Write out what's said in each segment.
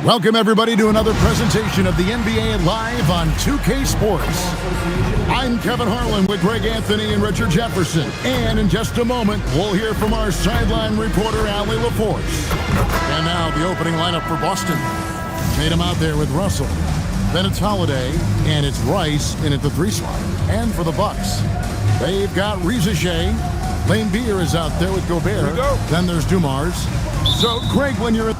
Welcome, everybody, to another presentation of the NBA Live on 2K Sports. I'm Kevin Harlan with Greg Anthony and Richard Jefferson. And in just a moment, we'll hear from our sideline reporter, Allie LaForce. And now, the opening lineup for Boston. Tatum out there with Russell. Then it's Holiday, and it's Rice in at the 3 slot. And for the Bucks, they've got SaSVsHou. Lane Beer is out there with Gobert. Then there's Dumars. So, Greg, when you're at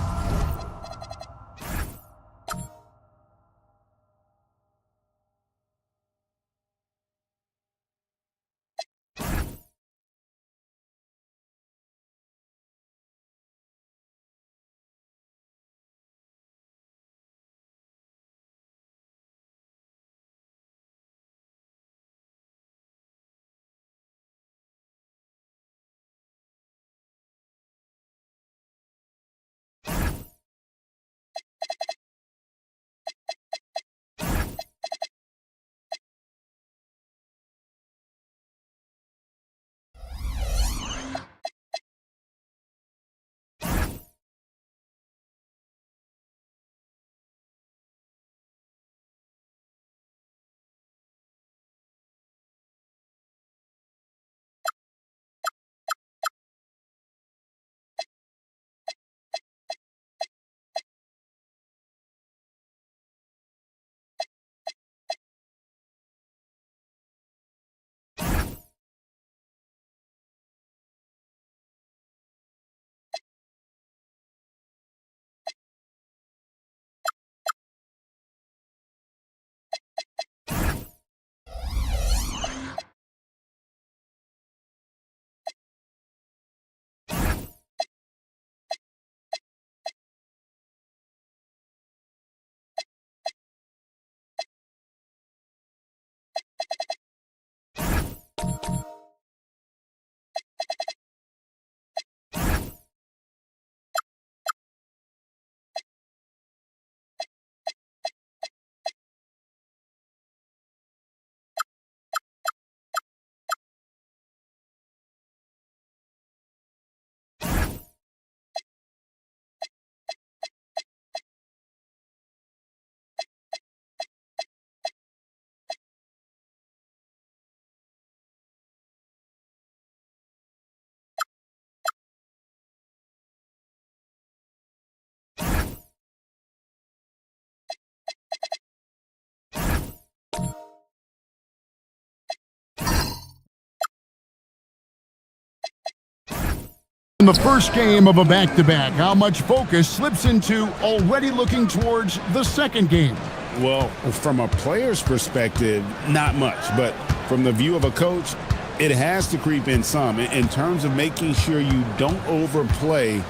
in the first game of a back-to-back, how much focus slips into already looking towards the second game? Well, from a player's perspective, not much. But from the view of a coach, it has to creep in some in terms of making sure you don't overplay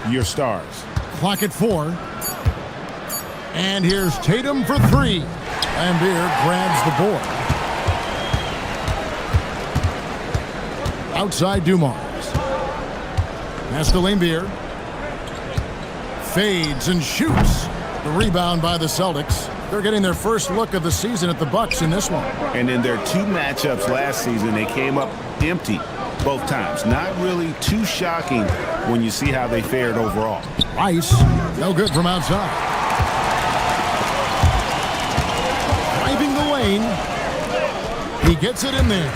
your stars. Clock at 4. And here's Tatum for 3. And Beer grabs the board. Outside Dumars. Pass to Lane Beer. Fades and shoots. The rebound by the Celtics. They're getting their first look of the season at the Bucks in this one. And in their 2 matchups last season, they came up empty both times. Not really too shocking when you see how they fared overall. Rice, no good from outside. Driving the lane. He gets it in there.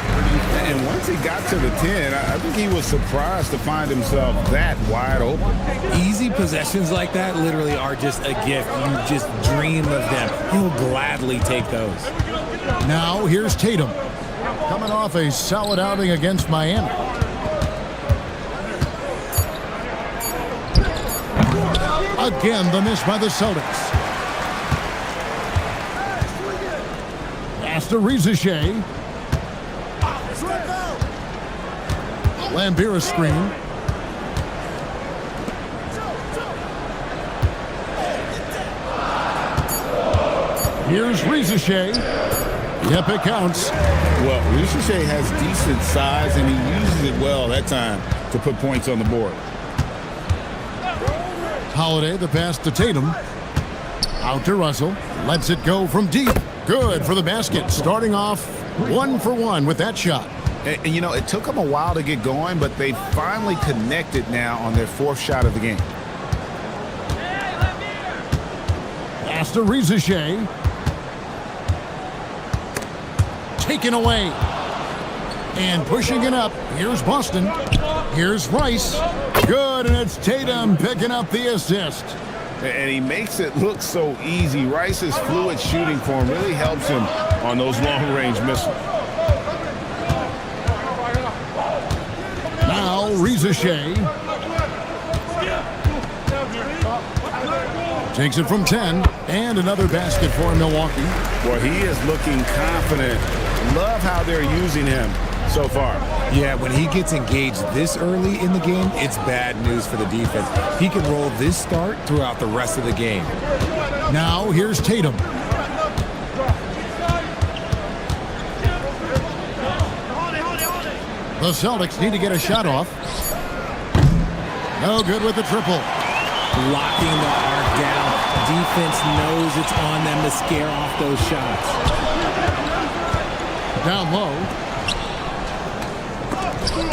And once he got to the 10, I think he was surprised to find himself that wide open. Easy possessions like that literally are just a gift. You just dream of them. He'll gladly take those. Now here's Tatum. Coming off a solid outing against Miami. Again, the miss by the Celtics. Pass to SaSVsHou. Lambira screen. Here's SaSVsHou. Yep, it counts. Well, SaSVsHou has decent size, and he uses it well that time to put points on the board. Holiday, the pass to Tatum. Out to Russell. Lets it go from deep. Good for the basket. Starting off 1 for 1 with that shot. And, you know, it took them a while to get going, but they finally connected now on their 4th shot of the game. Pass to SaSVsHou. Taken away. And pushing it up. Here's Boston. Here's Rice. Good, and it's Tatum picking up the assist. And he makes it look so easy. Rice's fluid shooting form really helps him on those long-range missiles. Now SaSVsHou takes it from 10, and another basket for Milwaukee. Well, he is looking confident. Love how they're using him so far. Yeah, when he gets engaged this early in the game, it's bad news for the defense. He can roll this start throughout the rest of the game. Now here's Tatum. The Celtics need to get a shot off. No good with the triple. Locking the arc down. Defense knows it's on them to scare off those shots. Down low.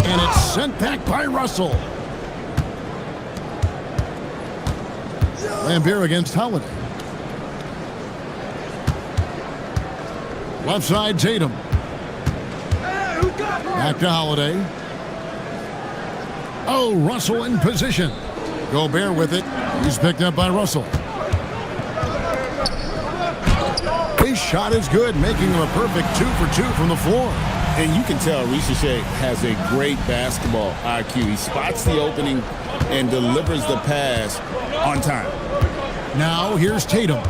And it's sent back by Russell. Lambeer against Holiday. Left side, Tatum. Back to Holiday. Oh, Russell in position. Gobert with it. He's picked up by Russell. His shot is good, making him a perfect 2 for 2 from the floor. And you can tell SaSVsHou has a great basketball IQ. He spots the opening and delivers the pass on time. Now here's Tatum.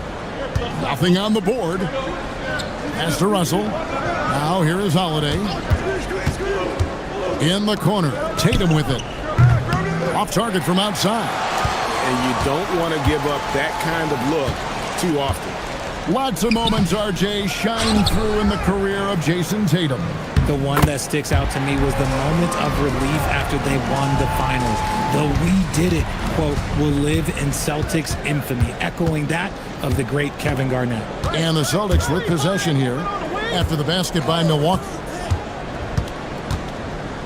Nothing on the board. Pass to Russell. Now here is Holiday. In the corner. Tatum with it. Off target from outside. And you don't want to give up that kind of look too often. Lots of moments, RJ, shine through in the career of Jason Tatum. The one that sticks out to me was the moment of relief after they won the finals. The "we did it" quote will live in Celtics infamy, echoing that of the great Kevin Garnett. And the Celtics with possession here after the basket by Milwaukee.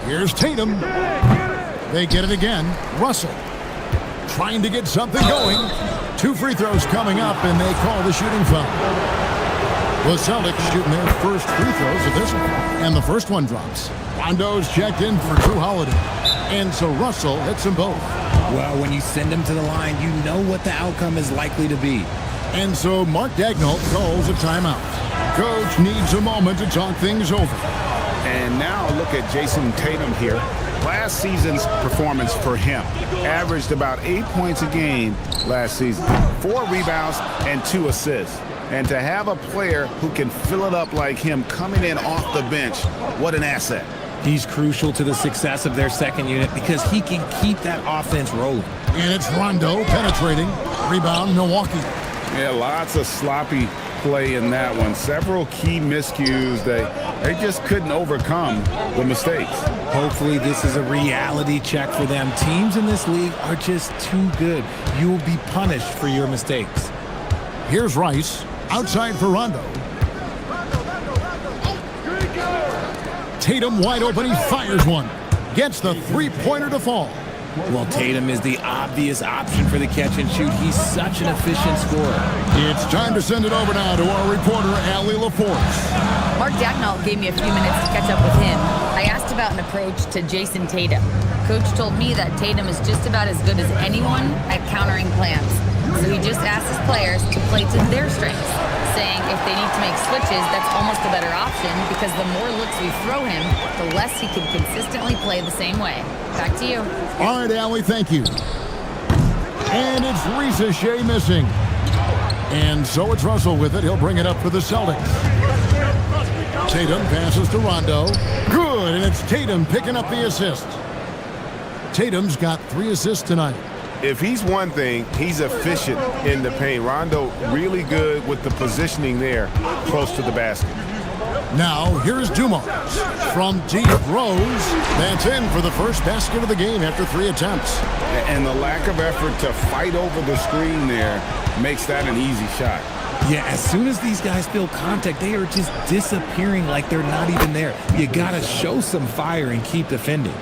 Here's Tatum. They get it again. Russell trying to get something going. 2 free throws coming up, and they call the shooting foul. The Celtics shooting their first free throws of this one, and the first one drops. Rondo's checked in for Drew Holiday, and so Russell hits them both. Well, when you send them to the line, you know what the outcome is likely to be. And so Mark Daigneault calls a timeout. Coach needs a moment to talk things over. And now look at Jason Tatum here. Last season's performance for him averaged about 8 points a game last season, 4 rebounds and 2 assists. And to have a player who can fill it up like him coming in off the bench, what an asset. He's crucial to the success of their second unit because he can keep that offense rolling. And it's Rondo penetrating. Rebound, Milwaukee. Yeah, lots of sloppy play in that one. Several key miscues. They just couldn't overcome the mistakes. Hopefully this is a reality check for them. Teams in this league are just too good. You will be punished for your mistakes. Here's Rice. Outside for Rondo. Tatum wide open. He fires one. Gets the three-pointer to fall. Well, Tatum is the obvious option for the catch and shoot. He's such an efficient scorer. It's time to send it over now to our reporter, Allie LaForce. Mark Daigneault gave me a few minutes to catch up with him. I asked about an approach to Jason Tatum. Coach told me that Tatum is just about as good as anyone at countering plans. So he just asked his players to play to their strengths, saying if they need to make switches, that's almost a better option because the more looks we throw him, the less he can consistently play the same way. Back to you. All right, Allie, thank you. And it's SaSVsHou missing. And so it's Russell with it. He'll bring it up for the Celtics. Tatum passes to Rondo. Good, and it's Tatum picking up the assist. Tatum's got 3 assists tonight. If he's one thing, he's efficient in the paint. Rondo really good with the positioning there close to the basket. Now, here's Dumars from deep. Rose. That's in for the first basket of the game after 3 attempts. And the lack of effort to fight over the screen there makes that an easy shot. Yeah, as soon as these guys feel contact, they are just disappearing like they're not even there. You got to show some fire and keep defending.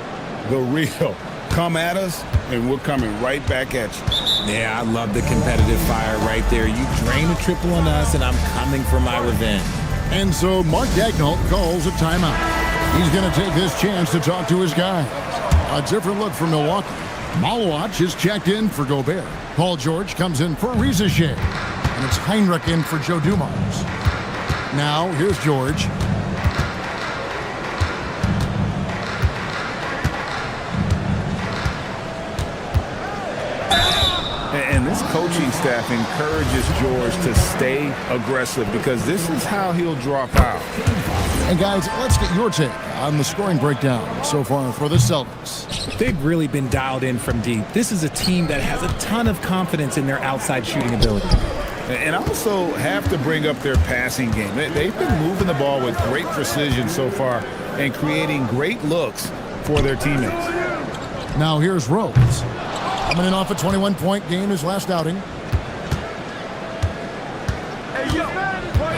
The real Come at us, and we're coming right back at you. Yeah, I love the competitive fire right there. You drain a triple on us, and I'm coming for my revenge. And so Mark Daigneault calls a timeout. He's going to take this chance to talk to his guys. A different look for Milwaukee. Malowacz is checked in for Gobert. Paul George comes in for SaSVsHou. And it's Heinrich in for Joe Dumars. Now, here's George. And this coaching staff encourages George to stay aggressive because this is how he'll drop out. And guys, let's get your take on the scoring breakdown so far for the Celtics. They've really been dialed in from deep. This is a team that has a ton of confidence in their outside shooting ability. And I also have to bring up their passing game. They've been moving the ball with great precision so far and creating great looks for their teammates. Now here's Rose. Coming in off a 21-point game his last outing.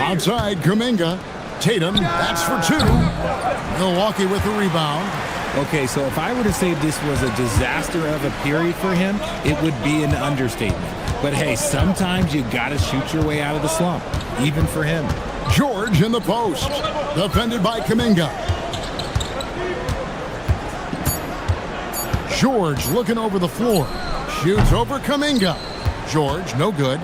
Outside, Kuminga. Tatum, that's for two. Milwaukee with the rebound. Okay, so if I were to say this was a disaster of a period for him, it would be an understatement. But hey, sometimes you got to shoot your way out of the slump, even for him. George in the post. Defended by Kuminga. George looking over the floor. Shoots over Kuminga. George, no good.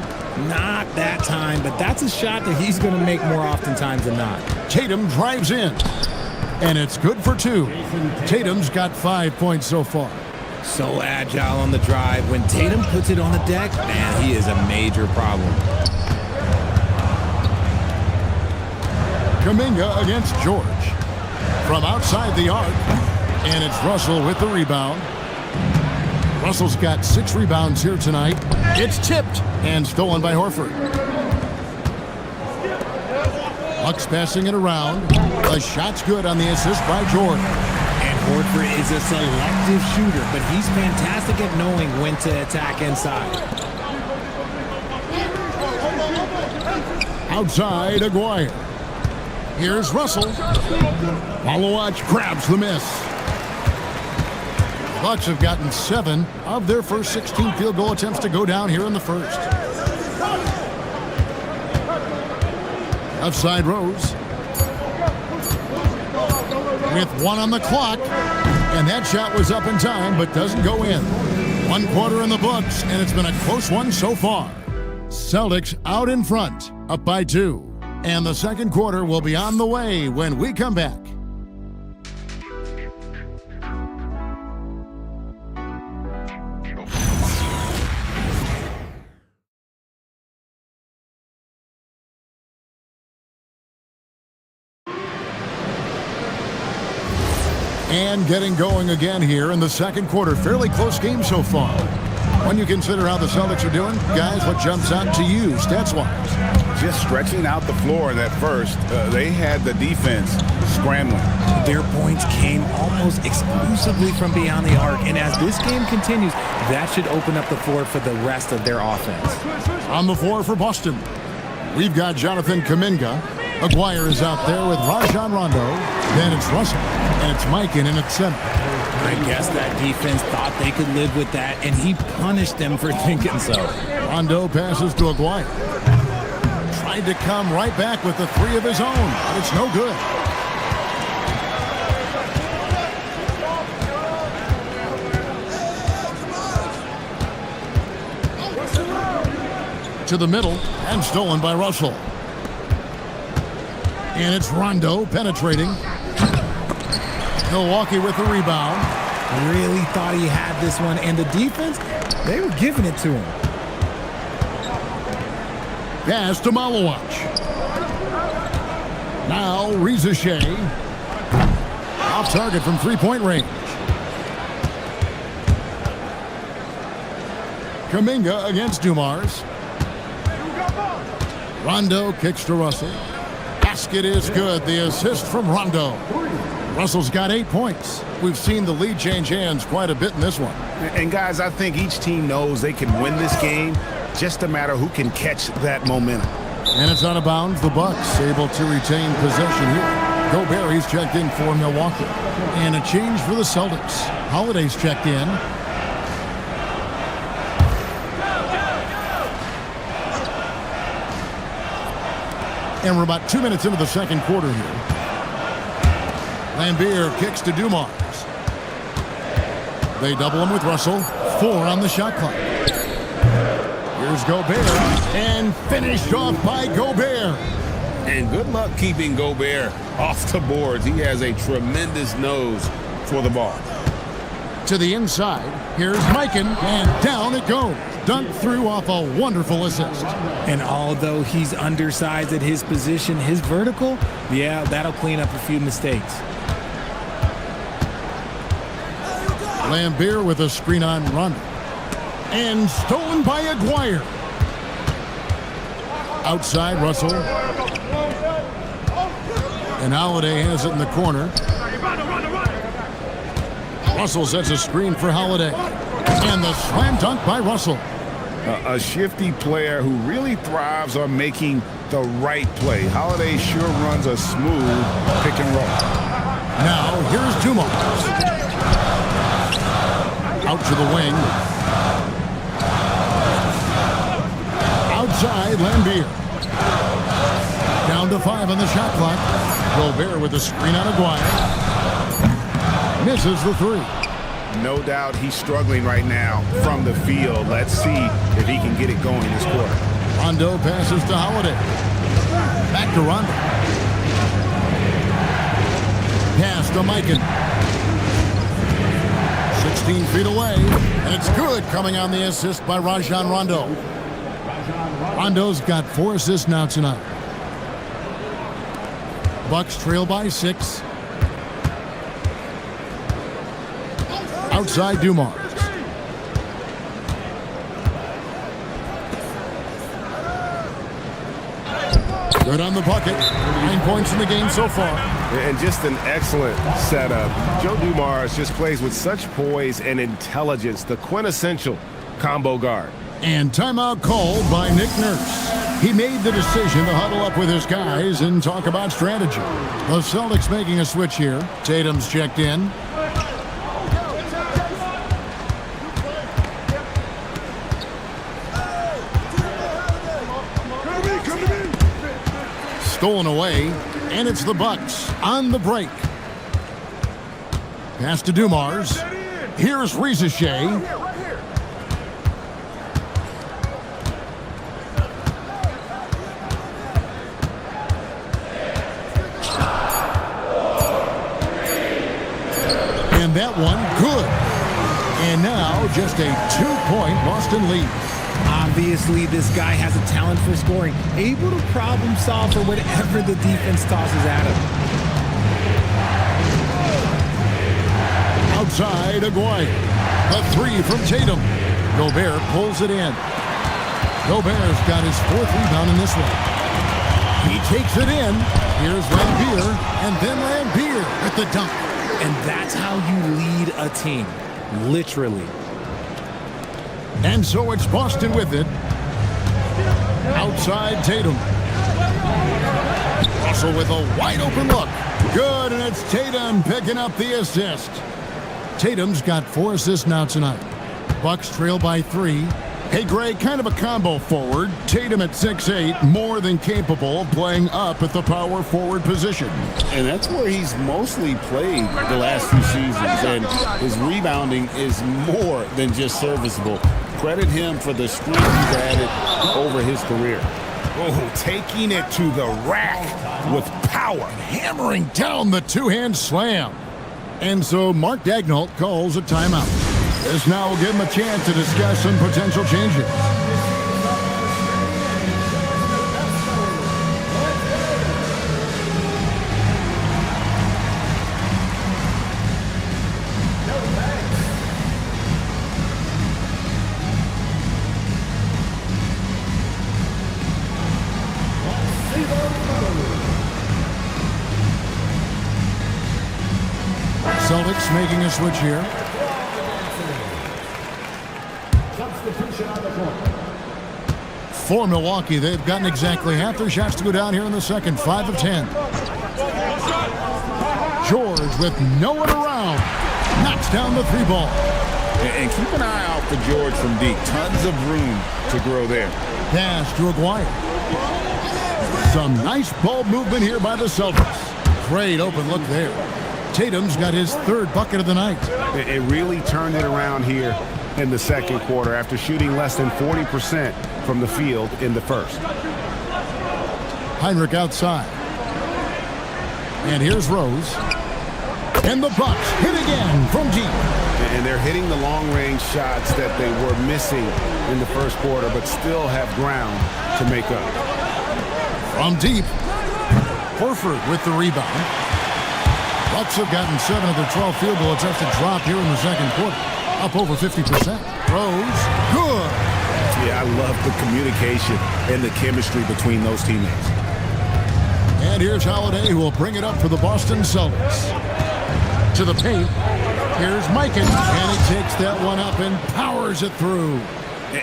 Not that time, but that's a shot that he's going to make more oftentimes than not. Tatum drives in. And it's good for two. Tatum's got 5 points so far. So agile on the drive. When Tatum puts it on the deck, man, he is a major problem. Kuminga against George. From outside the arc. And it's Russell with the rebound. Russell's got 6 rebounds here tonight. It's tipped and stolen by Horford. Bucks passing it around. The shot's good on the assist by George. And Horford is a selective shooter, but he's fantastic at knowing when to attack inside. Outside, Aguirre. Here's Russell. Malowacz grabs the miss. Bucks have gotten 7 of their first 16 field goal attempts to go down here in the first. Left side Rose. With 1 on the clock. And that shot was up in time, but doesn't go in. 1 quarter in the books, and it's been a close one so far. Celtics out in front, up by 2. And the second quarter will be on the way when we come back. And getting going again here in the second quarter. Fairly close game so far. When you consider how the Celtics are doing, guys, what jumps out to you stats-wise? Just stretching out the floor in that first. They had the defense scrambling. Their points came almost exclusively from beyond the arc. And as this game continues, that should open up the floor for the rest of their offense. On the floor for Boston, we've got Jonathan Kuminga. Aguirre is out there with Rajon Rondo. Then it's Russell. And it's Mike in at center. I guess that defense thought they could live with that, and he punished them for thinking so. Rondo passes to Aguirre. Tried to come right back with the 3 of his own, but it's no good. To the middle, and stolen by Russell. And it's Rondo penetrating. Milwaukee with the rebound. Really thought he had this one, and the defense, they were giving it to him. Pass to Malowacz. Now SaSVsHou. Off target from 3-point range. Kuminga against Dumars. Rondo kicks to Russell. Basket is good. The assist from Rondo. Russell's got 8 points. We've seen the lead change hands quite a bit in this one. And guys, I think each team knows they can win this game. Just a matter who can catch that momentum. And it's out of bounds. The Bucks able to retain possession here. Gobert, he's checked in for Milwaukee. And a change for the Celtics. Holiday's checked in. And we're about 2 minutes into the second quarter here. Lambeer kicks to Dumars. They double him with Russell. 4 on the shot clock. Here's Gobert. And finished off by Gobert. And good luck keeping Gobert off the boards. He has a tremendous nose for the ball. To the inside. Here's Mikan. And down it goes. Dunked through off a wonderful assist. And although he's undersized at his position, his vertical, yeah, that'll clean up a few mistakes. Lambeer with a screen on Rondo. And stolen by Aguirre. Outside, Russell. And Holiday has it in the corner. Russell sets a screen for Holiday. And the slam dunk by Russell. A shifty player who really thrives on making the right play. Holiday sure runs a smooth pick and roll. Now, here's Dumars. Out to the wing. Outside, Lambeer. Down to 5 on the shot clock. Gobert with a screen on Aguirre. Misses the 3. No doubt he's struggling right now from the field. Let's see if he can get it going this quarter. Rondo passes to Holiday. Back to Rondo. Pass to Mikan. 16 feet away. And it's good coming on the assist by Rajon Rondo. Rondo's got 4 assists now tonight. Bucks trail by 6. Outside Dumars. Good on the bucket. 9 points in the game so far. And just an excellent setup. Joe Dumars just plays with such poise and intelligence, the quintessential combo guard. And timeout called by Nick Nurse. He made the decision to huddle up with his guys and talk about strategy. The Celtics making a switch here. Tatum's checked in. Stolen away, and it's the Bucks on the break. Pass to Dumars. Here's SaSVsHou. And that one, good. And now just a 2-point Boston lead. Obviously, this guy has a talent for scoring, able to problem solve for whatever the defense tosses at him. Outside, Aguirre. A 3 from Tatum. Gobert pulls it in. Gobert's got his 4th rebound in this one. He takes it in. Here's Lambeer, and then Lambeer with the dunk. And that's how you lead a team, literally. And so it's Boston with it. Outside Tatum. Russell with a wide open look. Good, and it's Tatum picking up the assist. Tatum's got 4 assists now tonight. Bucks trail by 3. Hey, Greg, kind of a combo forward. Tatum at 6'8", more than capable of playing up at the power forward position. And that's where he's mostly played the last few seasons. And his rebounding is more than just serviceable. Credit him for the strength he's added over his career. Oh, taking it to the rack with power. Hammering down the 2-hand slam. And so Mark Daigneault calls a timeout. This now will give him a chance to discuss some potential changes. Celtics making a switch here. For Milwaukee, they've gotten exactly half their shots to go down here in the second. 5 of 10. George with no one around. Knocks down the three ball. And keep an eye out for George from deep. Tons of room to grow there. Pass to Aguirre. Some nice ball movement here by the Celtics. Great open look there. Tatum's got his third bucket of the night. It really turned it around here in the second quarter after shooting less than 40% from the field in the first. Heinrich outside. And here's Rose. And the Bucks hit again from deep. And they're hitting the long-range shots that they were missing in the first quarter, but still have ground to make up. From deep, Horford with the rebound. Bucks have gotten 7 of their 12 field goal attempts to drop here in the second quarter. Up over 50%. Rose, good. Yeah, I love the communication and the chemistry between those teammates. And here's Holiday, who will bring it up for the Boston Celtics. To the paint. Here's Mikan, and he takes that one up and powers it through.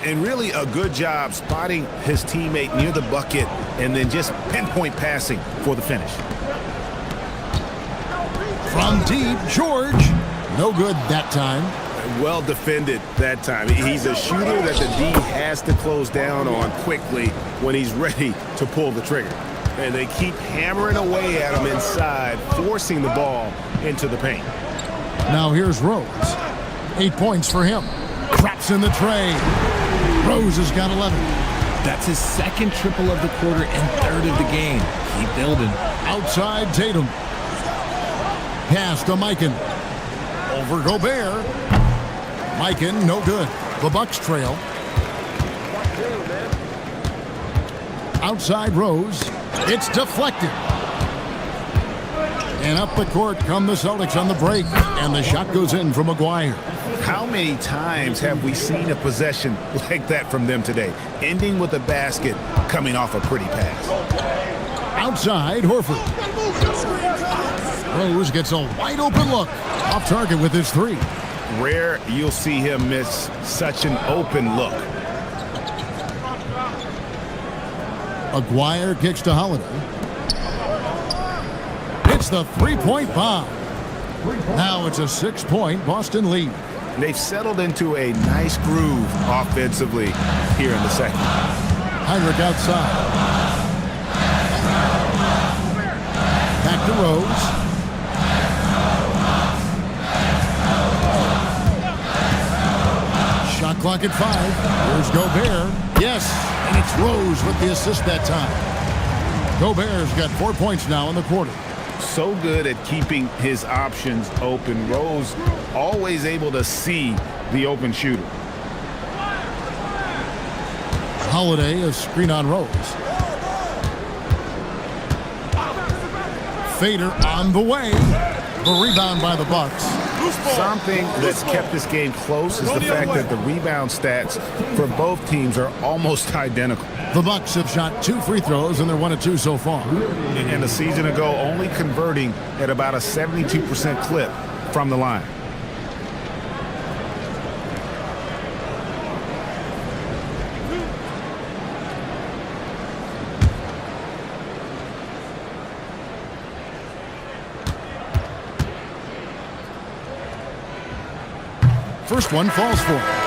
And really a good job spotting his teammate near the bucket and then just pinpoint passing for the finish. From deep, George. No good that time. Well defended that time. He's a shooter that the D has to close down on quickly when he's ready to pull the trigger. And they keep hammering away at him inside, forcing the ball into the paint. Now here's Rose. 8 points for him. Drops in the tray. Rose has got 11. That's his second triple of the quarter and third of the game. Keep building. Outside Tatum. Pass to Mikan. Over Gobert. Mikan, no good. The Bucks trail. Outside Rose. It's deflected. And up the court come the Celtics on the break. And the shot goes in from Aguirre. How many times have we seen a possession like that from them today? Ending with a basket, coming off a pretty pass. Outside, Horford. Rose gets a wide open look. Off target with his three. Rare you'll see him miss such an open look. Aguirre kicks to Holiday. It's the three-point bomb. Now it's a 6-point Boston lead. They've settled into a nice groove offensively here in the second. Heinrich outside. Back to Rose. Shot clock at 5. Here's Gobert. Yes, and it's Rose with the assist that time. Gobert's got 4 points now in the quarter. So good at keeping his options open. Rose always able to see the open shooter. Holiday, a screen on Rose. Fader on the way. The rebound by the Bucks. Something that's kept this game close is the fact that the rebound stats for both teams are almost identical. The Bucks have shot 2 free throws, and they're 1 of 2 so far. And a season ago, only converting at about a 72% clip from the line. First one falls for him.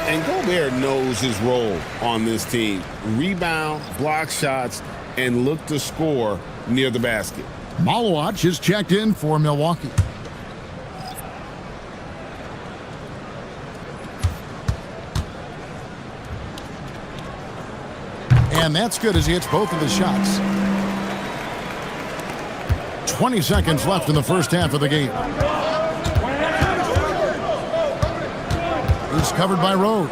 And Gobert knows his role on this team. Rebound, block shots, and look to score near the basket. Malawach is checked in for Milwaukee. And that's good as he hits both of the shots. 20 seconds left in the first half of the game. He's covered by Rose.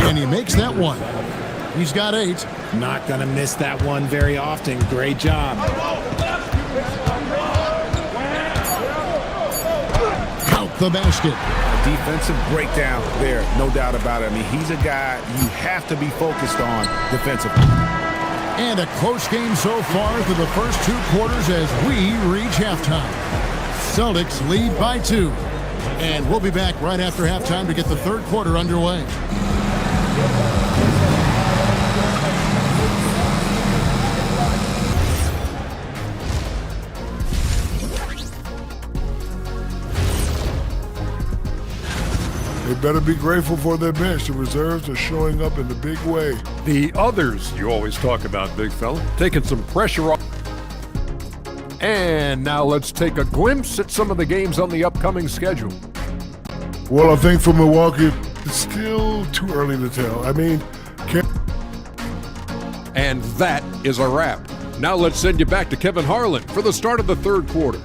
And he makes that one. He's got 8. Not going to miss that one very often. Great job. Count the basket. Defensive breakdown there, no doubt about it. I mean, he's a guy you have to be focused on defensively. And a close game so far through the first 2 quarters as we reach halftime. Celtics lead by 2. And we'll be back right after halftime to get the third quarter underway. They better be grateful for their bench. The reserves are showing up in the big way. The others you always talk about, big fella, taking some pressure off. And now let's take a glimpse at some of the games on the upcoming schedule. Well, I think for Milwaukee, it's still too early to tell. I mean, And that is a wrap. Now let's send you back to Kevin Harlan for the start of the third quarter.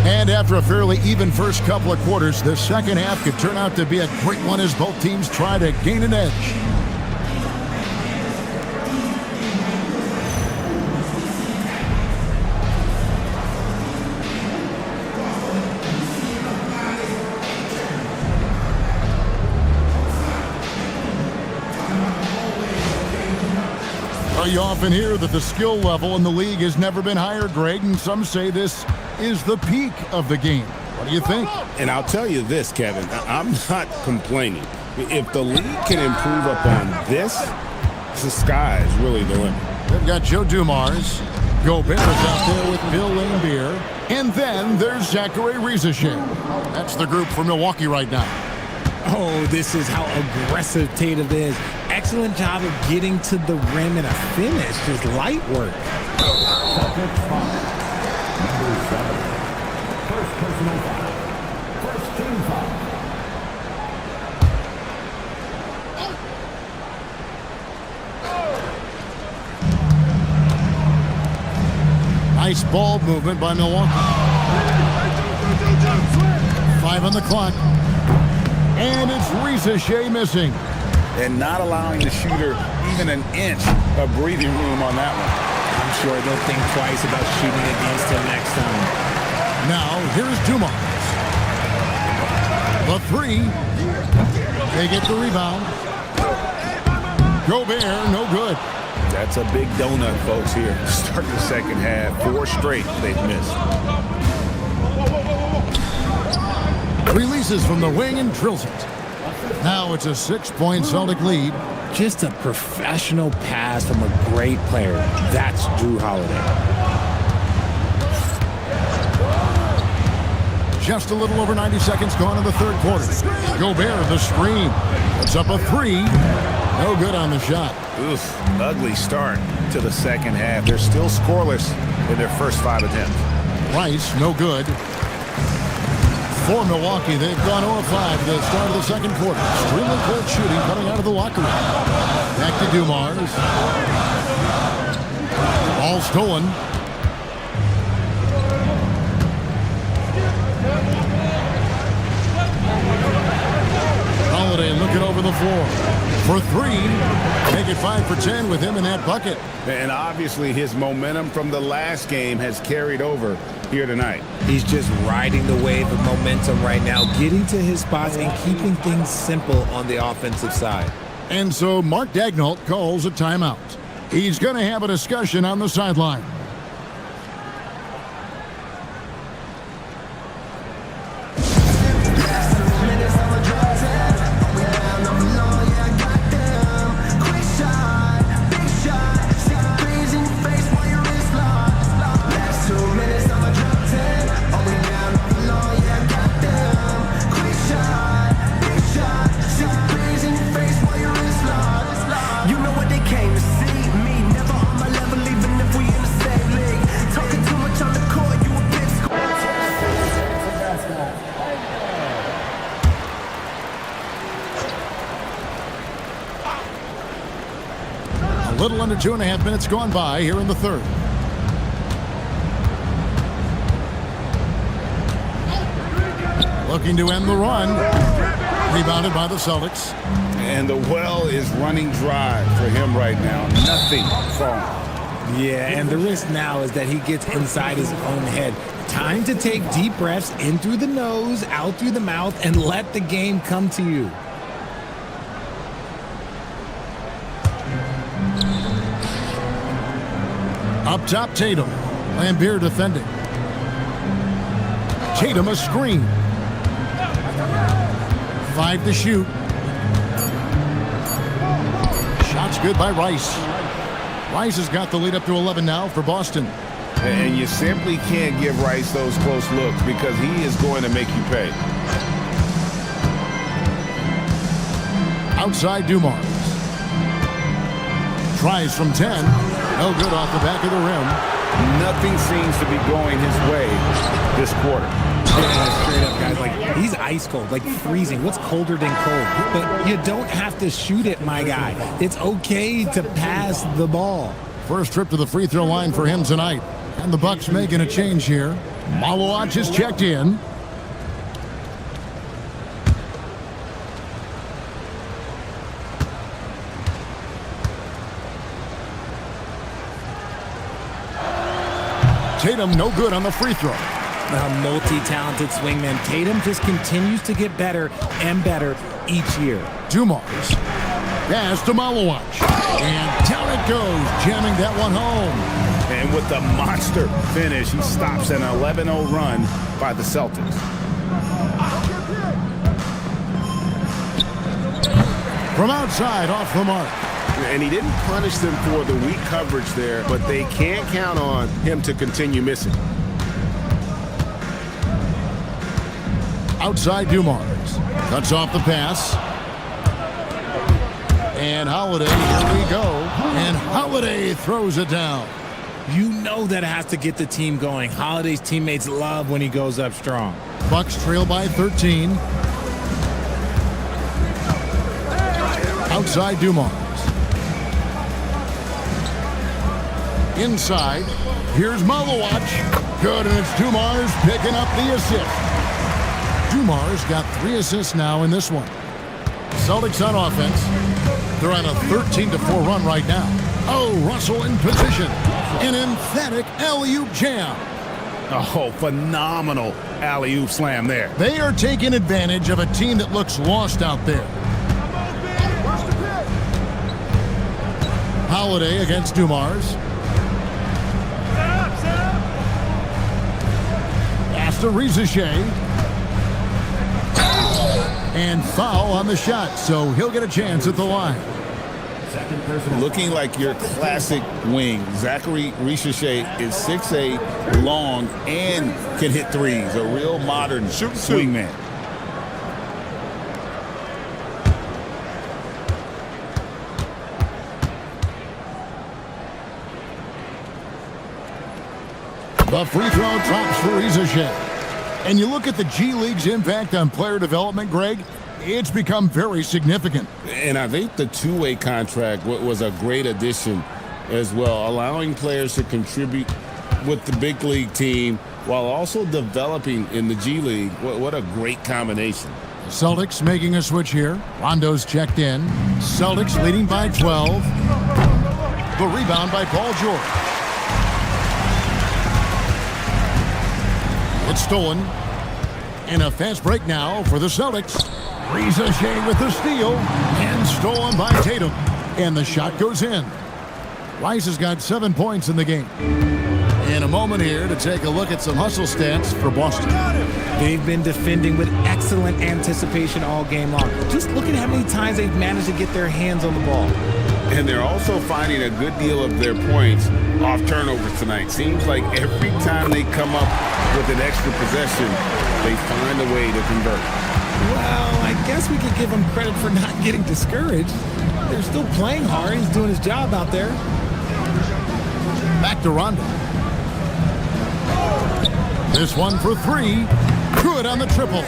And after a fairly even first couple of quarters, the second half could turn out to be a great one as both teams try to gain an edge. You often hear that the skill level in the league has never been higher, Greg, and some say this is the peak of the game. What do you think? And I'll tell you this, Kevin, I'm not complaining. If the league can improve upon this, the sky is really the limit. They've got Joe Dumars. Gobert is out there with Bill Laimbeer. And then there's Zachary SaSVsHou. That's the group for Milwaukee right now. Oh, this is how aggressive Tatum is. Excellent job of getting to the rim and a finish. Just light work. First personal foul. First team foul. Nice ball movement by Milwaukee. 5 on the clock. And it's SaSVsHou missing. And not allowing the shooter even an inch of breathing room on that one. I'm sure they'll think twice about shooting against him next time. Now, here's Dumars. The 3. They get the rebound. Gobert, no good. That's a big donut, folks, here. Start the second half. 4 straight they've missed. Releases from the wing and drills it. Now it's a 6-point Celtic lead. Just a professional pass from a great player. That's Jrue Holiday. Just a little over 90 seconds gone in the third quarter. Gobert, the screen. Puts up a 3. No good on the shot. Oof, ugly start to the second half. They're still scoreless in their first 5 attempts. Rice, no good. For Milwaukee, they've gone 0-5 to the start of the second quarter. Extremely cold shooting coming out of the locker room. Back to Dumars. Ball stolen. Holiday looking over the floor. For 3. Make it 5 for 10 with him in that bucket. And obviously his momentum from the last game has carried over here tonight. He's just riding the wave of momentum right now, getting to his spots and keeping things simple on the offensive side. And so Mark Daigneault calls a timeout. He's going to have a discussion on the sideline. A little under 2.5 minutes gone by here in the third. Looking to end the run. Rebounded by the Celtics. And the well is running dry for him right now. Nothing falling. Yeah, and the risk now is that he gets inside his own head. Time to take deep breaths in through the nose, out through the mouth, and let the game come to you. Up top, Tatum. Laimbeer defending. Tatum a screen. 5 to shoot. Shots good by Rice. Rice has got the lead up to 11 now for Boston. And you simply can't give Rice those close looks because he is going to make you pay. Outside Dumars. Tries from 10. No good off the back of the rim. Nothing seems to be going his way this quarter. Yeah, straight up, guys. Like, he's ice cold, like freezing. What's colder than cold? But you don't have to shoot it, my guy. It's okay to pass the ball. First trip to the free throw line for him tonight. And the Bucks making a change here. Malowacz is checked in. Tatum no good on the free throw. A multi-talented swingman. Tatum just continues to get better and better each year. Dumars. Pass to Malowacz. And down it goes, jamming that one home. And with the monster finish, he stops an 11-0 run by the Celtics. From outside, off the mark. And he didn't punish them for the weak coverage there, but they can't count on him to continue missing. Outside Dumars. Cuts off the pass. And Holiday, here we go. And Holiday throws it down. You know that has to get the team going. Holiday's teammates love when he goes up strong. Bucks trail by 13. Outside Dumars. Inside. Here's Malowacz. Good, and it's Dumars picking up the assist. Dumars got 3 assists now in this one. Celtics on offense. They're on a 13-4 run right now. Oh, Russell in position. An emphatic alley-oop jam. Oh, phenomenal alley-oop slam there. They are taking advantage of a team that looks lost out there. Holiday against Dumars. Pass to SaSVsHou. And foul on the shot, so he'll get a chance at the line. Looking like your classic wing. SaSVsHou is 6'8", long, and can hit threes. A real modern swingman. The free throw drops for SaSVsHou. And you look at the G League's impact on player development, Greg, it's become very significant. And I think the two-way contract was a great addition as well, allowing players to contribute with the big league team while also developing in the G League. What a great combination. Celtics making a switch here. Rondo's checked in. Celtics leading by 12. The rebound by Paul George. It's stolen. And a fast break now for the Celtics. SaSVsHou with the steal. And stolen by Tatum. And the shot goes in. Rice has got 7 points in the game. In a moment here to take a look at some hustle stats for Boston. They've been defending with excellent anticipation all game long. Just look at how many times they've managed to get their hands on the ball. And they're also finding a good deal of their points off turnovers tonight. Seems like every time they come up with an extra possession, they find a way to convert. Well, I guess we could give him credit for not getting discouraged. They're still playing hard. He's doing his job out there. Back to Rondo. This one for 3. Good on the triple.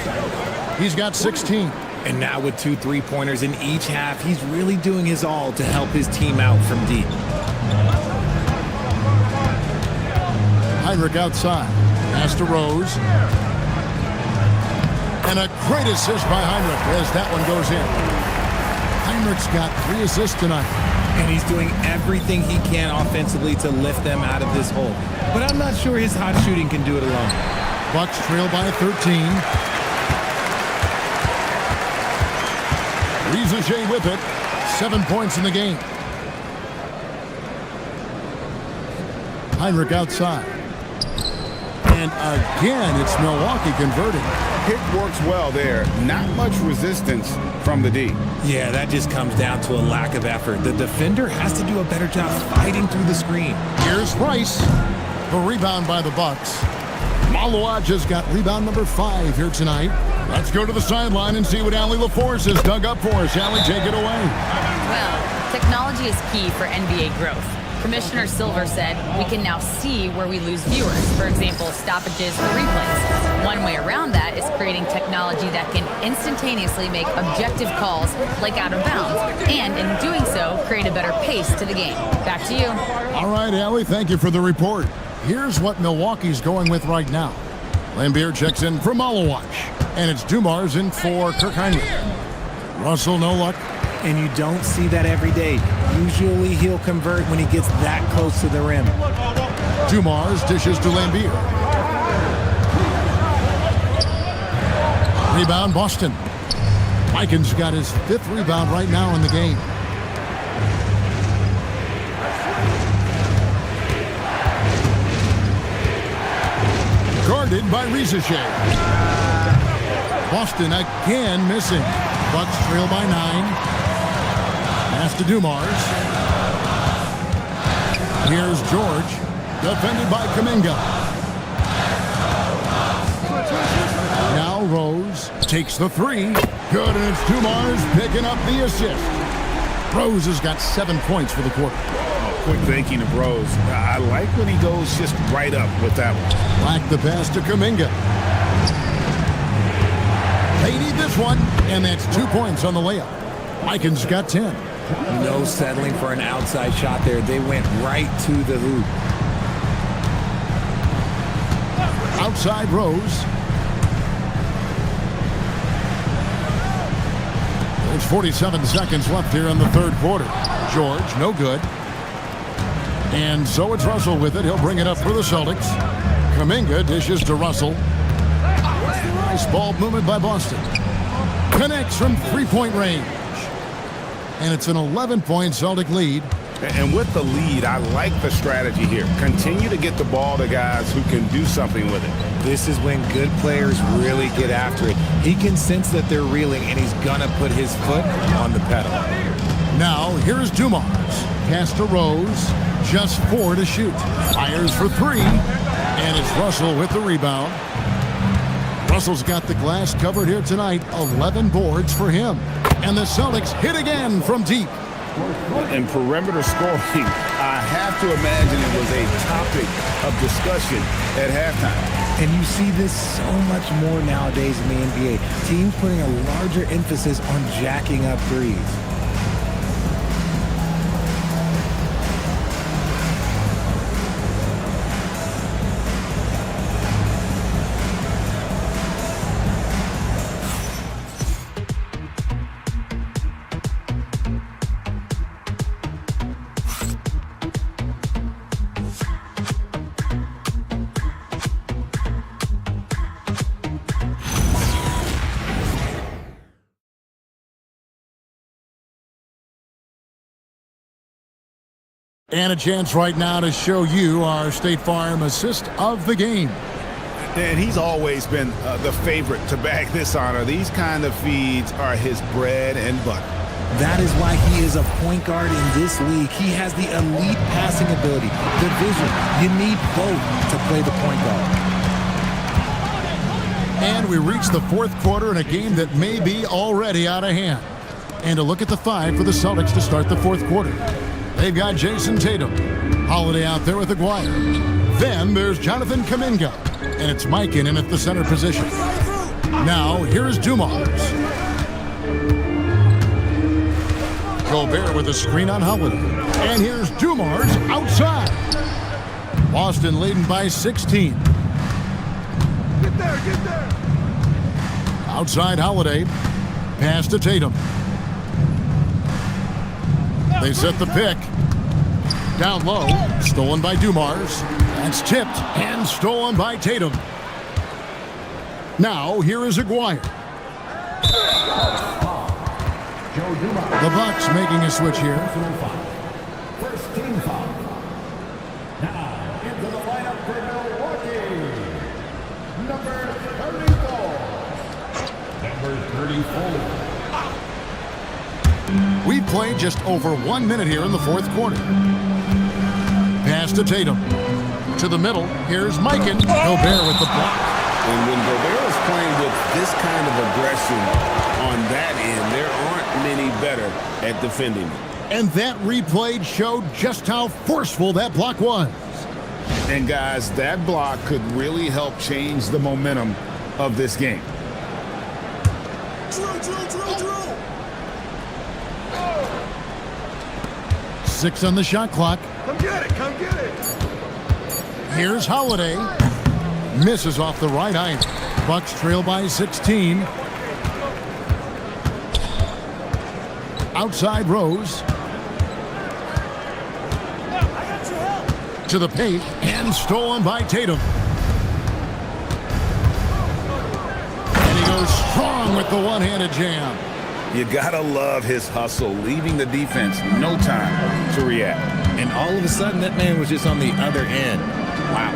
He's got 16. And now with 2 3-pointers in each half, he's really doing his all to help his team out from deep. Heinrich outside. Pass to Rose. And a great assist by Heinrich as that one goes in. Heinrich's got 3 assists tonight. And he's doing everything he can offensively to lift them out of this hole. But I'm not sure his hot shooting can do it alone. Bucks trail by 13. SaSVsHou with it. 7 points in the game. Heinrich outside. And again, it's Milwaukee converting. Pick works well there. Not much resistance from the D. Yeah, that just comes down to a lack of effort. The defender has to do a better job fighting through the screen. Here's Price. The rebound by the Bucks. Malawaj has got rebound number 5 here tonight. Let's go to the sideline and see what Allie LaForce has dug up for us. Allie, take it away. Well, technology is key for NBA growth. Commissioner Silver said we can now see where we lose viewers. For example, stoppages or replays. One way around that is creating technology that can instantaneously make objective calls like out of bounds, and in doing so, create a better pace to the game. Back to you. All right, Allie, thank you for the report. Here's what Milwaukee's going with right now. Lambier checks in for Malawaj, and it's Dumars in for Kirk Heinrich. Russell, no luck. And you don't see that every day. Usually he'll convert when he gets that close to the rim. Dumars dishes to Lambier. Rebound, Boston. Mikan's got his 5th rebound right now in the game. Guarded by SaSVsHou. Boston again missing. Bucks trail by 9. Pass to Dumars. Here's George, defended by Kuminga. Now Rose takes the 3. Good, and it's Dumars picking up the assist. Rose has got 7 points for the quarter. Quick thinking of Rose. I like when he goes just right up with that one. Black the pass to Kuminga. They need this one, and that's 2 points on the layup. Mikan's got 10. No settling for an outside shot there. They went right to the hoop. Outside Rose. There's 47 seconds left here in the 3rd quarter. George, no good. And so it's Russell with it. He'll bring it up for the Celtics. Kuminga dishes to Russell. Nice ball movement by Boston. Connects from 3-point range. And it's an 11-point Celtic lead. And with the lead, I like the strategy here. Continue to get the ball to guys who can do something with it. This is when good players really get after it. He can sense that they're reeling, and he's gonna put his foot on the pedal. Now, here's Dumars. Pass to Rose. Just 4 to shoot. Fires for 3. And it's Russell with the rebound. Russell's got the glass covered here tonight. 11 boards for him. And the Celtics hit again from deep. And perimeter scoring, I have to imagine it was a topic of discussion at halftime. And you see this so much more nowadays in the NBA. Teams putting a larger emphasis on jacking up threes. And a chance right now to show you our State Farm assist of the game. And he's always been the favorite to bag this honor. These kind of feeds are his bread and butter. That is why he is a point guard in this league. He has the elite passing ability, the vision. You need both to play the point guard. And we reach the 4th quarter in a game that may be already out of hand. And a look at the 5 for the Celtics to start the 4th quarter. They've got Jason Tatum. Holiday out there with Aguirre. Then there's Jonathan Kuminga. And it's Mikan in at the center position. Now, here's Dumars. Gobert with a screen on Holiday. And here's Dumars outside. Boston leading by 16. Get there. Outside Holiday. Pass to Tatum. They set the pick. Down low. Stolen by Dumars. That's tipped and stolen by Tatum. Now, here is Aguirre. The Bucks making a switch here. First team foul. Now, into the lineup for Milwaukee. Number 34. We've played just over 1 minute here in the fourth quarter. Pass to Tatum. To the middle, here's Mikan. Gobert with the block. And when Gobert is playing with this kind of aggression on that end, there aren't many better at defending it. And that replay showed just how forceful that block was. And guys, that block could really help change the momentum of this game. Drew. 6 on the shot clock. Come get it. Here's Holiday. Misses off the right iron. Bucks trail by 16. Outside Rose. To the paint and stolen by Tatum. And he goes strong with the one-handed jam. You gotta love his hustle, leaving the defense no time to react. And all of a sudden, that man was just on the other end. Wow.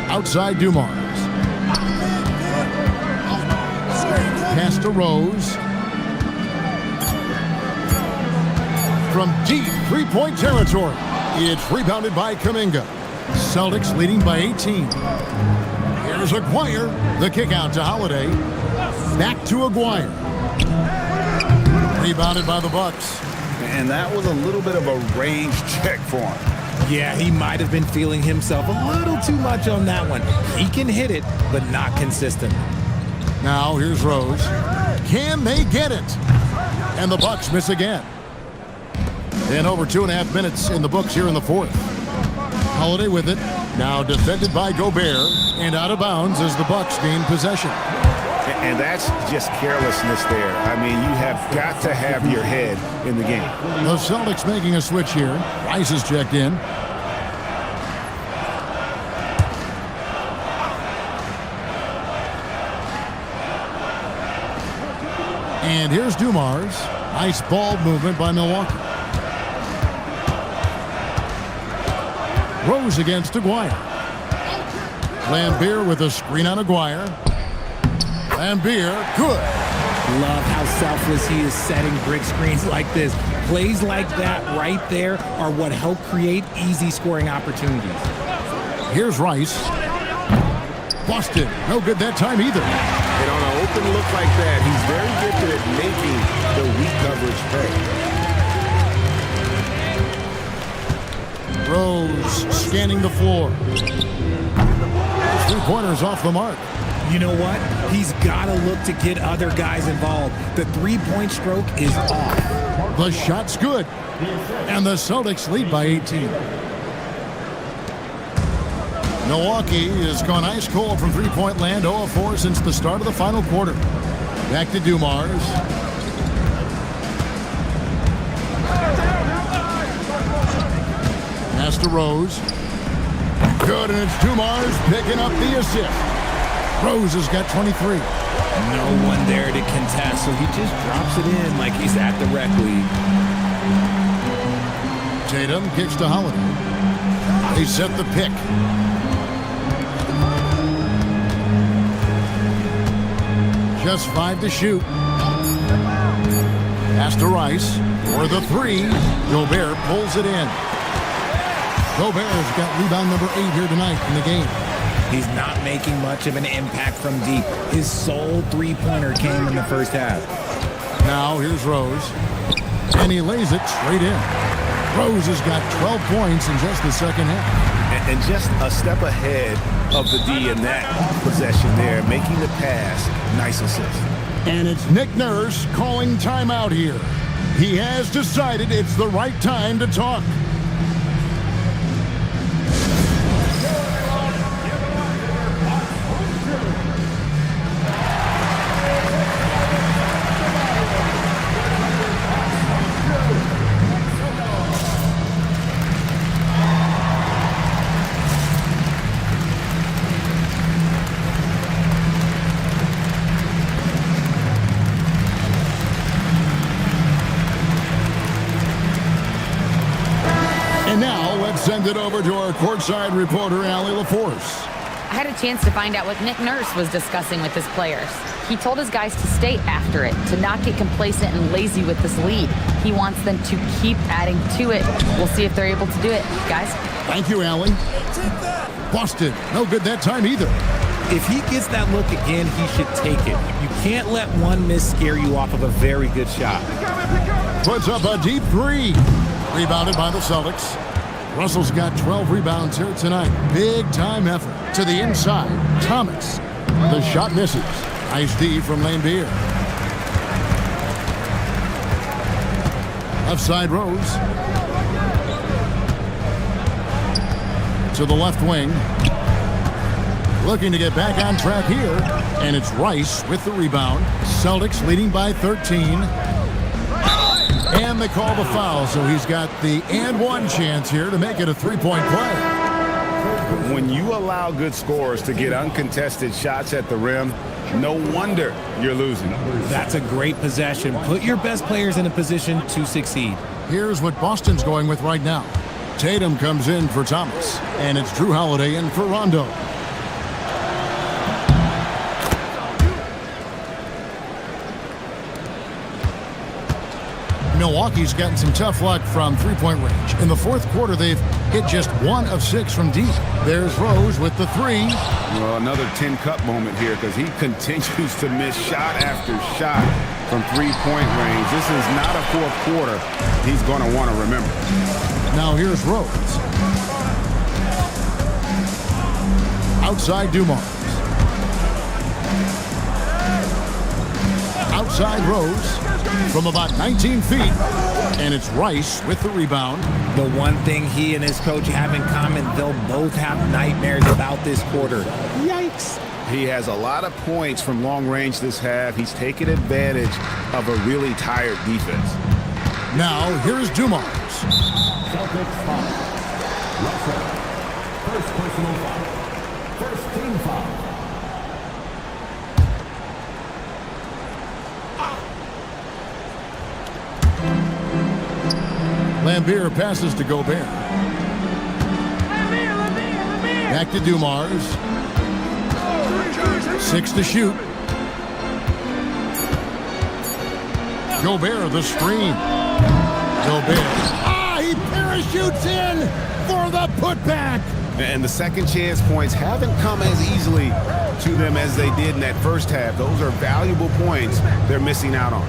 Outside Dumars. Pass to Rose. From deep three-point territory. It's rebounded by Kuminga. Celtics leading by 18. Here's Aguirre. The kick out to Holiday. Back to Aguirre. Rebounded by the Bucks. And that was a little bit of a range check for him. Yeah, he might have been feeling himself a little too much on that one. He can hit it, but not consistently. Now here's Rose. Can they get it? And the Bucks miss again. And over 2.5 minutes in the books here in the fourth. Holiday with it. Now defended by Gobert and out of bounds as the Bucks gain possession. And that's just carelessness there. I mean, you have got to have your head in the game. The Celtics making a switch here. Rice is checked in. And here's Dumars. Nice ball movement by Milwaukee. Rose against Aguirre. Lambeer with a screen on Aguirre. Lambeer, good. Love how selfless he is setting brick screens like this. Plays like that right there are what help create easy scoring opportunities. Here's Rice. Busted. No good that time either. And on an open look like that, he's very gifted at making the weak coverage pay. Rose scanning the floor. 3-pointers off the mark. You know what? He's got to look to get other guys involved. The three-point stroke is off. The shot's good. And the Celtics lead by 18. Milwaukee has gone ice cold from three-point land, 0 of 4 since the start of the final quarter. Back to Dumars. Pass to Rose. Good, and it's Dumars picking up the assist. Rose has got 23. No one there to contest, so he just drops it in like he's at the rec league. Tatum kicks to Holiday. They set the pick. Just 5 to shoot. Pass to Rice for the 3. Gobert pulls it in. Gobert's got rebound number 8 here tonight in the game. He's not making much of an impact from deep. His sole three-pointer came in the first half. Now here's Rose. And he lays it straight in. Rose has got 12 points in just the second half. And just a step ahead of the D in that possession there, making the pass. Nice assist. And it's Nick Nurse calling timeout here. He has decided it's the right time to talk. And now let's send it over to our courtside reporter, Allie LaForce. I had a chance to find out what Nick Nurse was discussing with his players. He told his guys to stay after it, to not get complacent and lazy with this lead. He wants them to keep adding to it. We'll see if they're able to do it, guys. Thank you, Allie. Boston, no good that time either. If he gets that look again, he should take it. You can't let one miss scare you off of a very good shot. Puts up a deep three. Rebounded by the Celtics. Russell's got 12 rebounds here tonight. Big time effort. To the inside. Thomas. The shot misses. Nice D from Lambeer. Left side Rose. To the left wing. Looking to get back on track here. And it's Rice with the rebound. Celtics leading by 13. And they call the foul, so he's got the and one chance here to make it a three-point play. When you allow good scorers to get uncontested shots at the rim, no wonder you're losing. That's a great possession. Put your best players in a position to succeed. Here's what Boston's going with right now. Tatum comes in for Thomas, and it's Drew Holiday in for Rondo. Milwaukee's gotten some tough luck from three-point range. In the fourth quarter, they've hit just 1 of 6 from deep. There's Rose with the three. Well, another 10-cup moment here because he continues to miss shot after shot from three-point range. This is not a fourth quarter he's going to want to remember. Now here's Rose. Outside Dumars. Outside Rose from about 19 feet. And it's Rice with the rebound. The one thing he and his coach have in common, they'll both have nightmares about this quarter. Yikes. He has a lot of points from long range this half. He's taken advantage of a really tired defense. Now here's Dumars. Celtics foul. Russell. First personal foul. First team foul. Lambeer passes to Gobert. Back to Dumars. 6 to shoot. Gobert the screen. Gobert. He parachutes in for the putback. And the second chance points haven't come as easily to them as they did in that first half. Those are valuable points they're missing out on.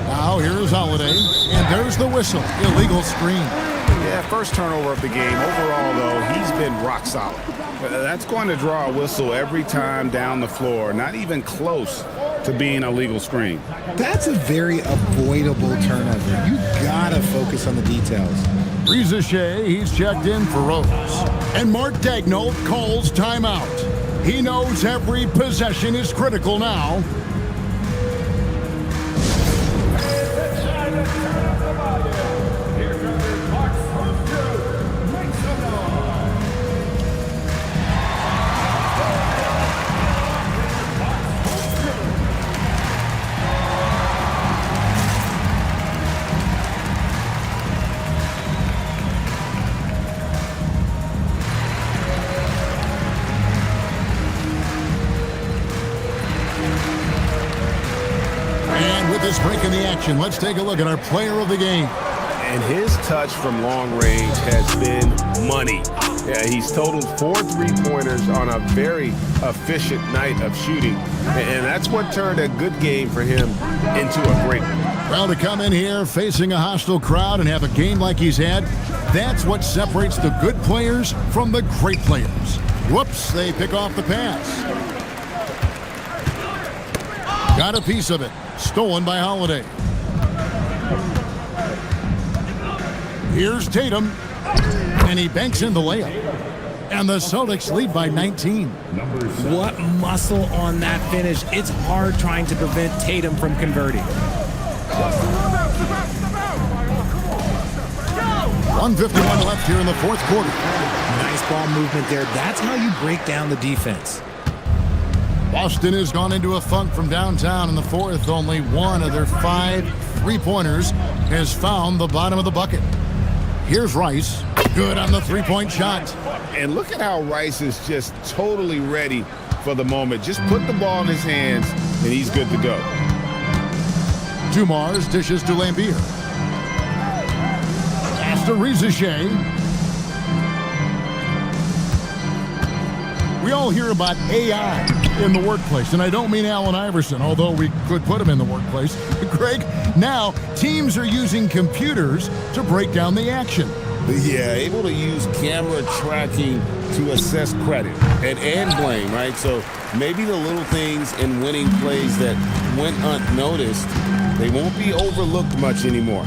Now here's Holiday, and there's the whistle. Illegal screen. Yeah, first turnover of the game. Overall, though, he's been rock solid. That's going to draw a whistle every time down the floor. Not even close to being a legal screen. That's a very avoidable turnover. You gotta focus on the details. SaSVsHou, he's checked in for Rose. And Mark Daigneault calls timeout. He knows every possession is critical now. This break in the action. Let's take a look at our player of the game. And his touch from long range has been money. Yeah, he's totaled 4 3-pointers on a very efficient night of shooting. And that's what turned a good game for him into a great one. Well, to come in here facing a hostile crowd and have a game like he's had, that's what separates the good players from the great players. Whoops, they pick off the pass. Got a piece of it. Stolen by Holiday. Here's Tatum. And he banks in the layup. And the Celtics lead by 19. What muscle on that finish. It's hard trying to prevent Tatum from converting. 1:51 left here in the fourth quarter. Nice ball movement there. That's how you break down the defense. Boston has gone into a funk from downtown in the fourth. Only one of their 5 3-pointers has found the bottom of the bucket. Here's Rice. Good on the three-point shot. And look at how Rice is just totally ready for the moment. Just put the ball in his hands, and he's good to go. Dumars dishes to Lambier. Pass to SaSVsHou. We all hear about AI in the workplace, and I don't mean Allen Iverson, although we could put him in the workplace. Greg, now teams are using computers to break down the action. Yeah, able to use camera tracking to assess credit and blame, right? So maybe the little things in winning plays that went unnoticed, they won't be overlooked much anymore.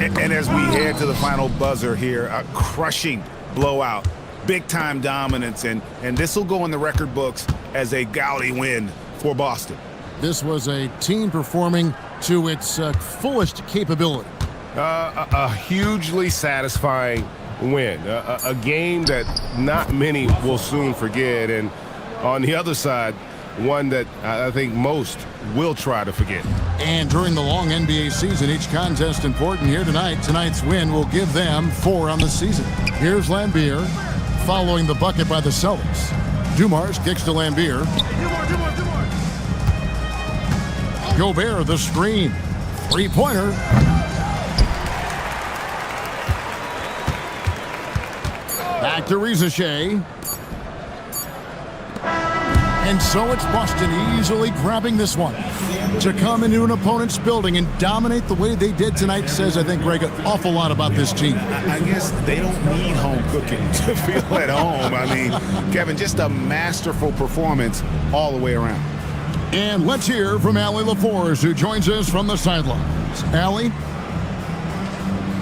And as we head to the final buzzer here, a crushing blowout, big-time dominance, and this will go in the record books as a gaudy win for Boston. This was a team performing to its fullest capability. A hugely satisfying win, a game that not many will soon forget, and on the other side, one that I think most will try to forget. And during the long NBA season, each contest important. Here tonight. Tonight's win will give them 4 on the season. Here's Lambier following the bucket by the Celtics. Dumars kicks to Lambier. Gobert the screen. Three-pointer. Back to SaSVsHou. And so it's Boston easily grabbing this one. To come into an opponent's building and dominate the way they did tonight says, I think, Greg, an awful lot about this team. I guess they don't need home cooking to feel at home. I mean, Kevin, just a masterful performance all the way around. And let's hear from Allie LaForce, who joins us from the sidelines. Allie?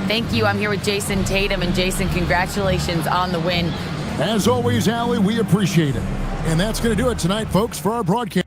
Thank you. I'm here with Jason Tatum. And Jason, congratulations on the win. As always, Allie, we appreciate it. And that's going to do it tonight, folks, for our broadcast.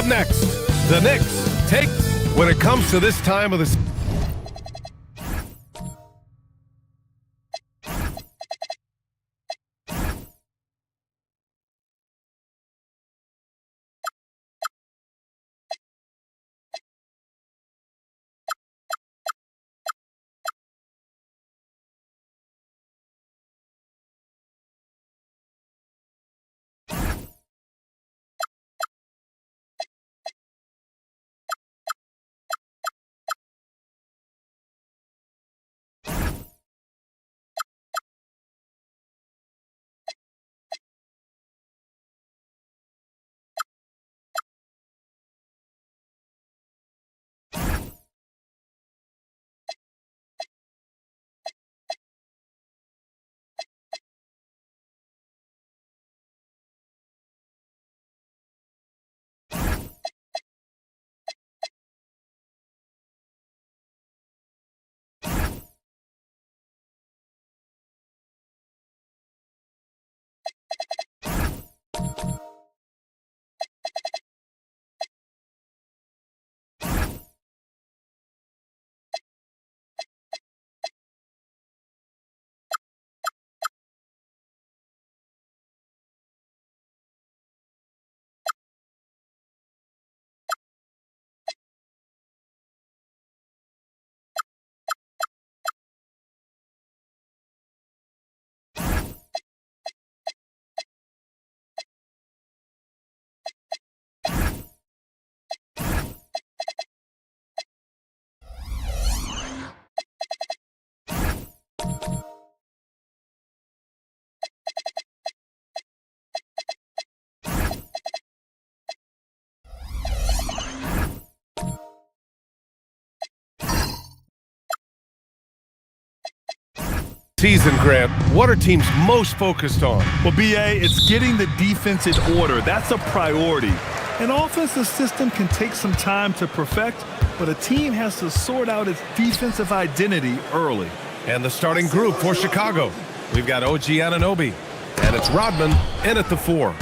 up next, the Knicks take when it comes to this time of the season. Season, Grant, what are teams most focused on? Well, BA, it's getting the defense in order. That's a priority. An offensive system can take some time to perfect, but a team has to sort out its defensive identity early. And the starting group for Chicago. We've got OG Anunoby, and it's Rodman in at the 4.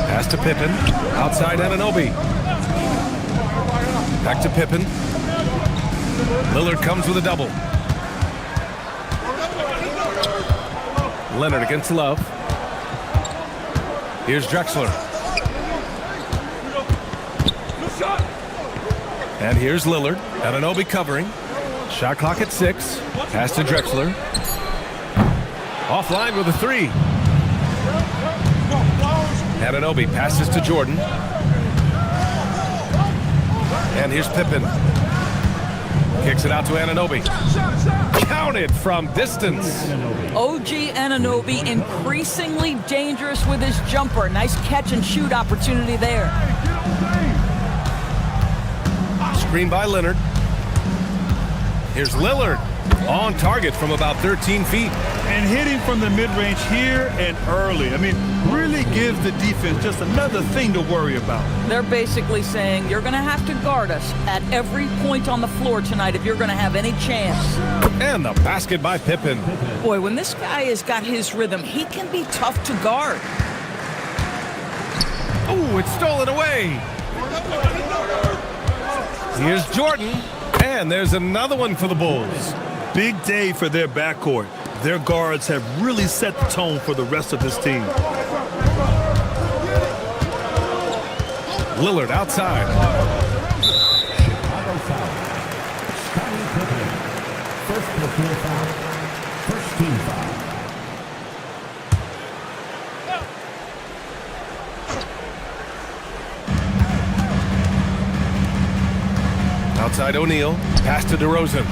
Pass to Pippen, outside Anunoby. Back to Pippen. Lillard comes with a double. Leonard against Love. Here's Drexler. And here's Lillard. Anunoby covering. Shot clock at 6. Pass to Drexler. Offline with a 3. Anunoby passes to Jordan. And here's Pippen. Kicks it out to Anunoby. Counted from distance. OG Anunoby increasingly dangerous with his jumper. Nice catch and shoot opportunity there. Screen by Leonard. Here's Lillard. On target from about 13 feet. And hitting from the mid-range here and early. I mean, really gives the defense just another thing to worry about. They're basically saying you're going to have to guard us at every point on the floor tonight if you're going to have any chance. And the basket by Pippen. Boy, when this guy has got his rhythm, he can be tough to guard. Oh, it's stolen away. Here's Jordan. And there's another one for the Bulls. Big day for their backcourt. Their guards have really set the tone for the rest of this team. Lillard outside. Chicago foul. Scottie Pippen. First personal foul. First team foul. Outside O'Neal. Pass to DeRozan.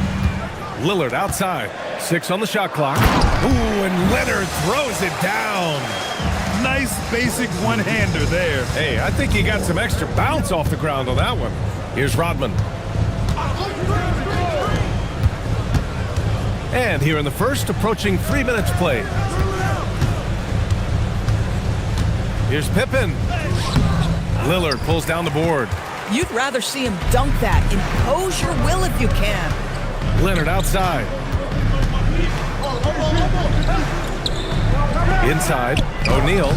Lillard outside. 6 on the shot clock. Ooh, and Leonard throws it down. Nice basic one-hander there. Hey, I think he got some extra bounce off the ground on that one. Here's Rodman. And here in the first, approaching 3 minutes played. Here's Pippen. Lillard pulls down the board. You'd rather see him dunk that. Impose your will if you can. Leonard outside. Inside, O'Neal.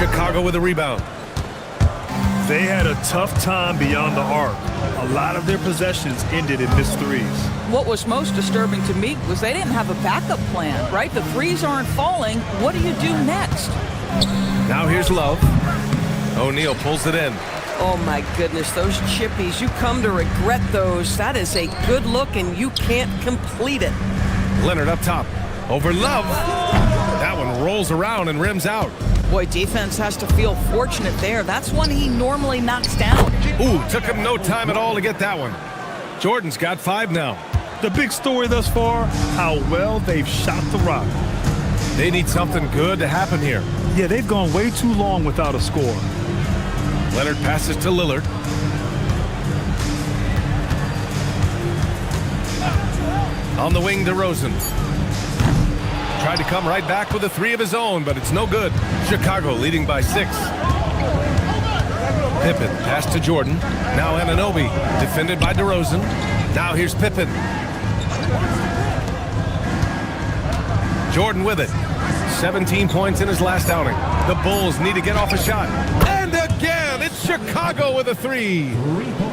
Chicago with a rebound. They had a tough time beyond the arc. A lot of their possessions ended in missed threes. What was most disturbing to me was they didn't have a backup plan, right? The threes aren't falling. What do you do next? Now here's Love. O'Neal pulls it in. Oh my goodness, those chippies, you come to regret those. That is a good look and you can't complete it. Leonard up top. Over Love. That one rolls around and rims out. Boy, defense has to feel fortunate there. That's one he normally knocks down. Ooh, took him no time at all to get that one. Jordan's got 5 now. The big story thus far, how well they've shot the rock. They need something good to happen here. Yeah, they've gone way too long without a score. Leonard passes to Lillard. On the wing, DeRozan. Tried to come right back with a 3 of his own, but it's no good. Chicago leading by 6. Pippen pass to Jordan. Now Anunoby defended by DeRozan. Now here's Pippen. Jordan with it. 17 points in his last outing. The Bulls need to get off a shot. And again, it's Chicago with a 3.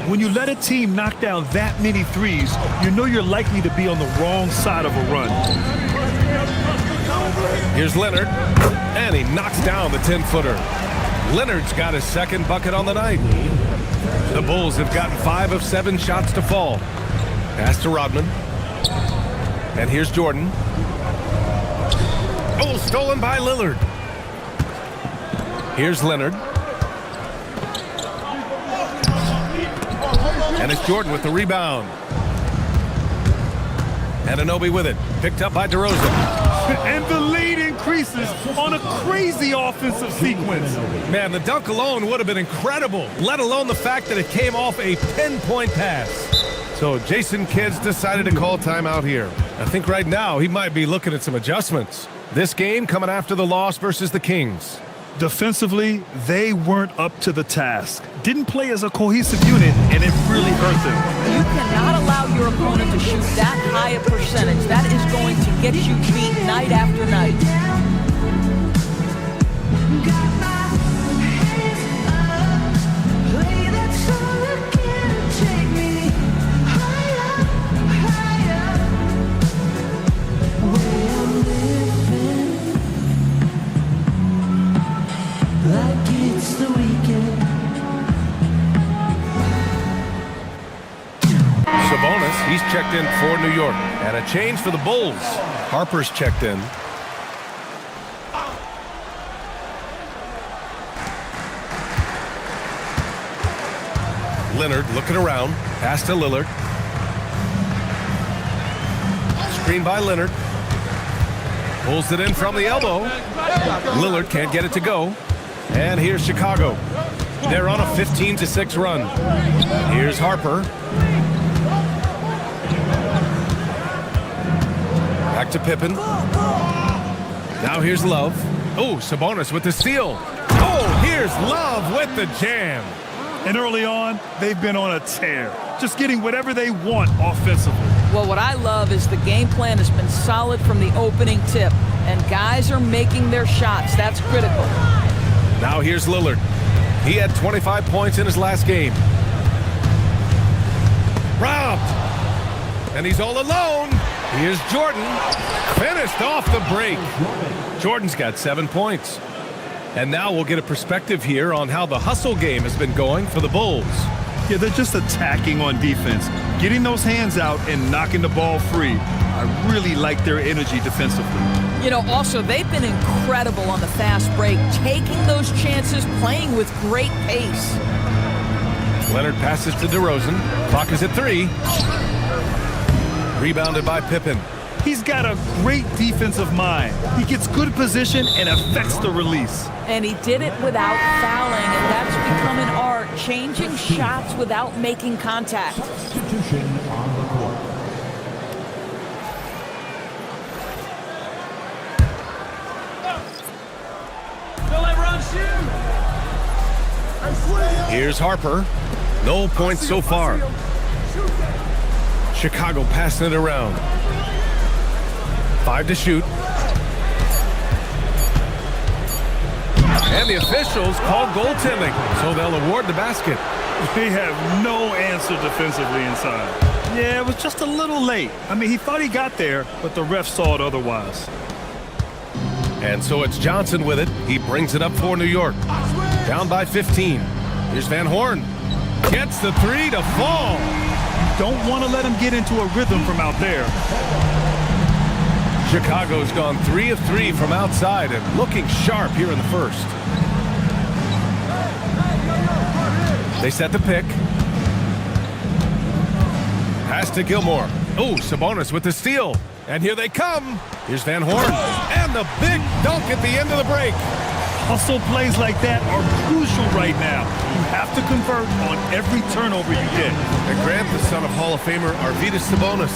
When you let a team knock down that many threes, you know you're likely to be on the wrong side of a run. Here's Leonard, and he knocks down the 10-footer. Leonard's got his second bucket on the night. The Bulls have gotten 5 of 7 shots to fall. Pass to Rodman. And here's Jordan. Oh, stolen by Lillard. Here's Leonard. And it's Jordan with the rebound. Anunoby with it. Picked up by DeRozan. And the lead increases on a crazy offensive sequence. Man, the dunk alone would have been incredible, let alone the fact that it came off a pinpoint pass. So Jason Kidd's decided to call timeout here. I think right now he might be looking at some adjustments. This game coming after the loss versus the Kings. Defensively, they weren't up to the task. Didn't play as a cohesive unit, and it really hurt them. You cannot allow your opponent to shoot that high a percentage. That is going to get you beat night after night. Sabonis, he's checked in for New York. And a change for the Bulls. Harper's checked in. Leonard looking around. Pass to Lillard. Screen by Leonard. Pulls it in from the elbow. Lillard can't get it to go. And here's Chicago. They're on a 15-6 run. Here's Harper. Back to Pippen. Now here's Love. Oh, Sabonis with the steal. Oh, here's Love with the jam. And early on, they've been on a tear, just getting whatever they want offensively. Well, what I love is the game plan has been solid from the opening tip, and guys are making their shots. That's critical. Now here's Lillard. He had 25 points in his last game. Robbed. And he's all alone. Here's Jordan. Finished off the break. Jordan's got 7 points. And now we'll get a perspective here on how the hustle game has been going for the Bulls. Yeah, they're just attacking on defense, getting those hands out and knocking the ball free. I really like their energy defensively. You know, also, they've been incredible on the fast break, taking those chances, playing with great pace. Leonard passes to DeRozan. Clock is at 3. Rebounded by Pippen. He's got a great defensive mind. He gets good position and affects the release. And he did it without fouling, and that's become an art, changing shots without making contact. Substitution on the court. Here's Harper. No points so far. Chicago passing it around. 5 to shoot. And the officials call goaltending, so they'll award the basket. They have no answer defensively inside. Yeah, it was just a little late. I mean, he thought he got there, but the ref saw it otherwise. And so it's Johnson with it. He brings it up for New York. Down by 15. Here's Van Horn. Gets the three to fall. Don't want to let him get into a rhythm from out there. Chicago's gone 3 of 3 from outside and looking sharp here in the first. They set the pick. Pass to Gilmore. Oh, Sabonis with the steal. And here they come. Here's Van Horn. And the big dunk at the end of the break. Hustle plays like that are crucial right now. You have to convert on every turnover you get. And Grant, the son of Hall of Famer Arvydas Sabonis.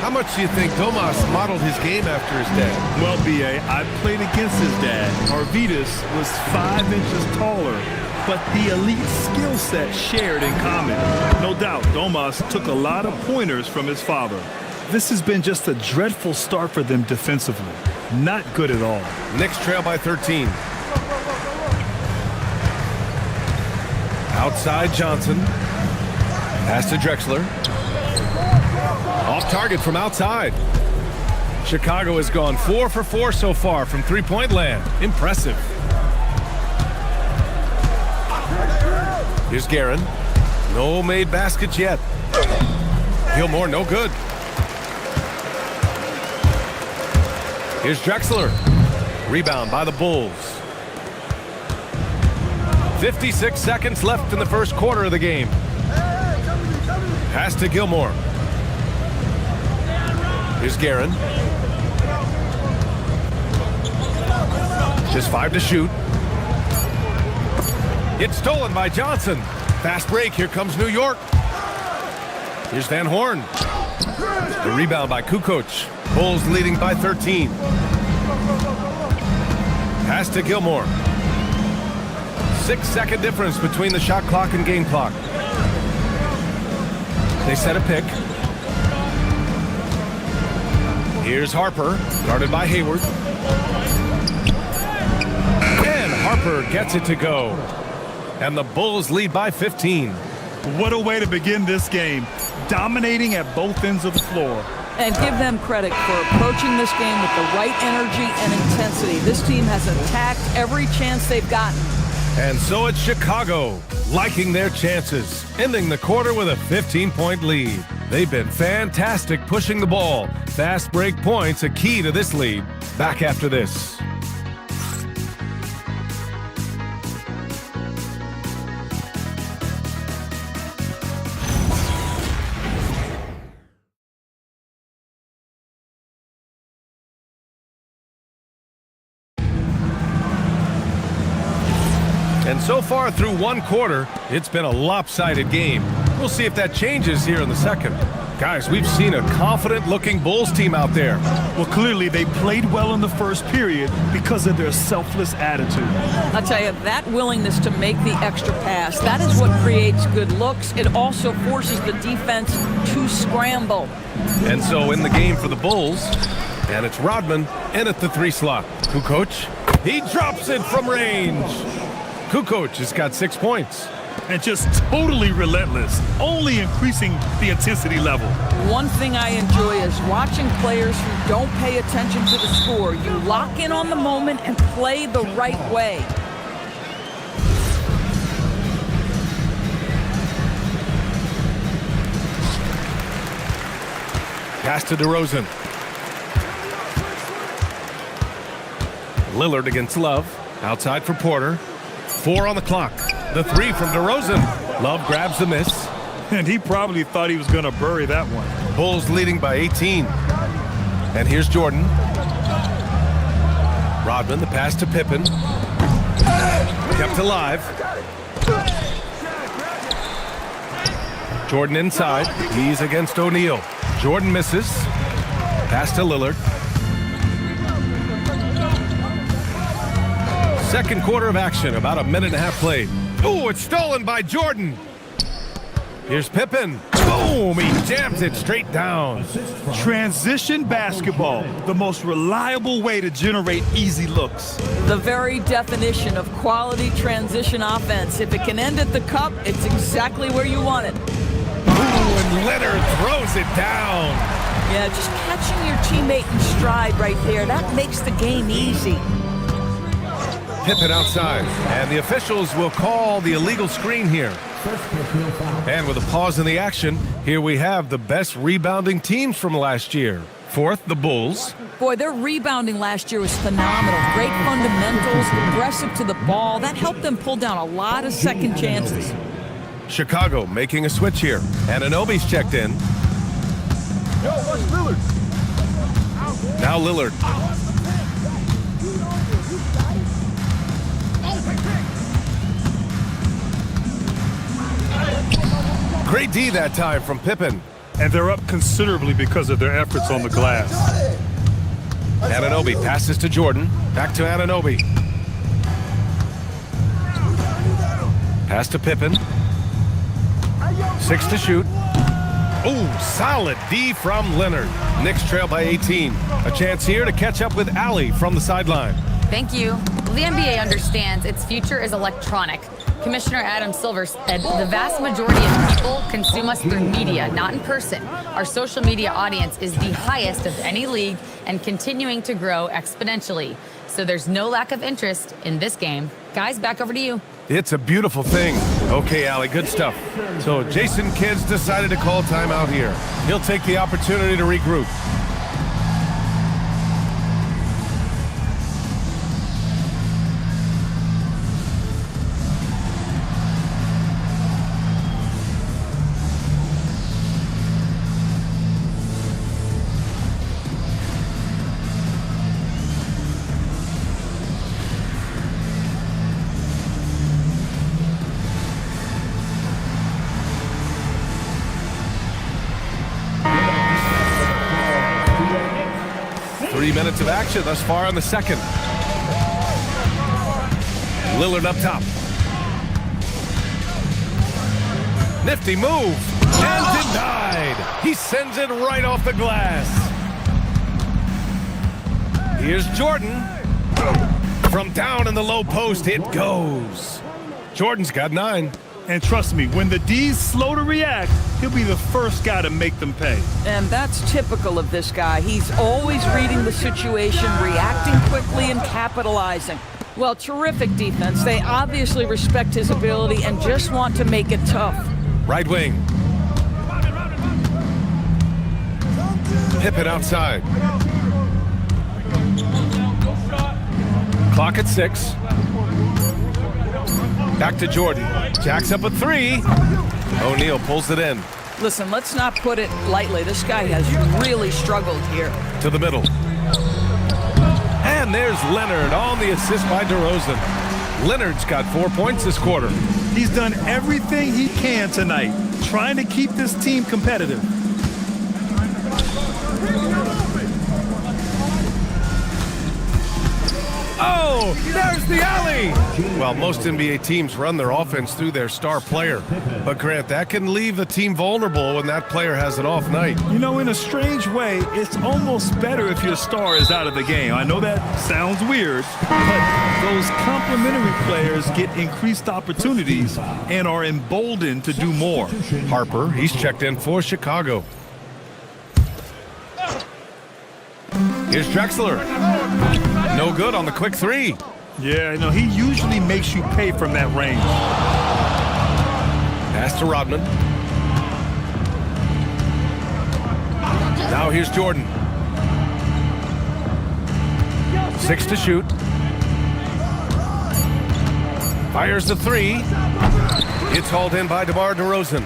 How much do you think Domas modeled his game after his dad? Well, B.A., I played against his dad. Arvydas was 5 inches taller, but the elite skill set shared in common. No doubt, Domas took a lot of pointers from his father. This has been just a dreadful start for them defensively. Not good at all. Knicks trail by 13. Outside Johnson. Pass to Drexler. Off target from outside. Chicago has gone 4 for 4 so far from three-point land. Impressive. Here's Guerin. No made baskets yet. Gilmore, no good. Here's Drexler. Rebound by the Bulls. 56 seconds left in the first quarter of the game. Pass to Gilmore. Here's Guerin. Just 5 to shoot. It's stolen by Johnson. Fast break. Here comes New York. Here's Van Horn. The rebound by Kukoc. Bulls leading by 13. Pass to Gilmore. 6-second difference between the shot clock and game clock. They set a pick. Here's Harper, guarded by Hayward. And Harper gets it to go. And the Bulls lead by 15. What a way to begin this game. Dominating at both ends of the floor. And give them credit for approaching this game with the right energy and intensity. This team has attacked every chance they've gotten. And so it's Chicago, liking their chances, ending the quarter with a 15-point lead. They've been fantastic pushing the ball. Fast break points a key to this lead. Back after this. And so far through one quarter, it's been a lopsided game. We'll see if that changes here in the second. Guys, we've seen a confident-looking Bulls team out there. Well, clearly they played well in the first period because of their selfless attitude. I'll tell you, that willingness to make the extra pass, that is what creates good looks. It also forces the defense to scramble. And so in the game for the Bulls, and it's Rodman in at the 3 slot. Kukoc, he drops it from range. Kukoc has got 6 points. And just totally relentless, only increasing the intensity level. One thing I enjoy is watching players who don't pay attention to the score. You lock in on the moment and play the right way. Pass to DeRozan. Lillard against Love. Outside for Porter. 4 on the clock. The 3 from DeRozan. Love grabs the miss. And he probably thought he was going to bury that one. Bulls leading by 18. And here's Jordan. Rodman, the pass to Pippen. Kept alive. Jordan inside. He's against O'Neal. Jordan misses. Pass to Lillard. Second quarter of action, about a minute and a half played. Oh, it's stolen by Jordan. Here's Pippen. Boom! He jams it straight down. Transition basketball, the most reliable way to generate easy looks. The very definition of quality transition offense. If it can end at the cup, it's exactly where you want it. Ooh, and Leonard throws it down. Yeah, just catching your teammate in stride right there, that makes the game easy. Pippen outside, and the officials will call the illegal screen here. And with a pause in the action, here we have the best rebounding teams from last year. Fourth, the Bulls. Boy, their rebounding last year was phenomenal. Great fundamentals, aggressive to the ball. That helped them pull down a lot of second chances. Chicago making a switch here. Anunoby's checked in. Now Lillard. Great D that time from Pippen. And they're up considerably because of their efforts on the glass. Anunoby passes to Jordan. Back to Anunoby. Pass to Pippen. 6 to shoot. Oh, solid D from Leonard. Knicks trail by 18. A chance here to catch up with Allie from the sideline. Thank you. Well, the NBA understands its future is electronic. Commissioner Adam Silver said the vast majority of people consume us through media, not in person. Our social media audience is the highest of any league and continuing to grow exponentially. So there's no lack of interest in this game. Guys, back over to you. It's a beautiful thing. Okay, Allie, good stuff. So Jason Kidd's decided to call timeout here. He'll take the opportunity to regroup. Minutes of action thus far in the second. Lillard up top. Nifty move. And denied. He sends it right off the glass. Here's Jordan. From down in the low post, it goes. Jordan's got 9. And trust me, when the D's slow to react, he'll be the first guy to make them pay. And that's typical of this guy. He's always reading the situation, reacting quickly and capitalizing. Well, terrific defense. They obviously respect his ability and just want to make it tough. Right wing. Pippen outside. Clock at 6. Back to Jordan. Jacks up a 3. O'Neal pulls it in. Listen, let's not put it lightly. This guy has really struggled here. To the middle. And there's Leonard on the assist by DeRozan. Leonard's got 4 points this quarter. He's done everything he can tonight, trying to keep this team competitive. Oh, there's the alley! Well, most NBA teams run their offense through their star player. But, Grant, that can leave the team vulnerable when that player has an off night. You know, in a strange way, it's almost better if your star is out of the game. I know that sounds weird, but those complementary players get increased opportunities and are emboldened to do more. Harper, he's checked in for Chicago. Here's Drexler. No good on the quick 3. Yeah, no, he usually makes you pay from that range. Pass to Rodman. Now here's Jordan. 6 to shoot. Fires the 3. It's hauled in by DeMar DeRozan.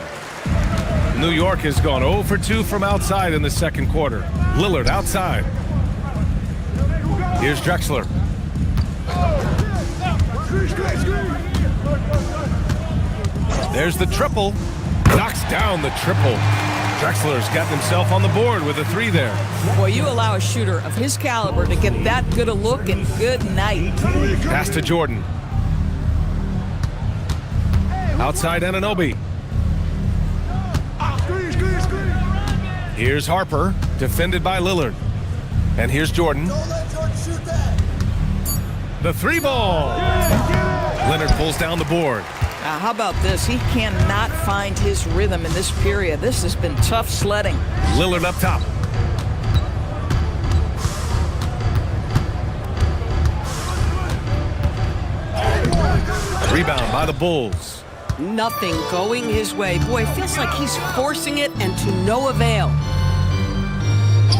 New York has gone 0 for 2 from outside in the second quarter. Lillard outside. Here's Drexler. There's the triple. Knocks down the triple. Drexler's got himself on the board with a 3 there. Boy, you allow a shooter of his caliber to get that good a look, and good night. Pass to Jordan. Outside Anunoby. Here's Harper, defended by Lillard. And here's Jordan. The three ball. Leonard pulls down the board. How about this? He cannot find his rhythm in this period. This has been tough sledding. Lillard up top. Rebound by the Bulls. Nothing going his way. Boy, it feels like he's forcing it and to no avail.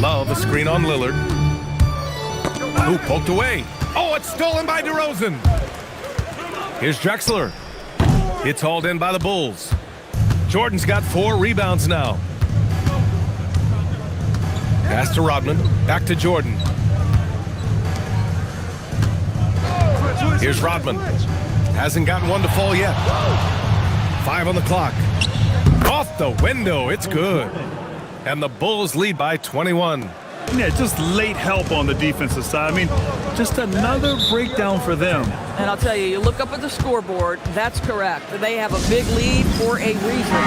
Love a screen on Lillard. Who poked away? Oh, it's stolen by DeRozan. Here's Drexler. It's hauled in by the Bulls. Jordan's got 4 rebounds now. Pass to Rodman. Back to Jordan. Here's Rodman. Hasn't gotten one to fall yet. 5 on the clock. Off the window. It's good. And the Bulls lead by 21. Yeah, just late help on the defensive side. I mean, just another breakdown for them. And I'll tell you, you look up at the scoreboard, that's correct. They have a big lead for a reason.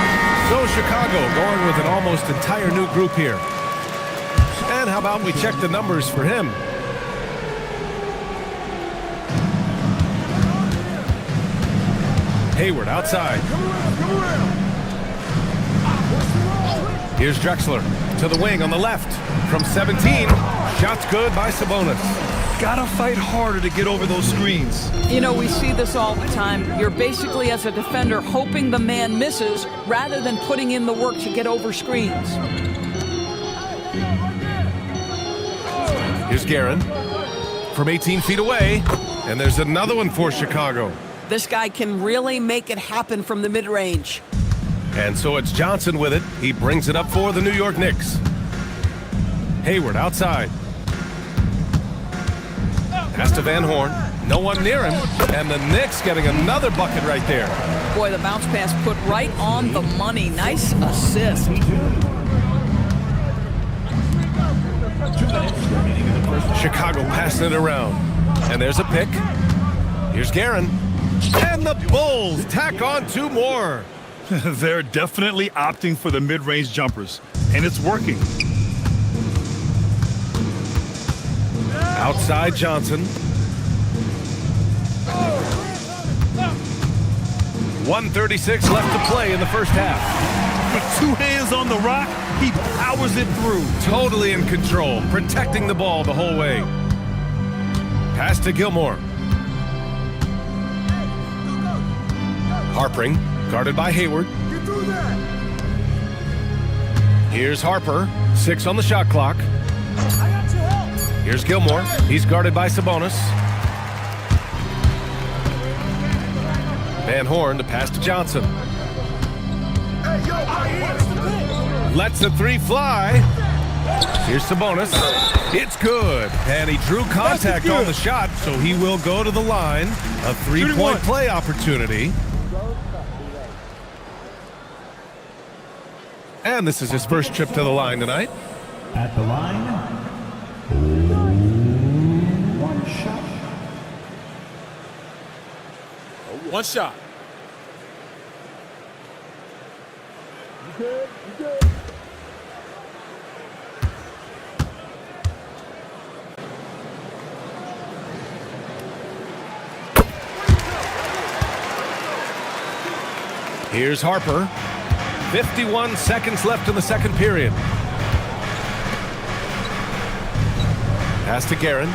So Chicago going with an almost entire new group here. And how about we check the numbers for him? Hayward outside. Here's Drexler to the wing on the left. From 17, shots good by Sabonis. Gotta fight harder to get over those screens. You know, we see this all the time. You're basically, as a defender, hoping the man misses rather than putting in the work to get over screens. Here's Guerin from 18 feet away. And there's another one for Chicago. This guy can really make it happen from the mid-range. And so it's Johnson with it. He brings it up for the New York Knicks. Hayward outside. Pass to Van Horn. No one near him. And the Knicks getting another bucket right there. Boy, the bounce pass put right on the money. Nice assist. Chicago passing it around. And there's a pick. Here's Guerin. And the Bulls tack on 2 more. They're definitely opting for the mid-range jumpers, and it's working. Outside Johnson. 1:36 left to play in the first half. With 2 hands on the rock, he powers it through. Totally in control, protecting the ball the whole way. Pass to Gilmore. Harpering, guarded by Hayward. Here's Harper, 6 on the shot clock. Here's Gilmore. He's guarded by Sabonis. Van Horn to pass to Johnson. Lets the 3 fly. Here's Sabonis. It's good. And he drew contact on the shot, so he will go to the line. A 3-point play opportunity. And this is his first trip to the line tonight. At the line, 1 shot. 1 shot. You good? You good? Here's Harper. 51 seconds left in the second period. Pass to Guerin.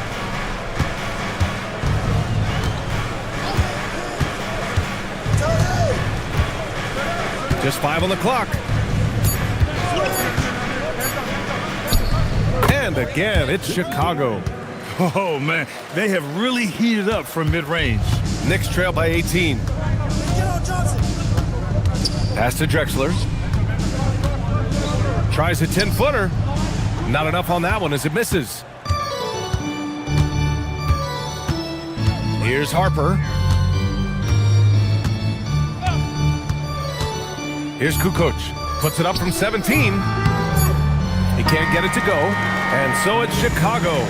Just 5 on the clock. And again, it's Chicago. Oh, man, they have really heated up from mid-range. Knicks trail by 18. Pass to Drexler. Tries a 10-footer. Not enough on that one as it misses. Here's Harper. Here's Kukoc. Puts it up from 17. He can't get it to go. And so it's Chicago.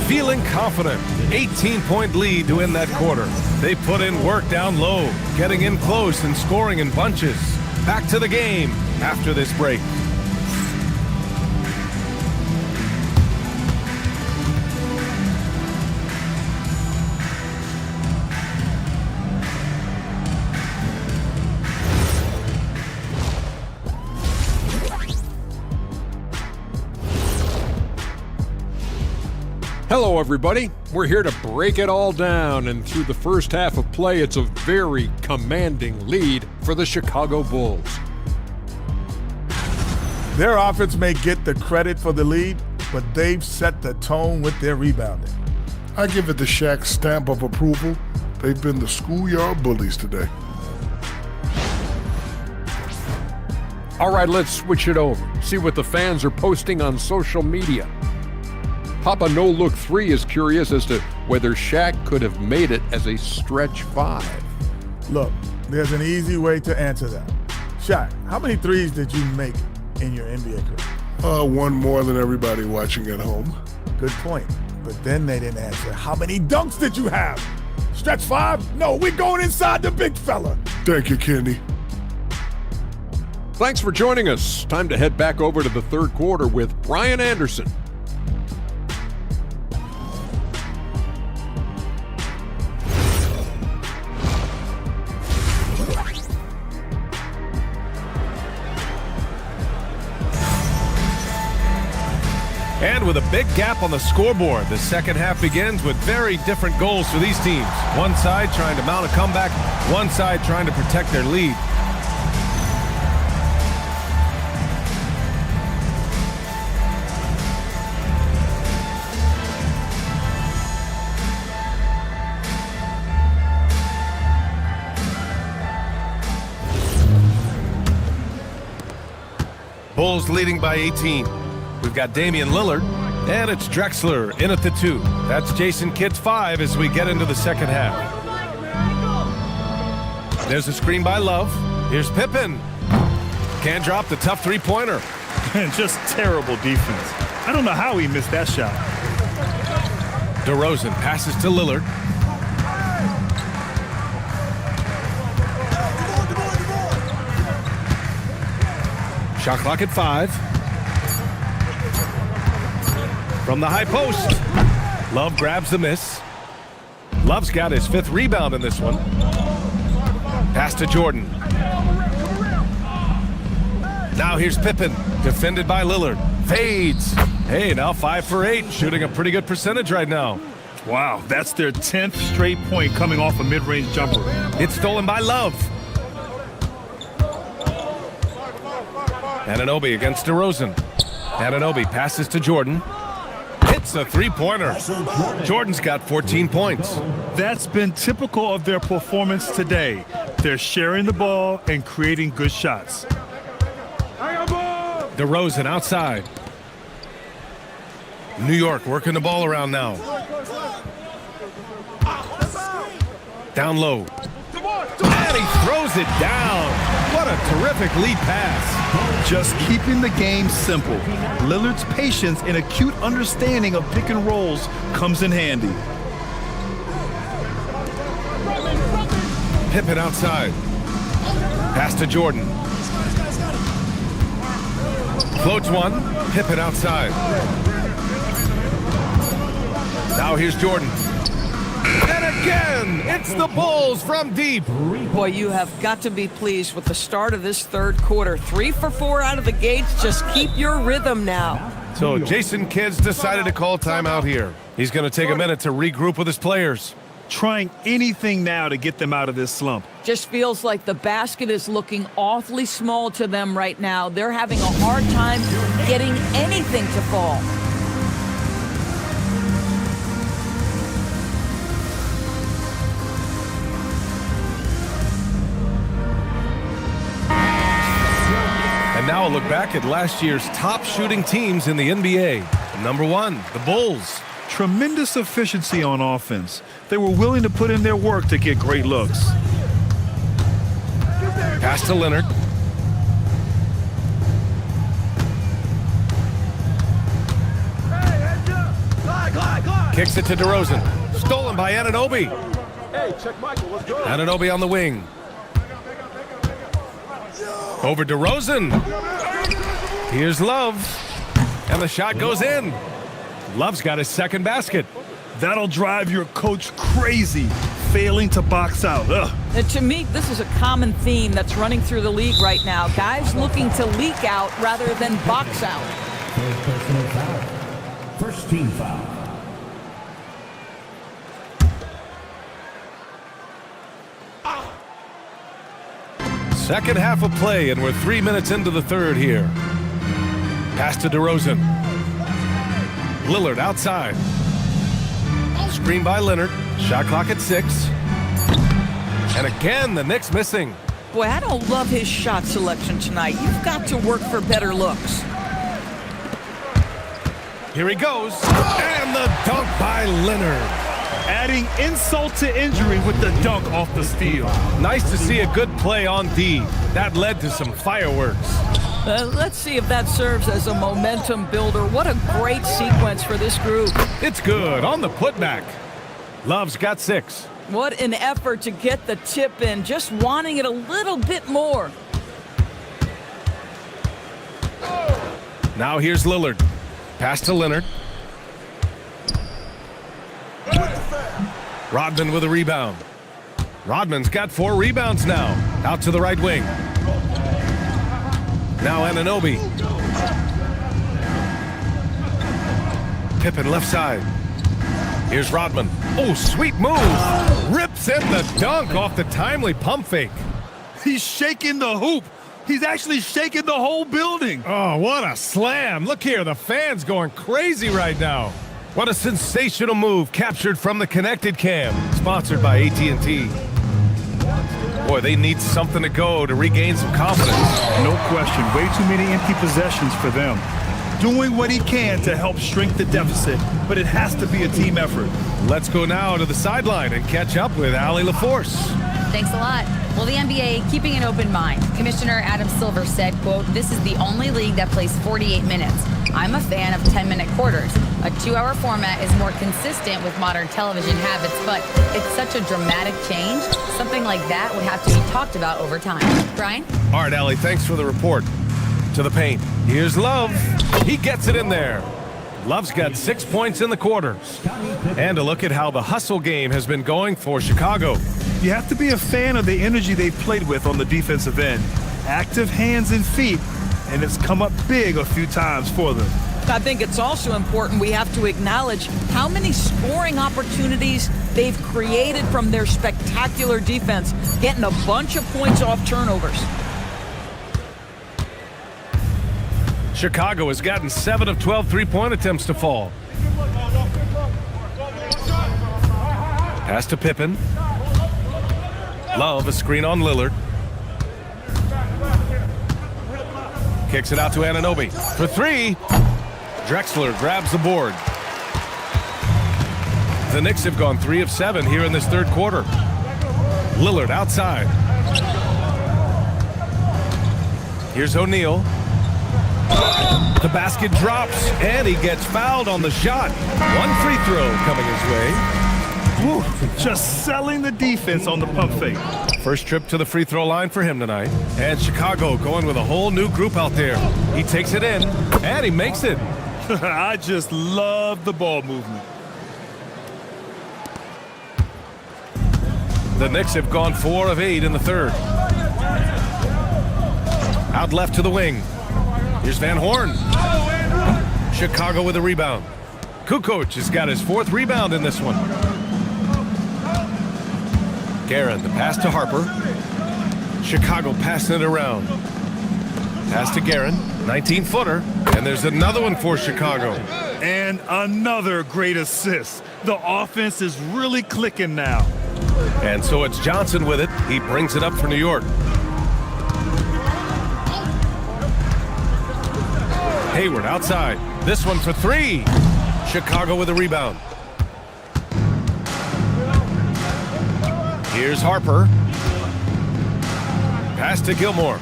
Feeling confident. 18-point lead to end that quarter. They put in work down low. Getting in close and scoring in bunches. Back to the game after this break. Hello, everybody. We're here to break it all down, and through the first half of play, it's a very commanding lead for the Chicago Bulls. Their offense may get the credit for the lead, but they've set the tone with their rebounding. I give it the Shaq stamp of approval. They've been the schoolyard bullies today. All right, let's switch it over. See what the fans are posting on social media. Papa No Look 3 is curious as to whether Shaq could have made it as a stretch 5. Look, there's an easy way to answer that. Shaq, how many threes did you make in your NBA career? One more than everybody watching at home. Good point. But then they didn't answer, how many dunks did you have? Stretch 5? No, we're going inside the big fella. Thank you, Kenny. Thanks for joining us. Time to head back over to the third quarter with Brian Anderson. And with a big gap on the scoreboard, the second half begins with very different goals for these teams. One side trying to mount a comeback, one side trying to protect their lead. Bulls leading by 18. We've got Damian Lillard, and it's Drexler in at the 2. That's Jason Kidd's 5 as we get into the second half. There's a screen by Love. Here's Pippen. Can't drop the tough three-pointer. And just terrible defense. I don't know how he missed that shot. DeRozan passes to Lillard. Shot clock at 5. From the high post, Love grabs the miss. Love's got his 5th rebound in this one. Pass to Jordan. Now here's Pippen, defended by Lillard. Fades. Hey, now 5 for 8, shooting a pretty good percentage right now. Wow, that's their 10th straight point coming off a mid-range jumper. It's stolen by Love. Anunoby against DeRozan. Anunoby passes to Jordan. Hits a three-pointer. Jordan's got 14 points. That's been typical of their performance today. They're sharing the ball and creating good shots. DeRozan outside. New York working the ball around now. Down low. And he throws it down. What a terrific lead pass. Just keeping the game simple. Lillard's patience and acute understanding of pick and rolls comes in handy. Pippen outside. Pass to Jordan. Floats one. Pippen outside. Now here's Jordan. And again, it's the Bulls from deep. Boy, you have got to be pleased with the start of this third quarter. 3 for 4 out of the gates. Just keep your rhythm now. So Jason Kidd's decided to call timeout here. He's going to take a minute to regroup with his players. Trying anything now to get them out of this slump. Just feels like the basket is looking awfully small to them right now. They're having a hard time getting anything to fall. And now a look back at last year's top shooting teams in the NBA. Number 1, the Bulls. Tremendous efficiency on offense. They were willing to put in their work to get great looks. Pass to Leonard. Kicks it to DeRozan. Stolen by Anunoby. Anunoby on the wing. Over DeRozan. Here's Love. And the shot goes in. Love's got his second basket. That'll drive your coach crazy, failing to box out. To me, this is a common theme that's running through the league right now. Guys looking to leak out rather than box out. First personal foul. First team foul. Second half of play, and we're 3 minutes into the third here. Pass to DeRozan. Lillard outside. Screen by Leonard. Shot clock at 6. And again, the Knicks missing. Boy, I don't love his shot selection tonight. You've got to work for better looks. Here he goes. And the dunk by Leonard. Adding insult to injury with the dunk off the steal. Nice to see a good play on D. That led to some fireworks. Let's see if that serves as a momentum builder. What a great sequence for this group. It's good on the putback. Love's got 6. What an effort to get the tip in, just wanting it a little bit more. Now here's Lillard. Pass to Leonard. Rodman with a rebound. Rodman's got 4 rebounds now. Out to the right wing. Now Anunoby. Pippen left side. Here's Rodman. Oh, sweet move. Rips in the dunk off the timely pump fake. He's shaking the hoop. He's actually shaking the whole building. Oh, what a slam. Look here, the fans going crazy right now. What a sensational move captured from the connected cam. Sponsored by AT&T. Boy, they need something to go to regain some confidence. No question. Way too many empty possessions for them. Doing what he can to help shrink the deficit, but it has to be a team effort. Let's go now to the sideline and catch up with Allie LaForce. Thanks a lot. Well, the NBA keeping an open mind. Commissioner Adam Silver said, quote, "This is the only league that plays 48 minutes. I'm a fan of 10-minute quarters. A 2-hour format is more consistent with modern television habits, but it's such a dramatic change. Something like that would have to be talked about over time." Brian? All right, Allie, thanks for the report. To the paint. Here's Love. He gets it in there. Love's got 6 points in the quarter. And a look at how the hustle game has been going for Chicago. You have to be a fan of the energy they've played with on the defensive end. Active hands and feet, and it's come up big a few times for them. I think it's also important we have to acknowledge how many scoring opportunities they've created from their spectacular defense, getting a bunch of points off turnovers. Chicago has gotten 7 of 12 three-point attempts to fall. Pass to Pippen. Love, a screen on Lillard. Kicks it out to Anunoby. For 3. Drexler grabs the board. The Knicks have gone 3 of 7 here in this third quarter. Lillard outside. Here's O'Neal. The basket drops, and he gets fouled on the shot. 1 free throw coming his way. Woo, just selling the defense on the pump fake. First trip to the free throw line for him tonight. And Chicago going with a whole new group out there. He takes it in, and he makes it. I just love the ball movement. The Knicks have gone 4 of 8 in the third. Out left to the wing. Here's Van Horn. Chicago with a rebound. Kukoc has got his 4th rebound in this one. Guerin, the pass to Harper. Chicago passing it around. Pass to Guerin, 19-footer. And there's another one for Chicago. And another great assist. The offense is really clicking now. And so it's Johnson with it. He brings it up for New York. Hayward outside. This one for 3. Chicago with a rebound. Here's Harper. Pass to Gilmore.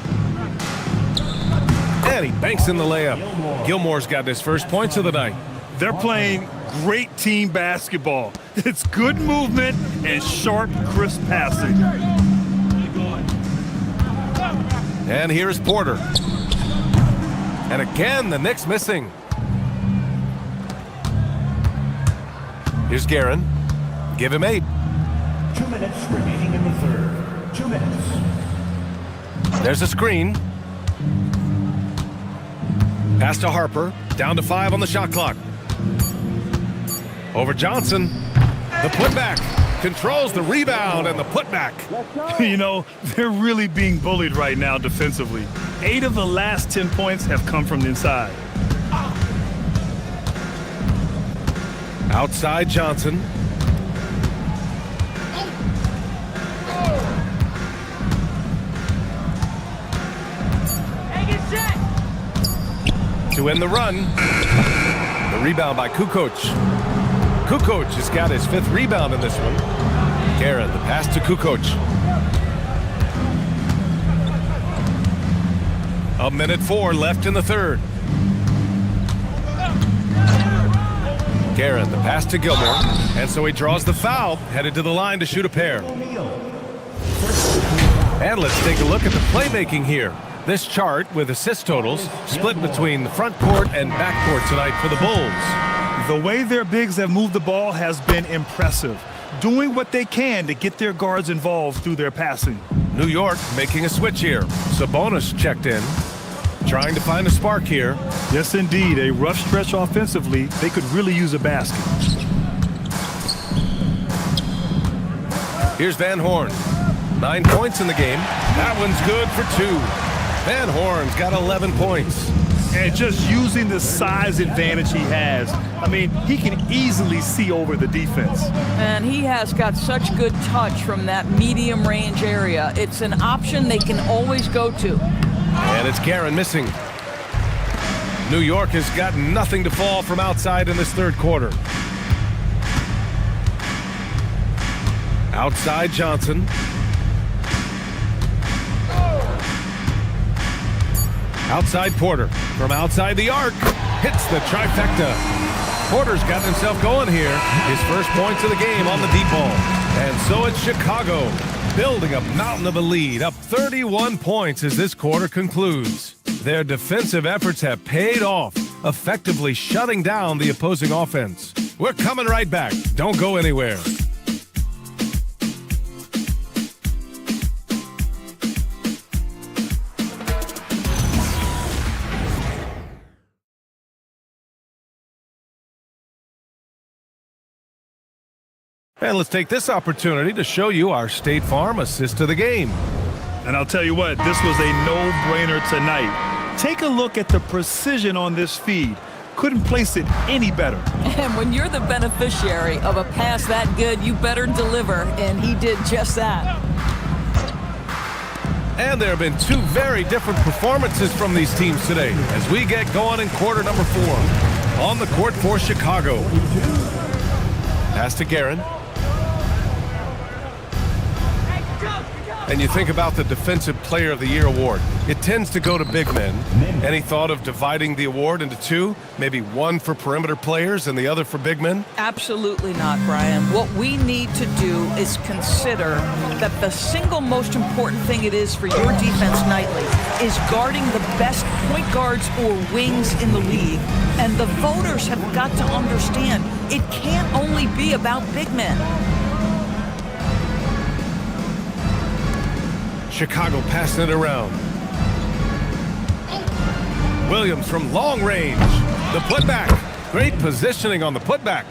And he banks in the layup. Gilmore's got his first points of the night. They're playing great team basketball. It's good movement and sharp, crisp passing. And here's Porter. And again, the Knicks missing. Here's Guerin. Give him 8. 2 minutes remaining in the third. 2 minutes. There's a screen. Pass to Harper. Down to 5 on the shot clock. Over Johnson. The putback. controls the rebound and the putback. You know, they're really being bullied right now defensively. 8 of the last 10 points have come from the inside. Outside Johnson. To end the run. The rebound by Kukoc. Kukoc has got his 5th rebound in this one. Garrett, the pass to Kukoc. A minute 4 left in the third. Garrett, the pass to Gilmore. And so he draws the foul, headed to the line to shoot a pair. And let's take a look at the playmaking here. This chart with assist totals split between the front court and back court tonight for the Bulls. The way their bigs have moved the ball has been impressive, doing what they can to get their guards involved through their passing. New York making a switch here. Sabonis checked in, trying to find a spark here. Yes, indeed. A rough stretch offensively. They could really use a basket. Here's Van Horn. 9 points in the game. That one's good for 2. Van Horn's got 11 points. And just using the size advantage he has, I mean, he can easily see over the defense. And he has got such good touch from that medium range area. It's an option they can always go to. And it's Guerin missing. New York has got nothing to fall from outside in this third quarter. Outside Johnson. Outside Porter. From outside the arc. Hits the trifecta. Porter's got himself going here. His first points of the game on the deep ball. And so it's Chicago building a mountain of a lead, up 31 points as this quarter concludes. Their defensive efforts have paid off, effectively shutting down the opposing offense. We're coming right back. Don't go anywhere. And let's take this opportunity to show you our State Farm assist to the game. And I'll tell you what, this was a no-brainer tonight. Take a look at the precision on this feed. Couldn't place it any better. And when you're the beneficiary of a pass that good, you better deliver, and he did just that. And there have been 2 very different performances from these teams today as we get going in quarter number 4. On the court for Chicago. Pass to Guerin. And you think about the Defensive Player of the Year award. It tends to go to big men. Any thought of dividing the award into 2? Maybe one for perimeter players and the other for big men? Absolutely not, Brian. What we need to do is consider that the single most important thing it is for your defense nightly is guarding the best point guards or wings in the league. And the voters have got to understand it can't only be about big men. Chicago passing it around. Williams from long range. The putback. Great positioning on the putback.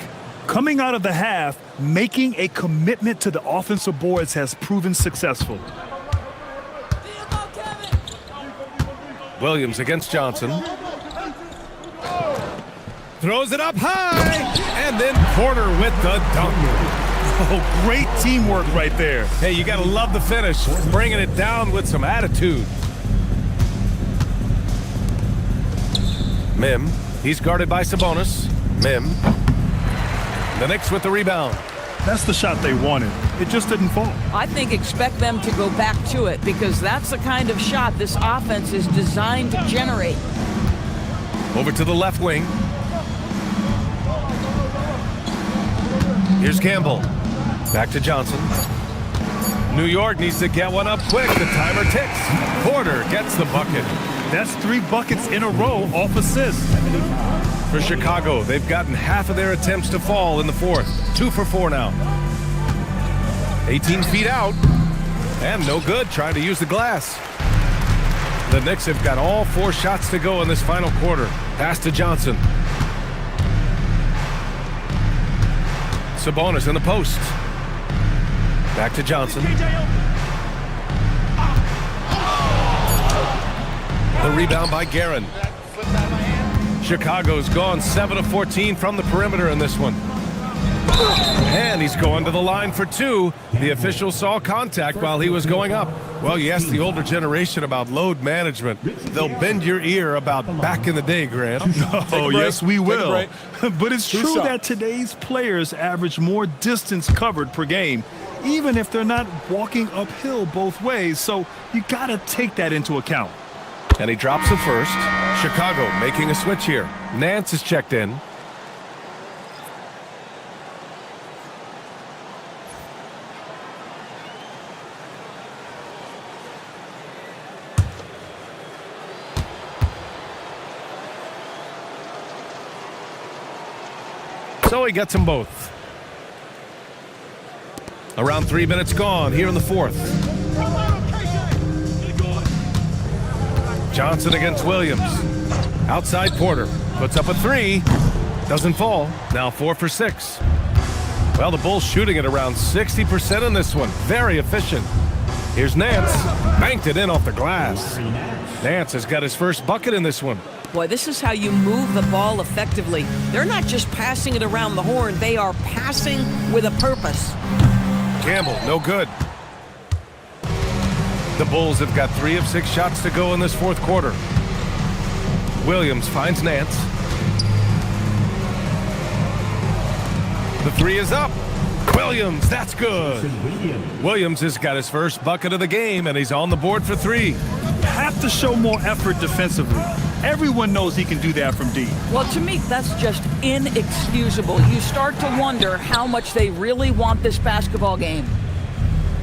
Coming out of the half, making a commitment to the offensive boards has proven successful. Williams against Johnson. Throws it up high. And then Porter with the dunk. Oh, great teamwork right there. Hey, you got to love the finish. Bringing it down with some attitude. Mim. He's guarded by Sabonis. Mim. The Knicks with the rebound. That's the shot they wanted. It just didn't fall. I think expect them to go back to it because that's the kind of shot this offense is designed to generate. Over to the left wing. Here's Campbell. Back to Johnson. New York needs to get one up quick. The timer ticks. Porter gets the bucket. That's 3 buckets in a row off assists. For Chicago, they've gotten half of their attempts to fall in the fourth. 2 for 4 now. 18 feet out. And no good trying to use the glass. The Knicks have got all 4 shots to go in this final quarter. Pass to Johnson. Sabonis in the post. Back to Johnson. The rebound by Guerin. Chicago's gone 7 of 14 from the perimeter in this one. And he's going to the line for two. The official saw contact while he was going up. Well, you ask the older generation about load management, they'll bend your ear about back in the day, Grant. Oh, yes, we will. But it's true that today's players average more distance covered per game, even if they're not walking uphill both ways. So you got to take that into account. And he drops it first. Chicago making a switch here. Nance is checked in. So he gets them both. Around 3 minutes gone here in the fourth. Johnson against Williams. Outside Porter. Puts up a three. Doesn't fall. Now 4 for 6. Well, the Bulls shooting at around 60% in this one. Very efficient. Here's Nance. Banked it in off the glass. Nance has got his first bucket in this one. Boy, this is how you move the ball effectively. They're not just passing it around the horn. They are passing with a purpose. Campbell, no good. The Bulls have got 3 of 6 shots to go in this fourth quarter. Williams finds Nance. The three is up. Williams, that's good. Williams has got his first bucket of the game, and he's on the board for 3. Have to show more effort defensively. Everyone knows he can do that from deep. Well, to me, that's just inexcusable. You start to wonder how much they really want this basketball game.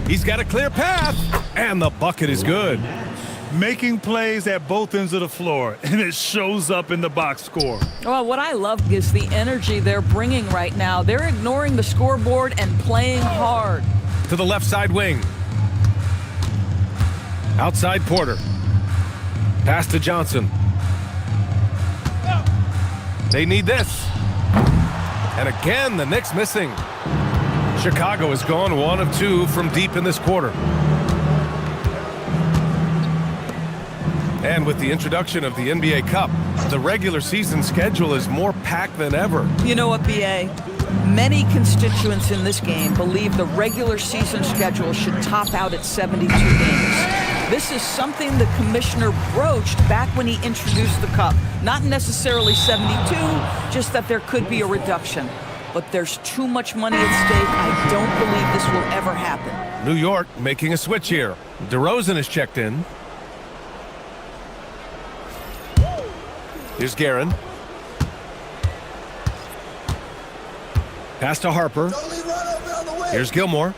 He's got a clear path, and the bucket is good. Making plays at both ends of the floor, and it shows up in the box score. Well, what I love is the energy they're bringing right now. They're ignoring the scoreboard and playing hard. To the left side wing. Outside Porter. Pass to Johnson. They need this. And again, the Knicks missing. Chicago has gone 1 of 2 from deep in this quarter. And with the introduction of the NBA Cup, the regular season schedule is more packed than ever. You know what, B.A.? Many constituents in this game believe the regular season schedule should top out at 72 games. This is something the commissioner broached back when he introduced the Cup. Not necessarily 72, just that there could be a reduction. But there's too much money at stake. I don't believe this will ever happen. New York making a switch here. DeRozan is checked in. Here's Guerin. Pass to Harper. Here's Gilmore.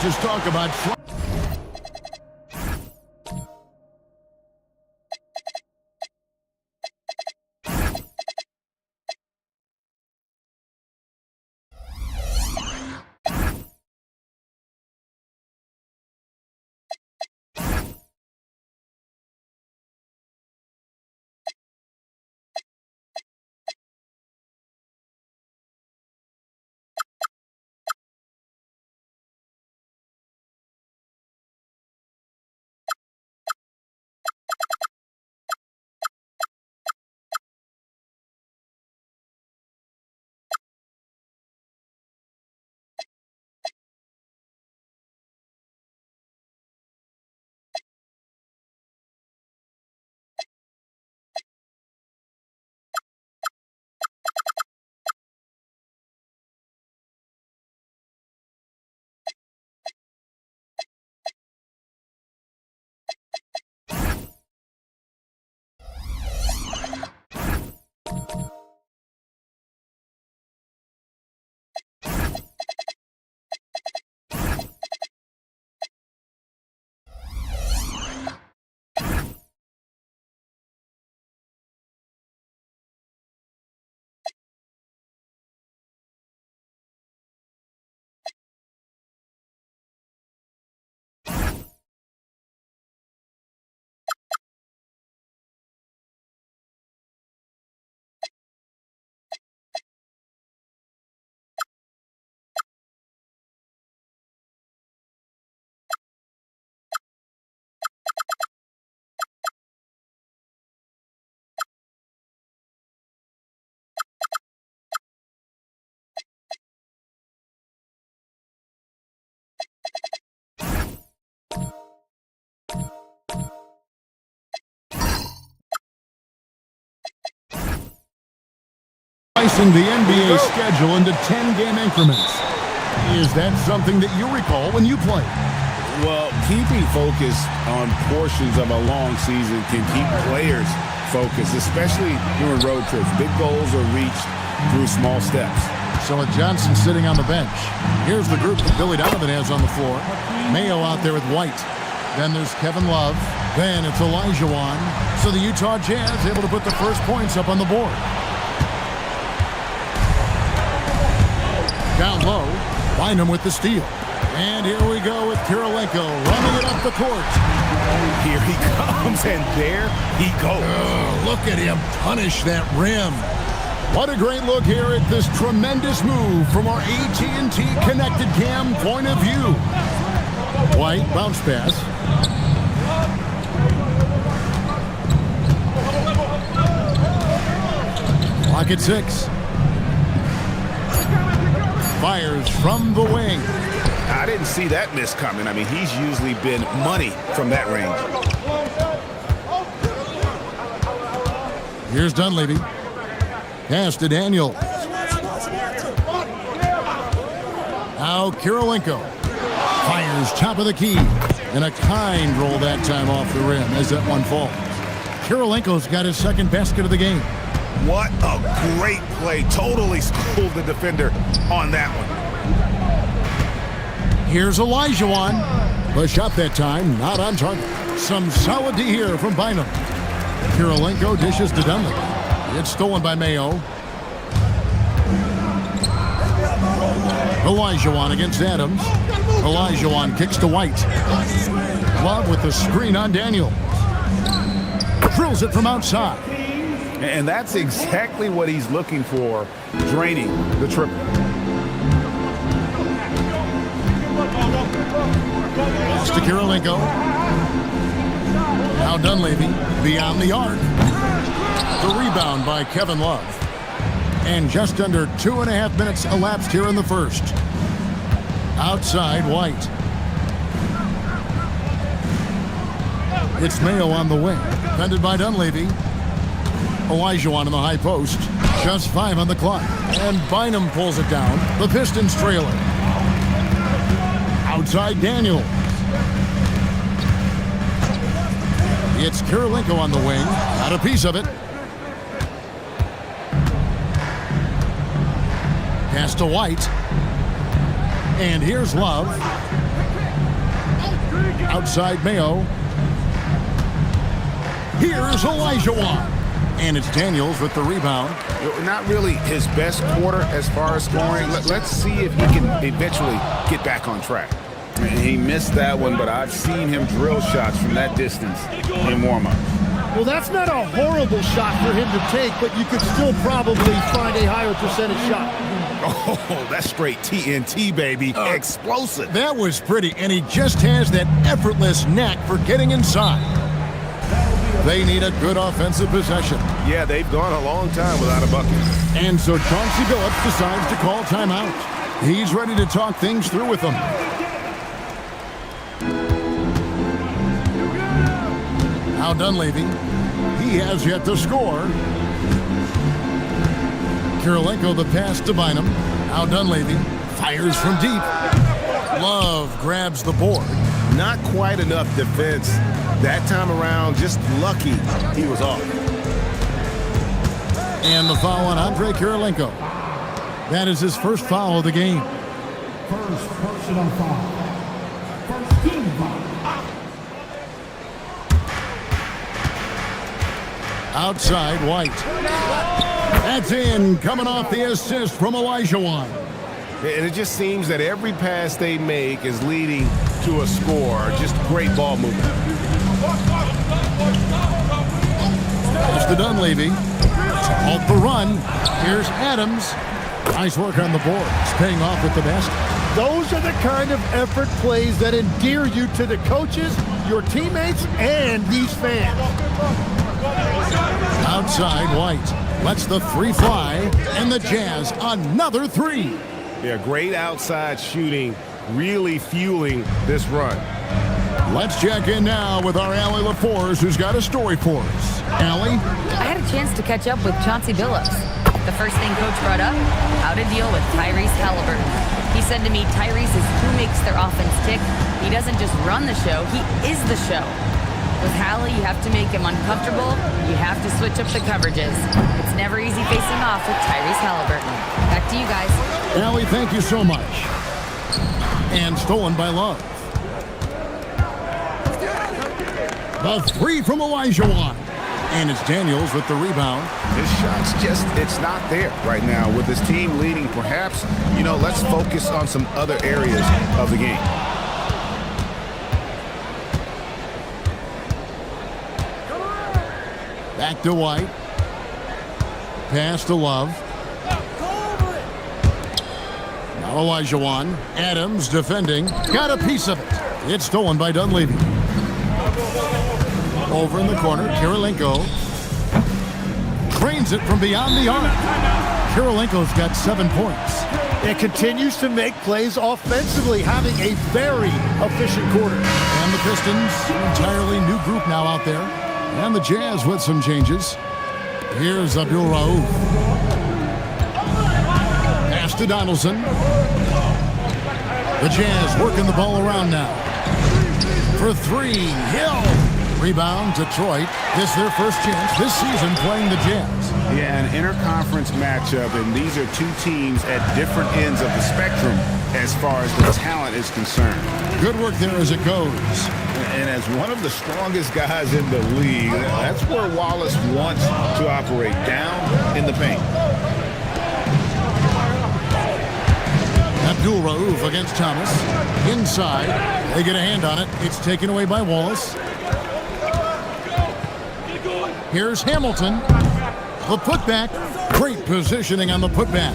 coaches talk about. Slicing the NBA schedule into 10-game increments. Is that something that you recall when you played? Well, keeping focused on portions of a long season can keep players focused, especially during road trips. Big goals are reached through small steps. So with Johnson sitting on the bench, here's the group that Billy Donovan has on the floor. Mayo out there with White. Then there's Kevin Love. Then it's Olajuwon. So the Utah Jazz able to put the first points up on the board. Down low, Bynum with the steal. And here we go with Kirilenko running it up the court. Here he comes, and there he goes. Oh, look at him punish that rim. What a great look here at this tremendous move from our AT&T Connected Cam point of view. White, bounce pass. Clock at 6. Fires from the wing. I didn't see that miss coming. I mean, he's usually been money from that range. Here's Dunleavy. Pass to Daniel. Now Kirilenko. Fires top of the key. And a kind roll that time off the rim as that one falls. Kirilenko's got his second basket of the game. What a great play. Totally schooled the defender on that one. Here's Olajuwon. The shot that time, not on target. Some solid D here from Bynum. Kirilenko dishes to Dunleavy. It's stolen by Mayo. Olajuwon against Adams. Olajuwon kicks to White. Love with the screen on Daniel. Drills it from outside. And that's exactly what he's looking for, draining the triple. Pass to Kirilenko. Now Dunleavy beyond the arc. The rebound by Kevin Love. And just under 2.5 minutes elapsed here in the first. Outside, White. It's Mayo on the wing. Defended by Dunleavy. Olajuwon in the high post. Just 5 on the clock. And Bynum pulls it down. The Pistons trail it. Outside Daniel. It's Kirilenko on the wing. Got a piece of it. Pass to White. And here's Love. Outside Mayo. Here's Olajuwon. And it's Daniels with the rebound. Not really his best quarter as far as scoring. Let's see if he can eventually get back on track. And he missed that one, but I've seen him drill shots from that distance in warm-up. Well, that's not a horrible shot for him to take, but you could still probably find a higher percentage shot. Oh, that's straight TNT, baby. Explosive. That was pretty, and he just has that effortless knack for getting inside. They need a good offensive possession. Yeah, they've gone a long time without a bucket. And so Chauncey Billups decides to call timeout. He's ready to talk things through with them. Now Dunleavy. He has yet to score. Kirilenko the pass to Bynum. Now Dunleavy fires from deep. Love grabs the board. Not quite enough defense. That time around, just lucky he was off. And the foul on Andre Kirilenko. That is his first foul of the game. First personal foul. First team foul. Outside White. That's in, coming off the assist from Olajuwon. And it just seems that every pass they make is leading to a score. Just great ball movement. It's to Dunleavy. Off the run. Here's Adams. Nice work on the board. It's paying off with the basket. Those are the kind of effort plays that endear you to the coaches, your teammates, and these fans. Outside White. Lets the three fly. And the Jazz, another three. Yeah, great outside shooting, really fueling this run. Let's check in now with our Allie LaForce, who's got a story for us. Allie? I had a chance to catch up with Chauncey Billups. The first thing Coach brought up, how to deal with Tyrese Halliburton. He said to me, Tyrese is who makes their offense tick. He doesn't just run the show, he is the show. With Hallie, you have to make him uncomfortable. You have to switch up the coverages. It's never easy facing off with Tyrese Halliburton. Back to you guys. Allie, thank you so much. And stolen by Love. The three from Olajuwon. And it's Daniels with the rebound. His shot's just, it's not there right now. With his team leading, perhaps, let's focus on some other areas of the game. Back to White. Pass to Love. Now Olajuwon. Adams defending. Got a piece of it. It's stolen by Dunleavy. Over in the corner, Kirilenko drains it from beyond the arc. Kirilenko's got 7 points. And continues to make plays offensively, having a very efficient quarter. And the Pistons, an entirely new group now out there. And the Jazz with some changes. Here's Abdul Rauf. Pass to Donaldson. The Jazz working the ball around now. For three, Hill. Rebound, Detroit. This is their first chance this season playing the Jazz. Yeah, an interconference matchup, and these are two teams at different ends of the spectrum as far as the talent is concerned. Good work there as it goes. And as one of the strongest guys in the league, that's where Wallace wants to operate, down in the paint. Abdul Rauf against Thomas. Inside. They get a hand on it. It's taken away by Wallace. Here's Hamilton. The putback. Great positioning on the putback.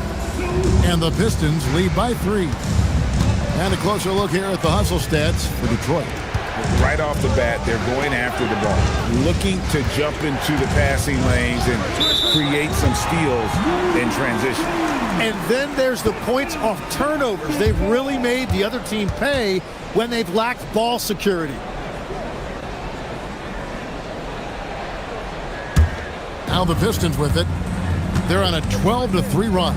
And the Pistons lead by 3. And a closer look here at the hustle stats for Detroit. Right off the bat, they're going after the ball, looking to jump into the passing lanes and create some steals in transition. And then there's the points off turnovers. They've really made the other team pay when they've lacked ball security. Now the Pistons with it. They're on a 12-3 run.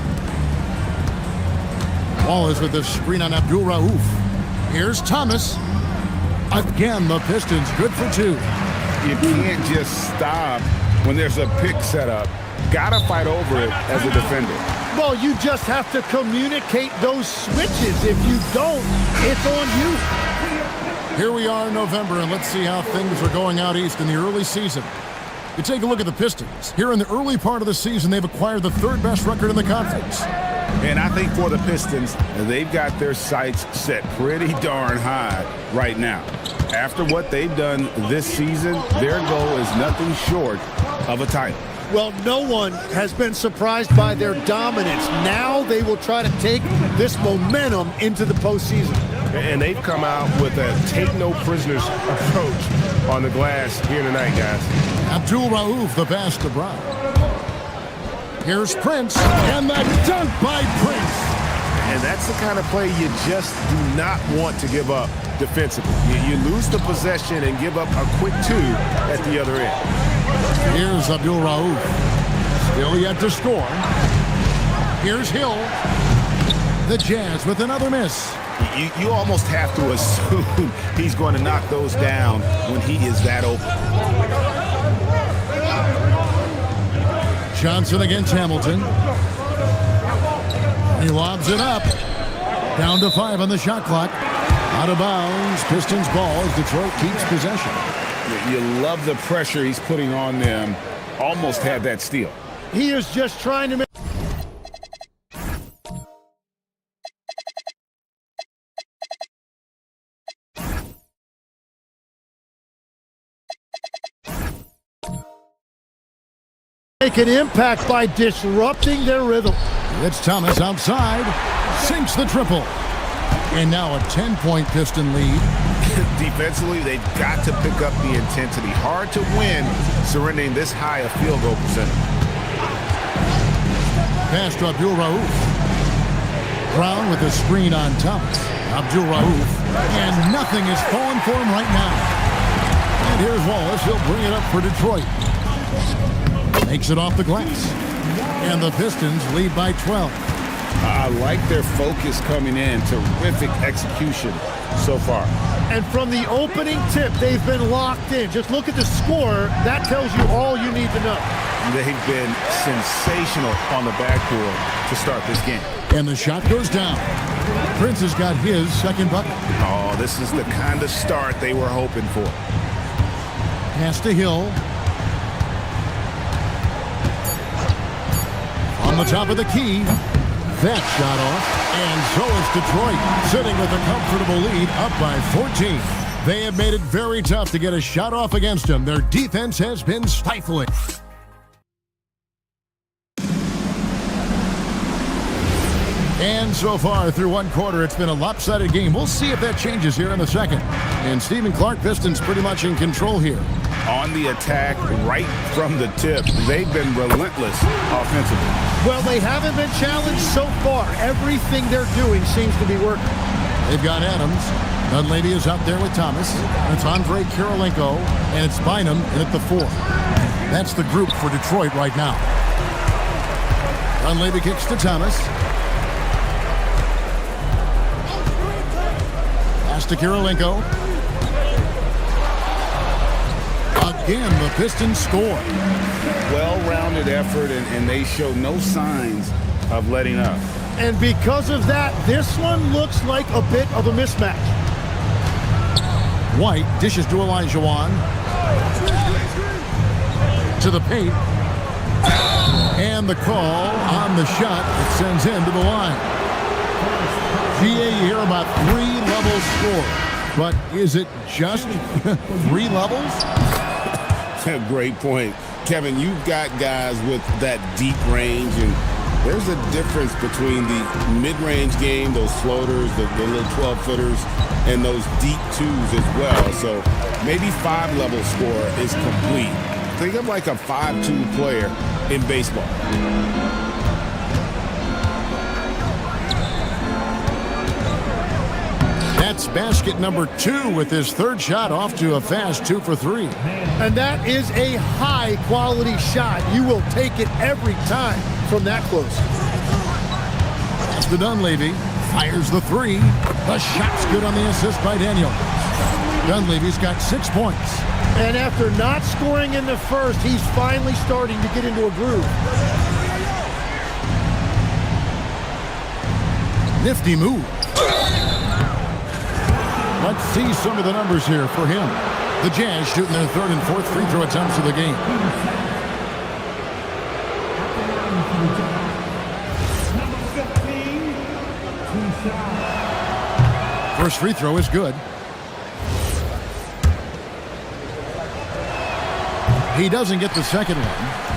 Wallace with the screen on Abdul Rauf. Here's Thomas. Again, the Pistons good for 2. You can't just stop when there's a pick set up. Gotta fight over it as a defender. Well, you just have to communicate those switches. If you don't, it's on you. Here we are in November, and let's see how things are going out east in the early season. You take a look at the Pistons. Here in the early part of the season, they've acquired the third best record in the conference. And I think for the Pistons, they've got their sights set pretty darn high right now. After what they've done this season, their goal is nothing short of a title. Well, no one has been surprised by their dominance. Now they will try to take this momentum into the postseason. And they've come out with a take-no-prisoners approach on the glass here tonight, guys. Abdul Rauf, the pass to Brown. Here's Prince, and the dunk by Prince. And that's the kind of play you just do not want to give up defensively. You lose the possession and give up a quick two at the other end. Here's Abdul Rauf. Still yet to score. Here's Hill. The Jazz with another miss. You almost have to assume he's going to knock those down when he is that open. Johnson against Hamilton. He lobs it up. Down to 5 on the shot clock. Out of bounds. Pistons ball as Detroit keeps possession. You love the pressure he's putting on them. Almost had that steal. He is just trying to make... make an impact by disrupting their rhythm. It's Thomas outside. Sinks the triple. And now a 10-point Piston lead. Defensively, they've got to pick up the intensity. Hard to win surrendering this high a field goal percentage. Pass to Abdul Rauf. Brown with a screen on Thomas. Abdul Rauf. And nothing is falling for him right now. And here's Wallace. He'll bring it up for Detroit. Makes it off the glass. And the Pistons lead by 12. I like their focus coming in. Terrific execution so far. And from the opening tip, they've been locked in. Just look at the score. That tells you all you need to know. They've been sensational on the backboard to start this game. And the shot goes down. Prince has got his second bucket. Oh, this is the kind of start they were hoping for. Pass to Hill. On the top of the key. That shot off, and so is Detroit, sitting with a comfortable lead, up by 14. They have made it very tough to get a shot off against them. Their defense has been stifling. And so far through one quarter, it's been a lopsided game. We'll see if that changes here in the second. And Stephen Clark, Pistons pretty much in control here. On the attack right from the tip. They've been relentless offensively. Well, they haven't been challenged so far. Everything they're doing seems to be working. They've got Adams. Dunleavy is out there with Thomas. It's Andre Kirilenko, and it's Bynum in at the 4. That's the group for Detroit right now. Dunleavy kicks to Thomas. Pass to Kirilenko. Again, the Pistons score. Well-rounded effort, and they show no signs of letting up. And because of that, this one looks like a bit of a mismatch. White dishes to Olajuwon. To the paint. And the call on the shot. It sends him to the line. GA here about 3 levels score. But is it just 3 levels? Great point. Kevin, you've got guys with that deep range, and there's a difference between the mid-range game, those floaters, the little 12-footers, and those deep 2s as well. So maybe 5-level score is complete. Think of like a 5-2 player in baseball. That's basket number 2 with his third shot off to a fast 2 for 3. And that is a high-quality shot. You will take it every time from that close. That's the Dunleavy. Fires the 3. The shot's good on the assist by Daniel. Dunleavy's got 6 points. And after not scoring in the first, he's finally starting to get into a groove. Nifty move. Let's see some of the numbers here for him. The Jazz shooting their third and fourth free throw attempts of the game. First free throw is good. He doesn't get the second one.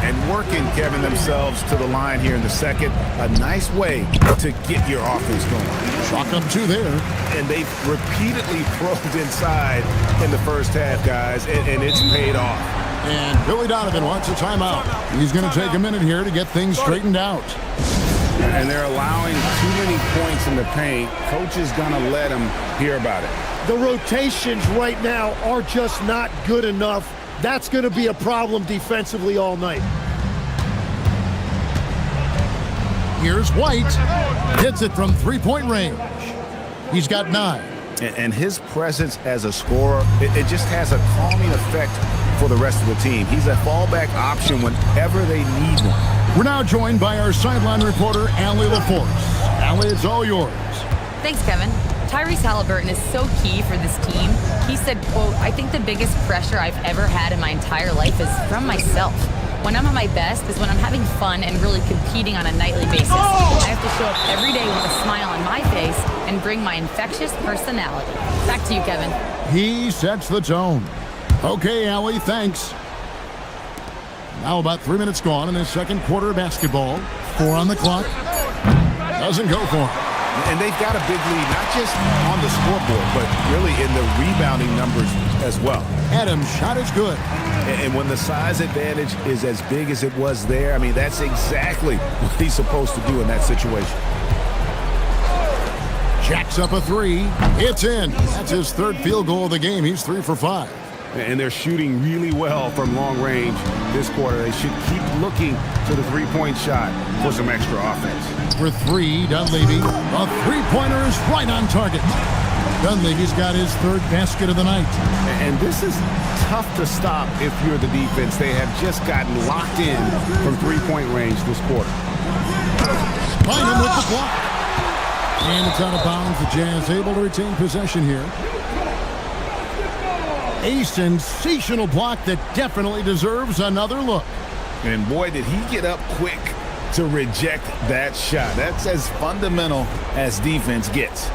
And working, Kevin, themselves to the line here in the second. A nice way to get your offense going. Chalk up 2 there. And they've repeatedly probed inside in the first half, guys, and it's paid off. And Billy Donovan wants a timeout. He's going to take a minute here to get things straightened out. And they're allowing too many points in the paint. Coach is going to let them hear about it. The rotations right now are just not good enough. That's going to be a problem defensively all night. Here's White. Hits it from three-point range. He's got 9. And his presence as a scorer, it just has a calming effect for the rest of the team. He's a fallback option whenever they need one. We're now joined by our sideline reporter, Allie LaForce. Allie, it's all yours. Thanks, Kevin. Tyrese Halliburton is so key for this team. He said, quote, "I think the biggest pressure I've ever had in my entire life is from myself. When I'm at my best is when I'm having fun and really competing on a nightly basis. I have to show up every day with a smile on my face and bring my infectious personality." Back to you, Kevin. He sets the tone. Okay, Allie, thanks. Now about 3 minutes gone in the second quarter of basketball. 4 on the clock. Doesn't go for him. And they've got a big lead, not just on the scoreboard, but really in the rebounding numbers as well. Adams' shot is good. And when the size advantage is as big as it was there, I mean, that's exactly what he's supposed to do in that situation. Jacks up a 3. It's in. That's his third field goal of the game. He's 3 for 5. And they're shooting really well from long range this quarter. They should keep looking to the three-point shot for some extra offense. For 3, Dunleavy. A three-pointer is right on target. Dunleavy's got his third basket of the night. And this is tough to stop if you're the defense. They have just gotten locked in from three-point range this quarter. Bynum with the block. And it's out of bounds. The Jazz able to retain possession here. A sensational block that definitely deserves another look. And boy, did he get up quick to reject that shot. That's as fundamental as defense gets.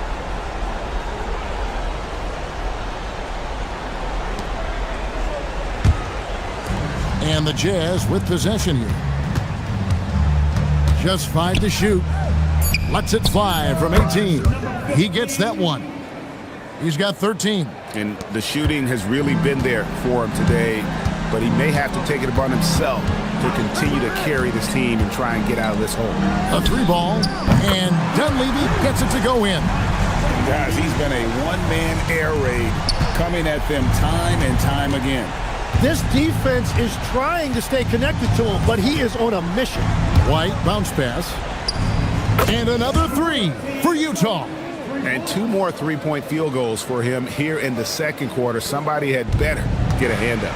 And the Jazz with possession here. Just 5 to shoot. Lets it fly from 18. He gets that one. He's got 13. And the shooting has really been there for him today, but he may have to take it upon himself to continue to carry this team and try and get out of this hole. A 3-ball, and Dunleavy gets it to go in. Guys, he's been a one-man air raid coming at them time and time again. This defense is trying to stay connected to him, but he is on a mission. White bounce pass. And another 3 for Utah. And 2 more three-point field goals for him here in the second quarter. Somebody had better get a hand up.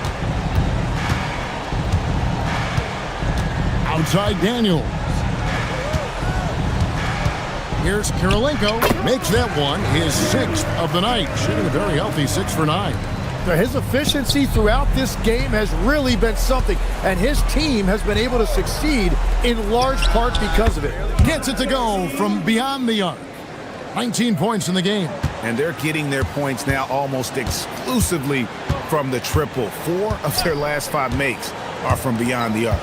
Outside Daniels. Here's Kirilenko. Makes that one his 6th of the night. Shooting a very healthy 6 for 9. His efficiency throughout this game has really been something, and his team has been able to succeed in large part because of it. Gets it to go from beyond the arc. 19 points in the game. And they're getting their points now almost exclusively from the triple. 4 of their last 5 makes are from beyond the arc.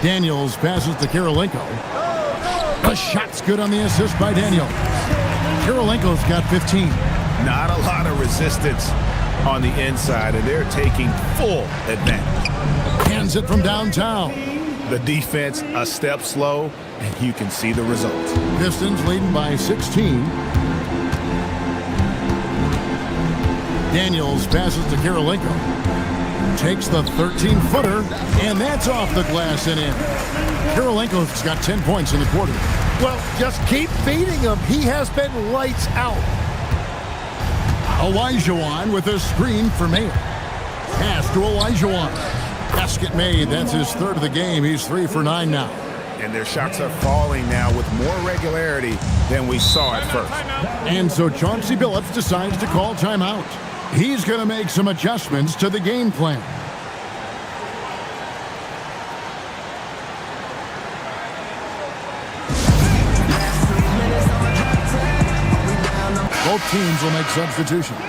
Daniels passes to Kirilenko. The shot's good on the assist by Daniels. Kirilenko's got 15. Not a lot of resistance on the inside, and they're taking full advantage. Hands it from downtown. The defense a step slow, and you can see the results. Pistons leading by 16. Daniels passes to Kirilenko. Takes the 13-footer, and that's off the glass and in. Kirilenko's got 10 points in the quarter. Well, just keep feeding him. He has been lights out. Olajuwon with a screen for Mayer. Pass to Olajuwon. Basket made. That's his 3rd of the game. He's 3 for 9 now. and their shots are falling now with more regularity than we saw at first. And so Chauncey Billups decides to call timeout. He's going to make some adjustments to the game plan. Both teams will make substitutions.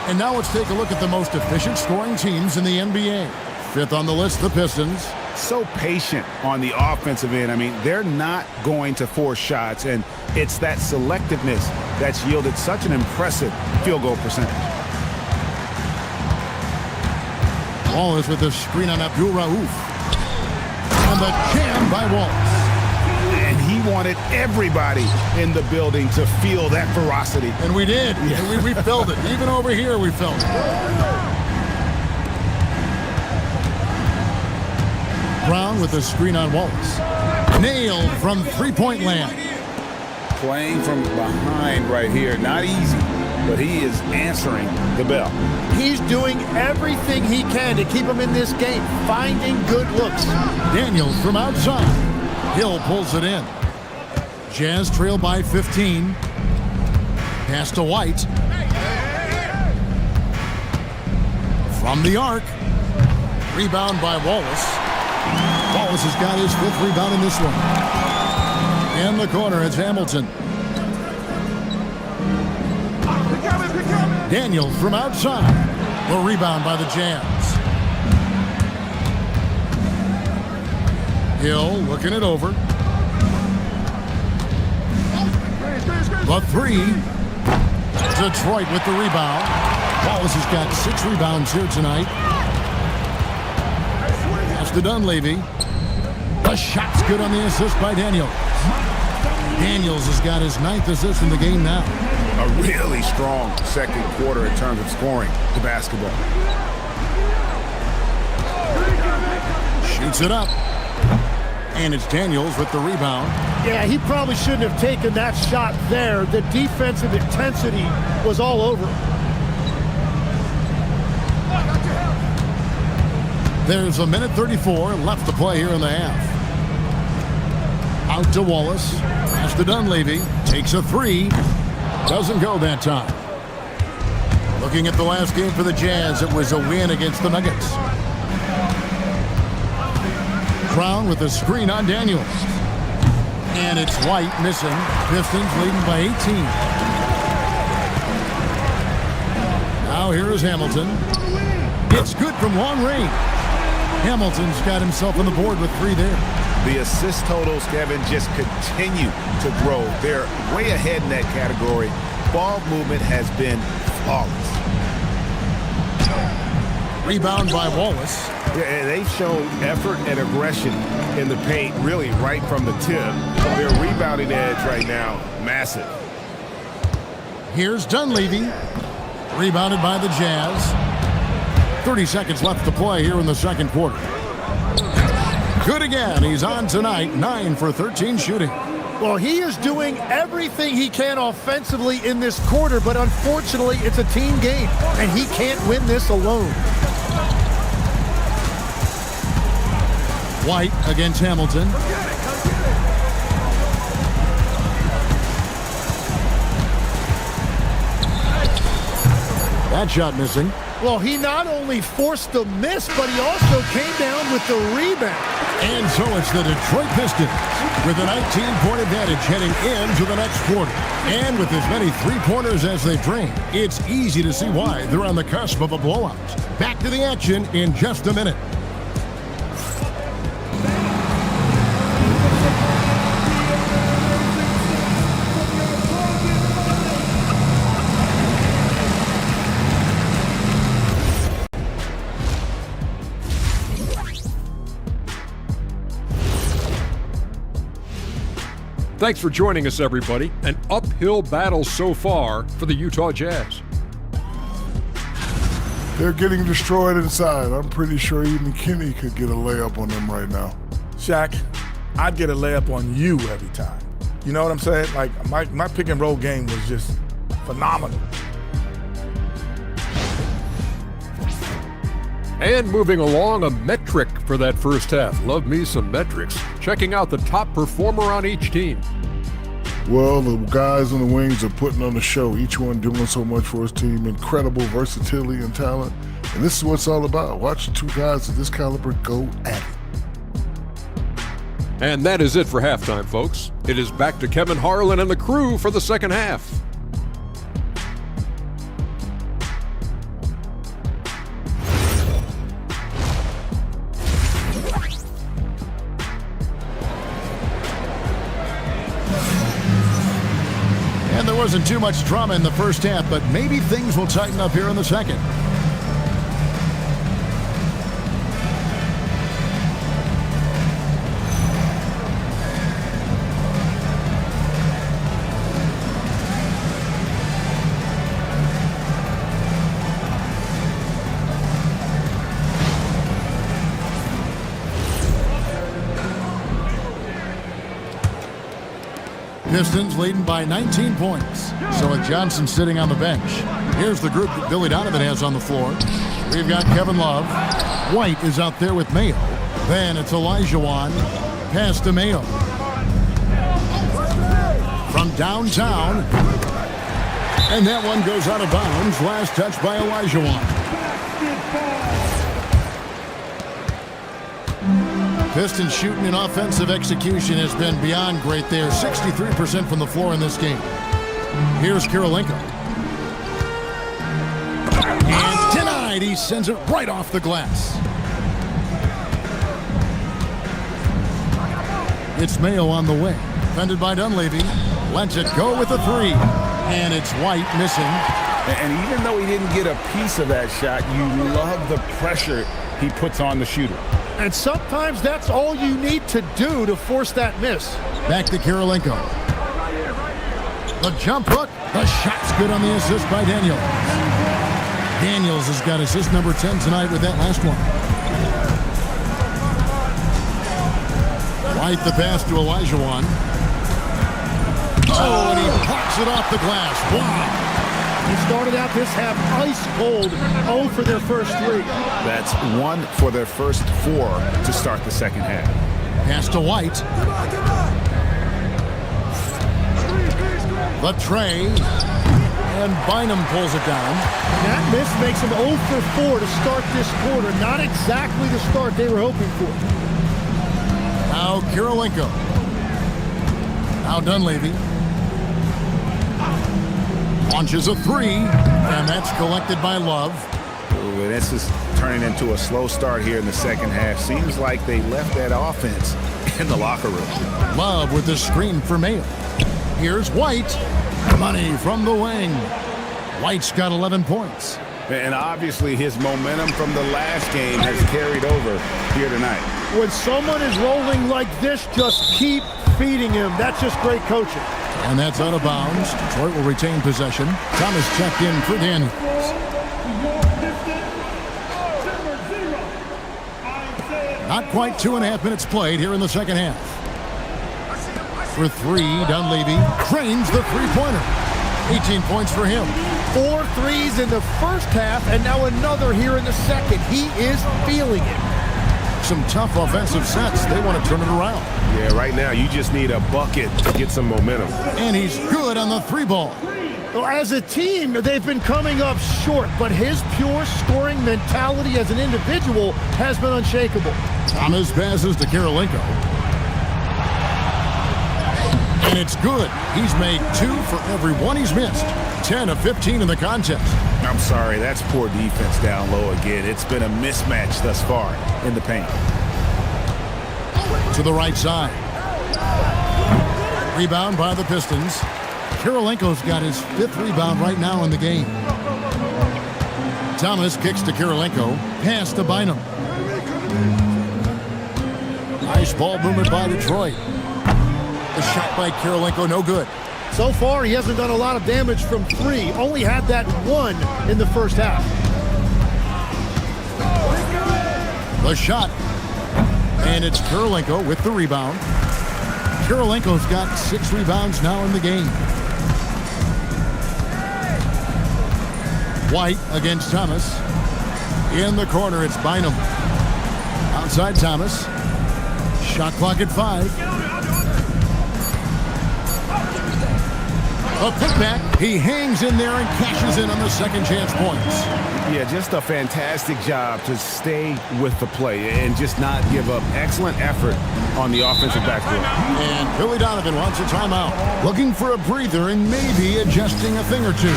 And now let's take a look at the most efficient scoring teams in the NBA. Fifth on the list, the Pistons. So patient on the offensive end. I mean, they're not going to force shots, and it's that selectiveness that's yielded such an impressive field goal percentage. Wallace with the screen on Abdul Rauf. And the jam by Wallace. And he wanted everybody in the building to feel that ferocity. And we did. Yeah. We felt it. Even over here, we felt it. Brown with the screen on Wallace. Nailed from three-point land. Playing from behind right here. Not easy, but he is answering the bell. He's doing everything he can to keep him in this game, finding good looks. Daniels from outside. Hill pulls it in. Jazz trail by 15. Pass to White. From the arc. Rebound by Wallace. Wallace has got his fifth rebound in this one. In the corner, it's Hamilton. Daniels from outside. The rebound by the Jazz. Hill looking it over. The three. Detroit with the rebound. Wallace has got 6 rebounds here tonight. Pass to Dunleavy. The shot's good on the assist by Daniels. Daniels has got his 9th assist in the game now. A really strong second quarter in terms of scoring the basketball. Shoots it up. And it's Daniels with the rebound. Yeah, he probably shouldn't have taken that shot there. The defensive intensity was all over him. There's a minute 34 left to play here in the half. Out to Wallace. Pass to Dunleavy. Takes a 3. Doesn't go that time. Looking at the last game for the Jazz, it was a win against the Nuggets. Brown with a screen on Daniels. And it's White missing. Pistons leading by 18. Now here is Hamilton. It's good from long range. Hamilton's got himself on the board with 3 there. The assist totals, Kevin, just continue to grow. They're way ahead in that category. Ball movement has been flawless. Rebound by Wallace. Yeah, they've shown effort and aggression in the paint, really right from the tip. Their rebounding edge right now, massive. Here's Dunleavy. Rebounded by the Jazz. 30 seconds left to play here in the second quarter. Good again. He's on tonight. 9 for 13 shooting. Well, he is doing everything he can offensively in this quarter, but unfortunately, it's a team game, and he can't win this alone. White against Hamilton. That shot missing. Well, he not only forced the miss, but he also came down with the rebound. And so it's the Detroit Pistons with a 19-point advantage heading into the next quarter. And with as many three-pointers as they've drained, it's easy to see why they're on the cusp of a blowout. Back to the action in just a minute. Thanks for joining us, everybody. An uphill battle so far for the Utah Jazz. They're getting destroyed inside. I'm pretty sure even Kenny could get a layup on them right now. Shaq, I'd get a layup on you every time. You know what I'm saying? Like, my pick and roll game was just phenomenal. And moving along, a metric for that first half. Love me some metrics. checking out the top performer on each team. Well, the guys on the wings are putting on the show, each one doing so much for his team, incredible versatility and talent. And this is what it's all about, watching two guys of this caliber go at it. And that is it for halftime, folks. It is back to Kevin Harlan and the crew for the second half. And there wasn't too much drama in the first half, but maybe things will tighten up here in the second. Pistons leading by 19 points. So with Johnson sitting on the bench, here's the group that Billy Donovan has on the floor. We've got Kevin Love. White is out there with Mayo. Then it's Olajuwon. Pass to Mayo. From downtown. And that one goes out of bounds. Last touch by Olajuwon. Pistons shooting and offensive execution has been beyond great there. 63% from the floor in this game. Here's Kirilenko. And denied. He sends it right off the glass. It's Mayo on the wing. Defended by Dunleavy. Lets it go with a three. And it's White missing. And even though he didn't get a piece of that shot, you love the pressure he puts on the shooter. And sometimes that's all you need to do to force that miss. Back to Kirilenko. The jump hook. The shot's good on the assist by Daniels. Daniels has got assist number 10 tonight with that last one. White the pass to Olajuwon. Oh, and he pops it off the glass. Wow. He started out this half ice cold, 0 for their first three. That's 1 for their first 4 to start the second half. Pass to White. The tray. And Bynum pulls it down. That miss makes him 0 for 4 to start this quarter. Not exactly the start they were hoping for. Now Kirilenko. Now Dunleavy. Launches a three, and that's collected by Love. Ooh, this is turning into a slow start here in the second half. Seems like they left that offense in the locker room. Love with the screen for Mayo. Here's White. Money from the wing. White's got 11 points. And obviously his momentum from the last game has carried over here tonight. When someone is rolling like this, just keep feeding him. That's just great coaching. And that's out of bounds. Detroit will retain possession. Thomas checked in for Daniels. Not quite 2.5 minutes played here in the second half. For three, Dunleavy drains the three-pointer. 18 points for him. 4 threes in the first half, and now another here in the second. He is feeling it. Some tough offensive sets. They want to turn it around. Yeah, right now you just need a bucket to get some momentum. And he's good on the three ball. Well, as a team, they've been coming up short, but his pure scoring mentality as an individual has been unshakable. Thomas passes to Kirilenko. And it's good. He's made 2 for every one he's missed. 10 of 15 in the contest. I'm sorry, that's poor defense down low again. It's been a mismatch thus far in the paint. To the right side. Rebound by the Pistons. Kirilenko's got his 5th rebound right now in the game. Thomas kicks to Kirilenko. Pass to Bynum. Nice ball movement by Detroit. The shot by Kirilenko, no good. So far, he hasn't done a lot of damage from 3. Only had that 1 in the first half. The shot. And it's Kirilenko with the rebound. Kirilenko's got 6 rebounds now in the game. White against Thomas. In the corner, it's Bynum. Outside Thomas. Shot clock at 5. A putback. He hangs in there and cashes in on the second chance points. Yeah, just a fantastic job to stay with the play and just not give up. Excellent effort on the offensive backboard. And Billy Donovan wants a timeout, looking for a breather and maybe adjusting a thing or two.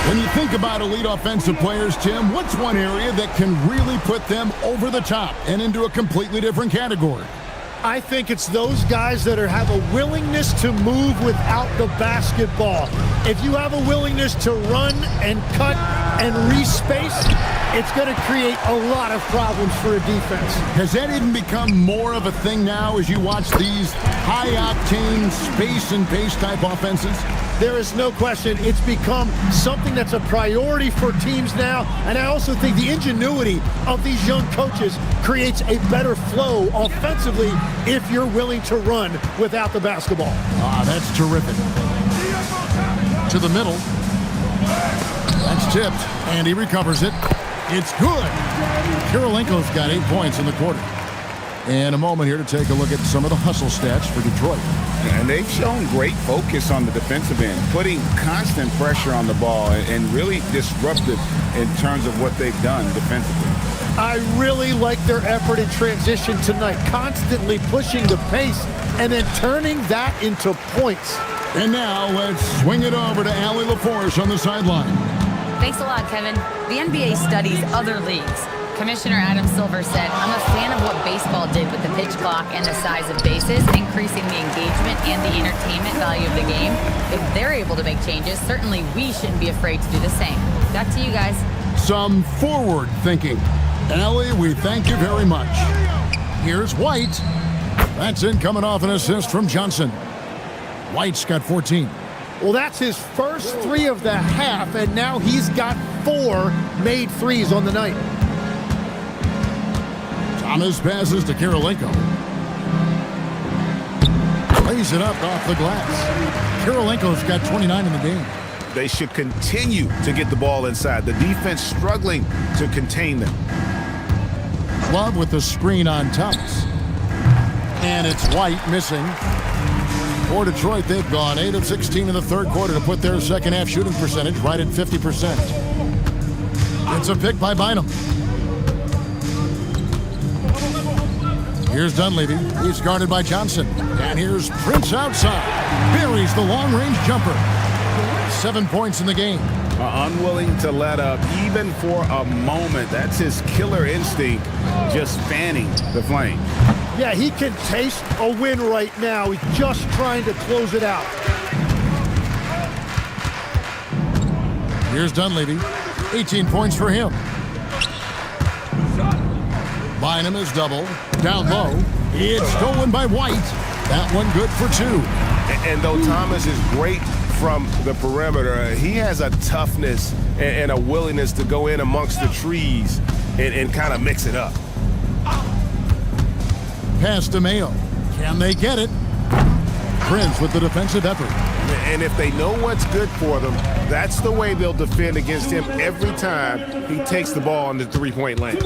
When you think about elite offensive players, Tim, what's one area that can really put them over the top and into a completely different category? I think it's those guys that have a willingness to move without the basketball. If you have a willingness to run and cut and respace, it's going to create a lot of problems for a defense. Has that even become more of a thing now as you watch these high-octane space and pace type offenses? There is no question. It's become something that's a priority for teams now. And I also think the ingenuity of these young coaches creates a better flow offensively if you're willing to run without the basketball. Ah, that's terrific. To the middle. That's tipped, and he recovers it. It's good. Kirilenko's got 8 points in the quarter. And a moment here to take a look at some of the hustle stats for Detroit. And they've shown great focus on the defensive end, putting constant pressure on the ball and really disruptive in terms of what they've done defensively. I really like their effort in transition tonight, constantly pushing the pace and then turning that into points. And now let's swing it over to Allie LaForce on the sideline. Thanks a lot, Kevin. The NBA studies other leagues. Commissioner Adam Silver said, I'm a fan of what baseball did with the pitch clock and the size of bases, increasing the engagement and the entertainment value of the game. If they're able to make changes, certainly we shouldn't be afraid to do the same. Back to you guys. Some forward thinking. Allie, we thank you very much. Here's White. That's in coming off an assist from Johnson. White's got 14. Well, that's his first 3 of the half, and now he's got 4 made threes on the night. Thomas passes to Kirilenko. Lays it up off the glass. Kirilenko's got 29 in the game. They should continue to get the ball inside. The defense struggling to contain them. Love with the screen on Thomas. And it's White missing. For Detroit, they've gone 8 of 16 in the third quarter to put their second half shooting percentage right at 50%. It's a pick by Bynum. Here's Dunleavy. He's guarded by Johnson. And here's Prince outside. Buries the long-range jumper. 7 points in the game. Unwilling to let up even for a moment. That's his killer instinct, just fanning the flame. Yeah, he can taste a win right now. He's just trying to close it out. Here's Dunleavy. 18 points for him. Bynum is double. Down low. It's stolen by White. That one good for 2. And though Thomas is great from the perimeter, he has a toughness and a willingness to go in amongst the trees and kind of mix it up. Pass to Mayo. Can they get it? Prince with the defensive effort. And if they know what's good for them, that's the way they'll defend against him every time he takes the ball in the three-point lane.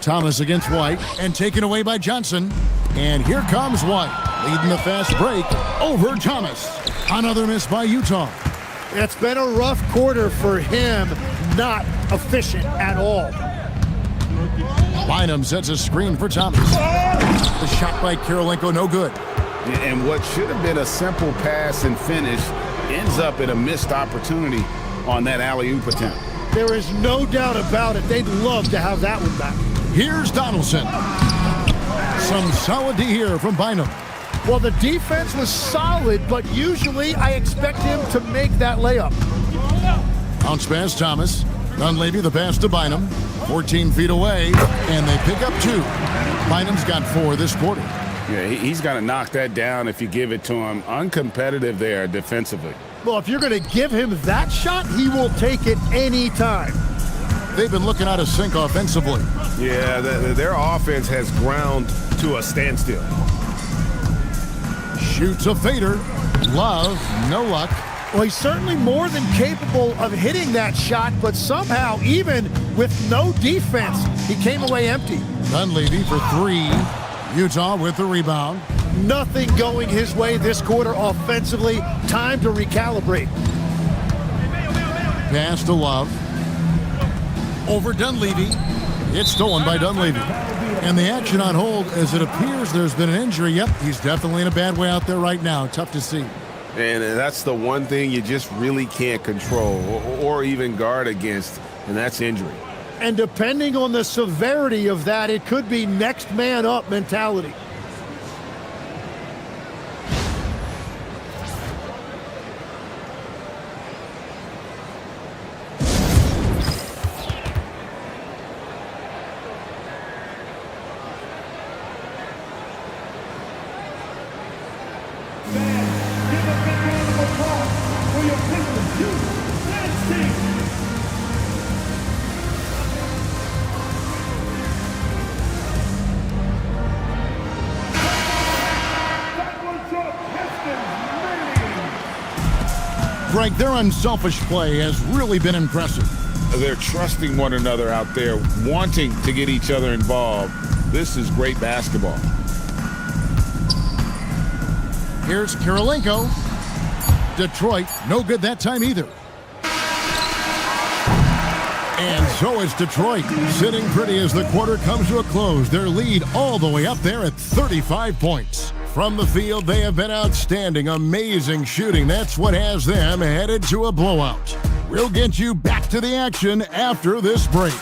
Thomas against White and taken away by Johnson. And here comes White, leading the fast break over Thomas. Another miss by Utah. It's been a rough quarter for him, not efficient at all. Bynum sets a screen for Thomas. The shot by Kirilenko, no good. And what should have been a simple pass and finish ends up in a missed opportunity on that alley-oop attempt. There is no doubt about it. They'd love to have that one back. Here's Donaldson. Some solid D here from Bynum. Well, the defense was solid, but usually I expect him to make that layup. Bounce pass, Thomas. Dunleavy, the pass to Bynum. 14 feet away, and they pick up 2. Bynum's got 4 this quarter. Yeah, he's got to knock that down if you give it to him. Uncompetitive there defensively. Well, if you're going to give him that shot, he will take it any time. They've been looking out of sync offensively. Yeah, their offense has ground to a standstill. Shoots a fader. Love, no luck. Well, he's certainly more than capable of hitting that shot, but somehow, even with no defense. He came away empty. Dunleavy for 3. Utah with the rebound. Nothing going his way this quarter offensively. Time to recalibrate. Pass to Love. Over Dunleavy. It's stolen by Dunleavy. And the action on hold as it appears there's been an injury. Yep, he's definitely in a bad way out there right now. Tough to see. And that's the one thing you just really can't control or even guard against, and that's injury. And depending on the severity of that, it could be next man up mentality. Greg, their unselfish play has really been impressive. They're trusting one another out there, wanting to get each other involved. This is great basketball. Here's Kirilenko. Detroit, no good that time either. And so it's Detroit, sitting pretty as the quarter comes to a close. Their lead all the way up there at 35 points. From the field, they have been outstanding, amazing shooting. That's what has them headed to a blowout. We'll get you back to the action after this break.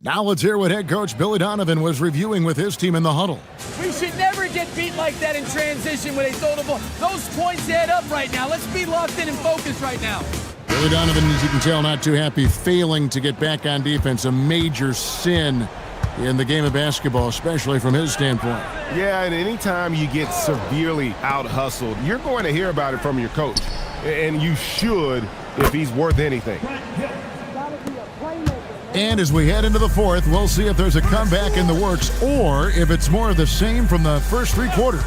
Now let's hear what head coach Billy Donovan was reviewing with his team in the huddle. We should never get beat like that in transition when they throw the ball. Those points add up right now. Let's be locked in and focused right now. Billy Donovan, as you can tell, not too happy, failing to get back on defense. A major sin in the game of basketball, especially from his standpoint. Yeah, and anytime you get severely out-hustled, you're going to hear about it from your coach. And you should if he's worth anything. And as we head into the fourth, we'll see if there's a comeback in the works or if it's more of the same from the first 3 quarters.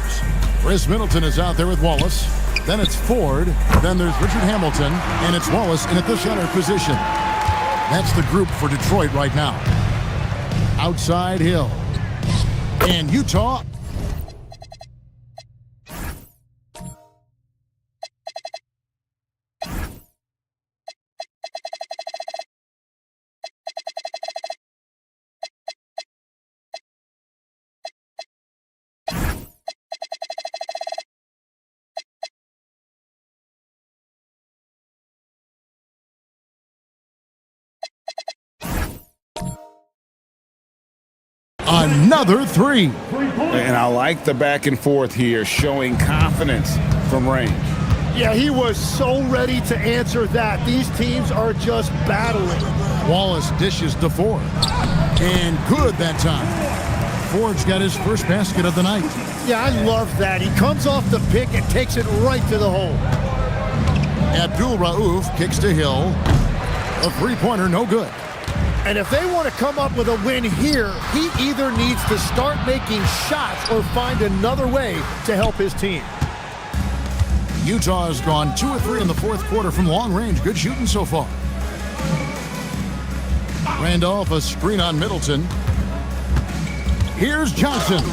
Chris Middleton is out there with Wallace. Then it's Ford. Then there's Richard Hamilton. And it's Wallace in at the center position. That's the group for Detroit right now. Outside Hill. And Utah. Another 3. And I like the back and forth here, showing confidence from range. Yeah, he was so ready to answer that. These teams are just battling. Wallace dishes to Ford. And good that time. Ford's got his first basket of the night. Yeah, I love that. He comes off the pick and takes it right to the hole. Abdul Rauf kicks to Hill. A 3-pointer, no good. And if they want to come up with a win here, he either needs to start making shots or find another way to help his team. Utah has gone 2 of 3 in the fourth quarter from long range. Good shooting so far. Randolph, a screen on Middleton. Here's Johnson.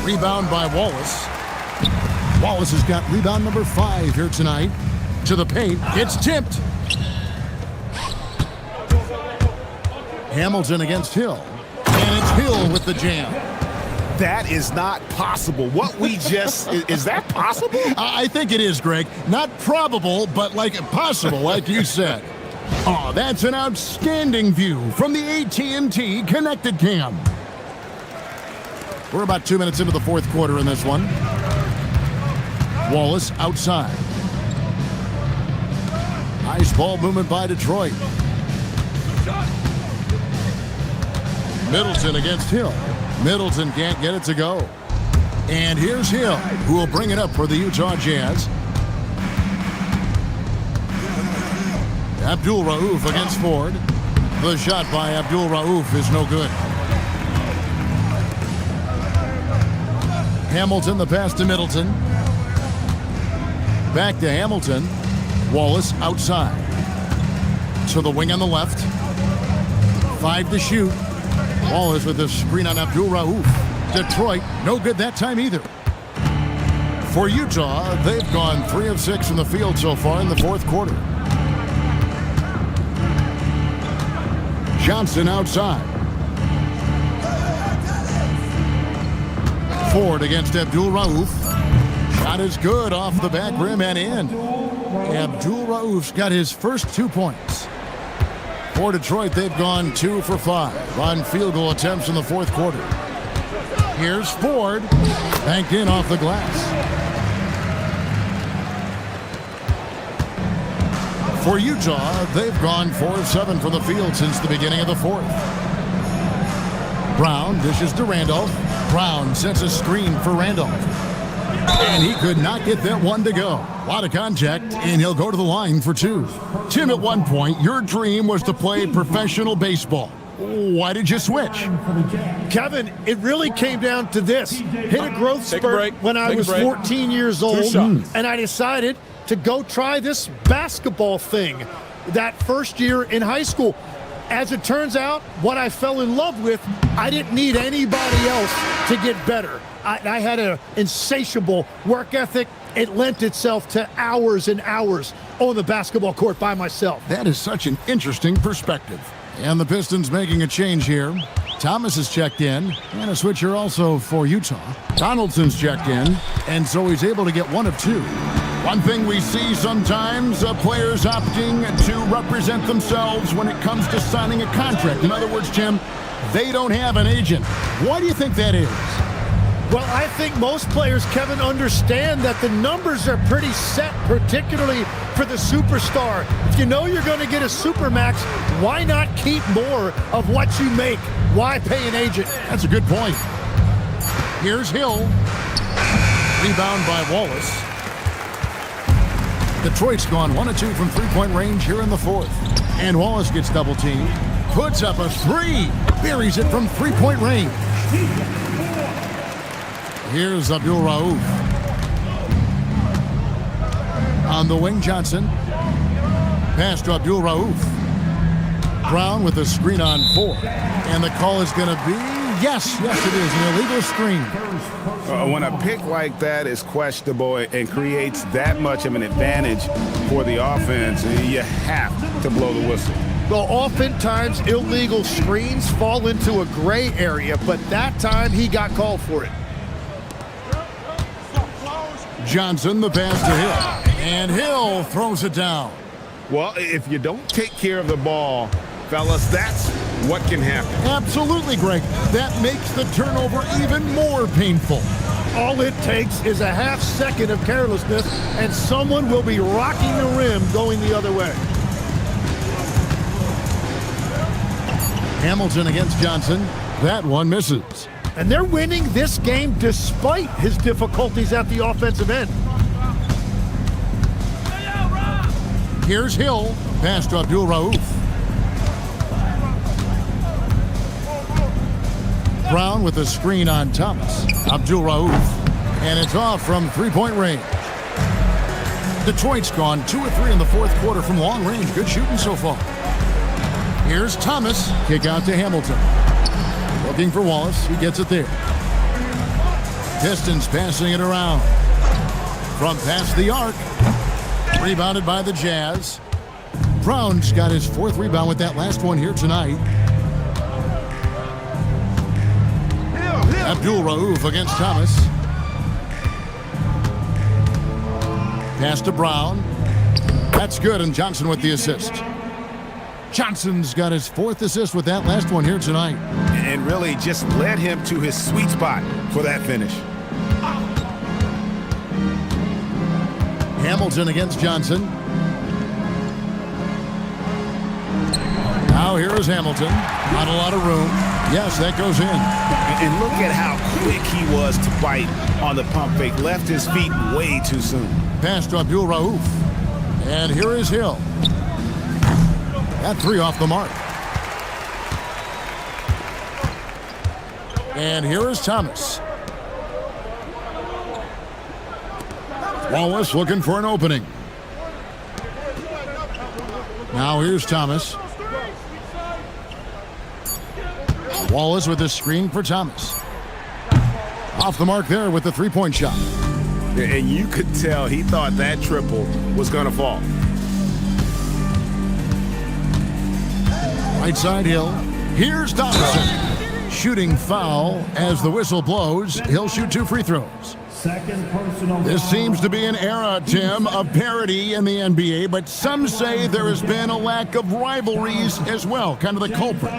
Rebound by Wallace. Wallace has got rebound number 5 here tonight. To the paint. It's tipped. Hamilton against Hill. And it's Hill with the jam. That is not possible. What we just, is that possible? I think it is, Greg. Not probable, but like possible, like you said. Oh, that's an outstanding view from the AT&T Connected Cam. We're about 2 minutes into the fourth quarter in this one. Wallace outside. Nice ball movement by Detroit. Middleton against Hill. Middleton can't get it to go. And here's Hill, who will bring it up for the Utah Jazz. Abdul Rauf against Ford. The shot by Abdul Rauf is no good. Hamilton, the pass to Middleton. Back to Hamilton. Wallace outside. To the wing on the left. 5 to shoot. Wallace with the screen on Abdul Rauf. Detroit, no good that time either. For Utah, they've gone 3 of 6 from the field so far in the fourth quarter. Johnson outside. Ford against Abdul Rauf. Shot is good off the back rim and in. Abdul Rauf's got his first 2 points. For Detroit, they've gone 2 for 5 on field goal attempts in the fourth quarter. Here's Ford, banked in off the glass. For Utah, they've gone 4 of 7 from the field since the beginning of the fourth. Brown dishes to Randolph. Brown sets a screen for Randolph. And he could not get that one to go. A lot of contact, and he'll go to the line for 2. Tim, at one point, your dream was to play professional baseball. Why did you switch? Kevin, it really came down to this. Hit a growth spurt when I was 14 years old, and I decided to go try this basketball thing that first year in high school. As it turns out, what I fell in love with, I didn't need anybody else to get better. I had an insatiable work ethic. It lent itself to hours and hours on the basketball court by myself. That is such an interesting perspective. And the Pistons making a change here. Thomas has checked in, and a switcher also for Utah. Donaldson's checked in, and so he's able to get 1 of 2. One thing we see sometimes, players opting to represent themselves when it comes to signing a contract. In other words, Jim, they don't have an agent. Why do you think that is? Well, I think most players, Kevin, understand that the numbers are pretty set, particularly for the superstar. If you know you're going to get a supermax, why not keep more of what you make? Why pay an agent? That's a good point. Here's Hill. Rebound by Wallace. Detroit's gone 1 of 2 from three-point range here in the fourth. And Wallace gets double-teamed. Puts up a 3. Buries it from three-point range. Here's Abdul Rauf. On the wing, Johnson. Pass to Abdul Rauf. Brown with a screen on 4. And the call is going to be, yes, it is, an illegal screen. When a pick like that is questionable and creates that much of an advantage for the offense, you have to blow the whistle. Well, oftentimes illegal screens fall into a gray area, but that time he got called for it. Johnson, the pass to Hill. And Hill throws it down. Well, if you don't take care of the ball, fellas, that's what can happen. Absolutely, Greg. That makes the turnover even more painful. All it takes is a half second of carelessness, and someone will be rocking the rim going the other way. Hamilton against Johnson. That one misses. And they're winning this game despite his difficulties at the offensive end. Here's Hill. Pass to Abdul Rauf. Brown with a screen on Thomas. Abdul Rauf. And it's off from three-point range. Detroit's gone 2 of 3 in the fourth quarter from long range. Good shooting so far. Here's Thomas. Kick out to Hamilton. Looking for Wallace. He gets it there. Pistons passing it around. From past the arc. Rebounded by the Jazz. Brown's got his 4th rebound with that last one here tonight. Abdul Rauf against Thomas. Pass to Brown. That's good, and Johnson with the assist. Johnson's got his 4th assist with that last one here tonight. And really just led him to his sweet spot for that finish. Hamilton against Johnson. Now here is Hamilton. Not a lot of room. Yes, that goes in. And look at how quick he was to bite on the pump fake. Left his feet way too soon. Pass to Abdul Rauf. And here is Hill. That 3 off the mark. And here is Thomas. Wallace looking for an opening. Now here's Thomas. Wallace with a screen for Thomas. Off the mark there with the three-point shot. And you could tell he thought that triple was going to fall. Right side Hill. Here's Donaldson. Shooting foul as the whistle blows. He'll shoot 2 free throws. Second personal. This seems to be an era, Tim, of parity in the NBA, but some say there has been a lack of rivalries as well, kind of the culprit.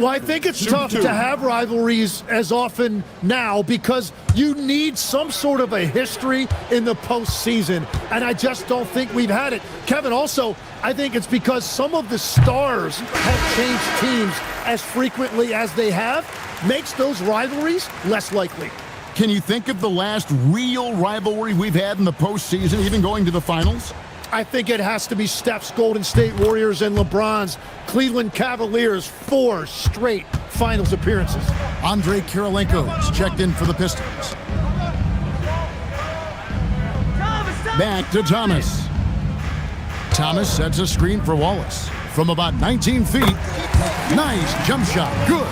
Well, I think it's tough to have rivalries as often now because you need some sort of a history in the postseason, and I just don't think we've had it. Kevin, also, I think it's because some of the stars have changed teams as frequently as they have, makes those rivalries less likely. Can you think of the last real rivalry we've had in the postseason, even going to the finals? I think it has to be Steph's Golden State Warriors and LeBron's Cleveland Cavaliers 4 straight finals appearances. Andrei Kirilenko's checked in for the Pistons. Back to Thomas. Thomas sets a screen for Wallace. From about 19 feet, nice jump shot, good.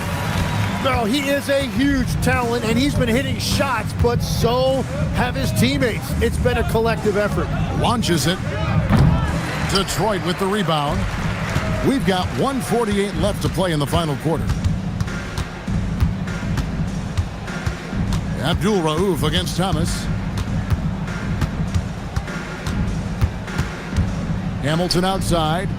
No, he is a huge talent, and he's been hitting shots, but so have his teammates. It's been a collective effort. Launches it. Detroit with the rebound. We've got 1:48 left to play in the final quarter. Abdul Rauf against Thomas. Hamilton outside.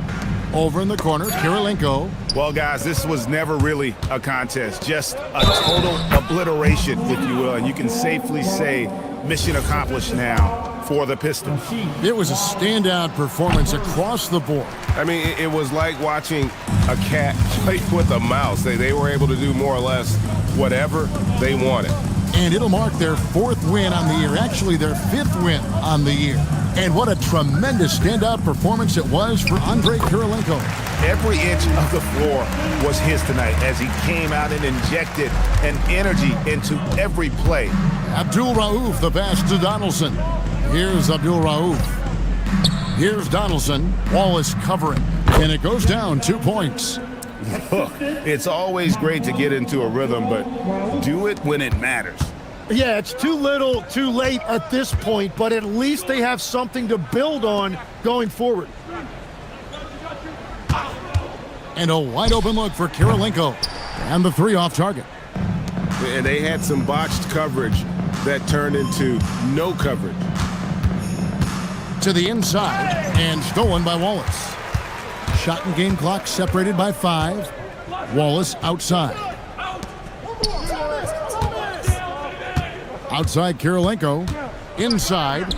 Over in the corner, Kirilenko. Well, guys, this was never really a contest, just a total obliteration, if you will. And you can safely say mission accomplished now for the Pistons. It was a standout performance across the board. I mean, it was like watching a cat play with a mouse. They were able to do more or less whatever they wanted. And it'll mark their 4th win on the year, actually their 5th win on the year. And what a tremendous standout performance it was for Andrei Kirilenko. Every inch of the floor was his tonight as he came out and injected an energy into every play. Abdul Rauf, the pass to Donaldson. Here's Abdul Rauf. Here's Donaldson. Wallace covering. And it goes down 2 points. Look, it's always great to get into a rhythm, but do it when it matters. Yeah, it's too little, too late at this point, but at least they have something to build on going forward. And a wide open look for Kirilenko. And the 3 off target. And they had some botched coverage that turned into no coverage. To the inside and stolen by Wallace. Shot and game clock separated by 5. Wallace outside. Outside Kirilenko. Inside.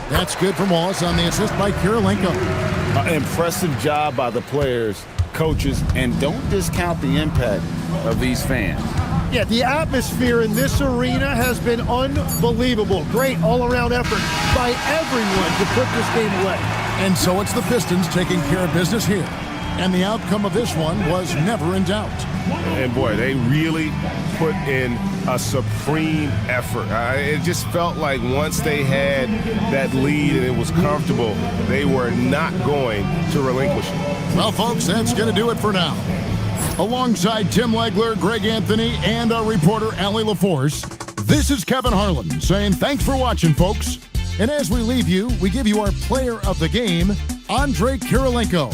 That's good from Wallace on the assist by Kirilenko. Impressive job by the players, coaches, and don't discount the impact of these fans. Yeah, the atmosphere in this arena has been unbelievable. Great all-around effort by everyone to put this game away. And so it's the Pistons taking care of business here. And the outcome of this one was never in doubt. And boy, they really put in a supreme effort. It just felt like once they had that lead and it was comfortable, they were not going to relinquish it. Well, folks, that's going to do it for now. Alongside Tim Legler, Greg Anthony, and our reporter, Allie LaForce, this is Kevin Harlan saying thanks for watching, folks. And as we leave you, we give you our player of the game, Andrei Kirilenko.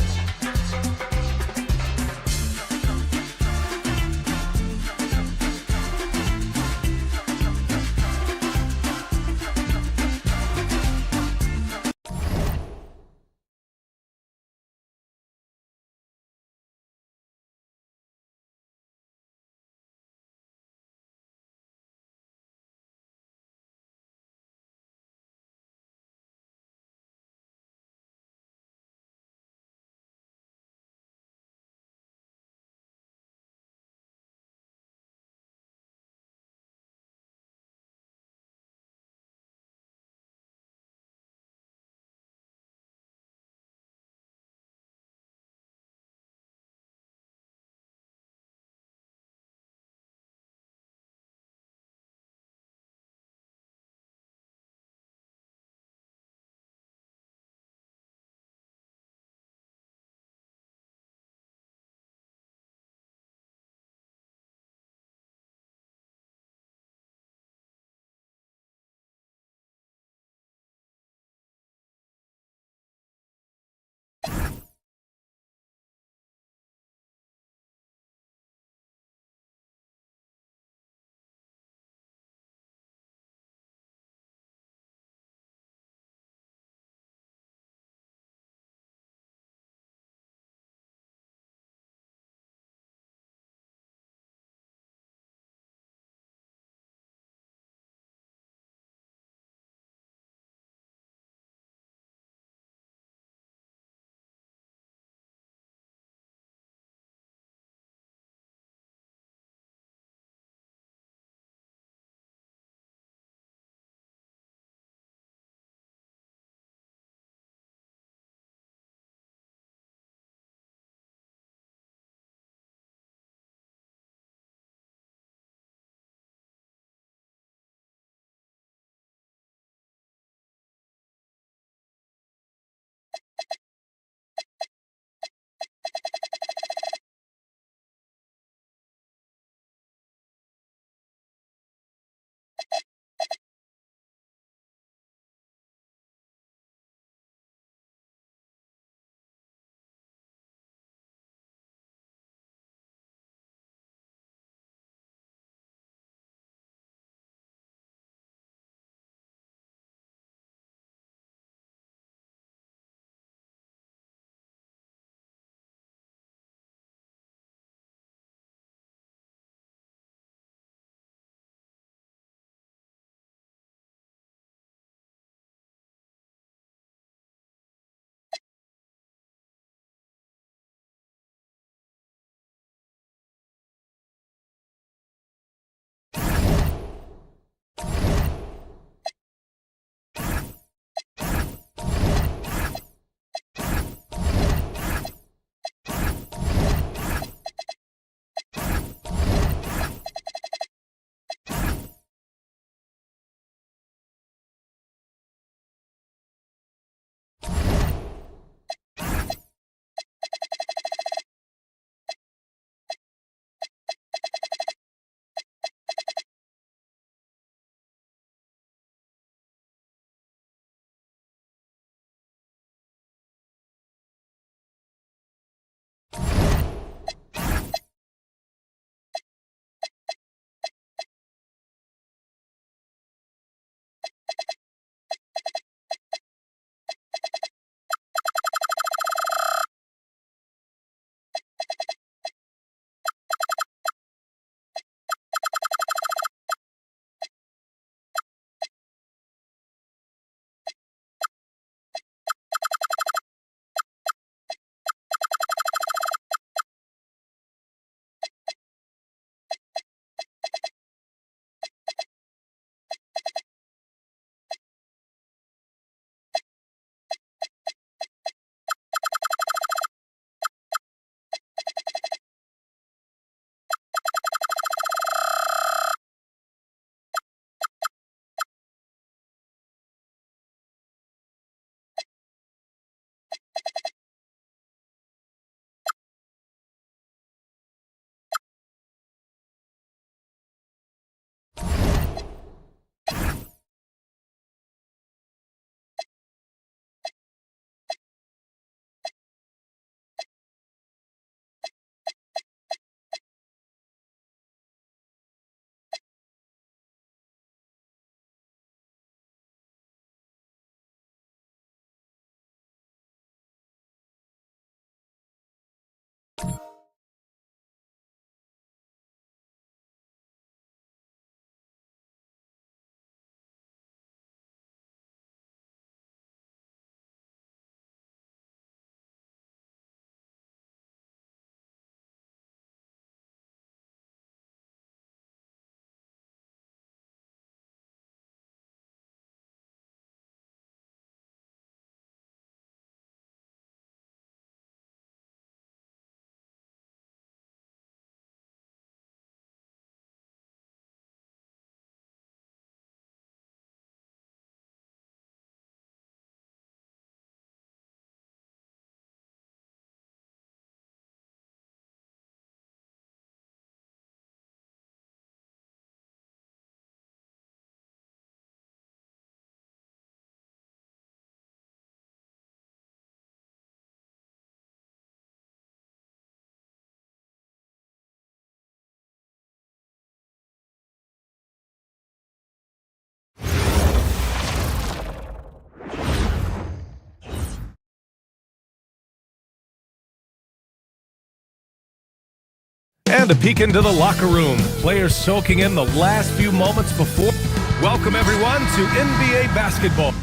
And a peek into the locker room. Players soaking in the last few moments before. Welcome everyone to NBA basketball.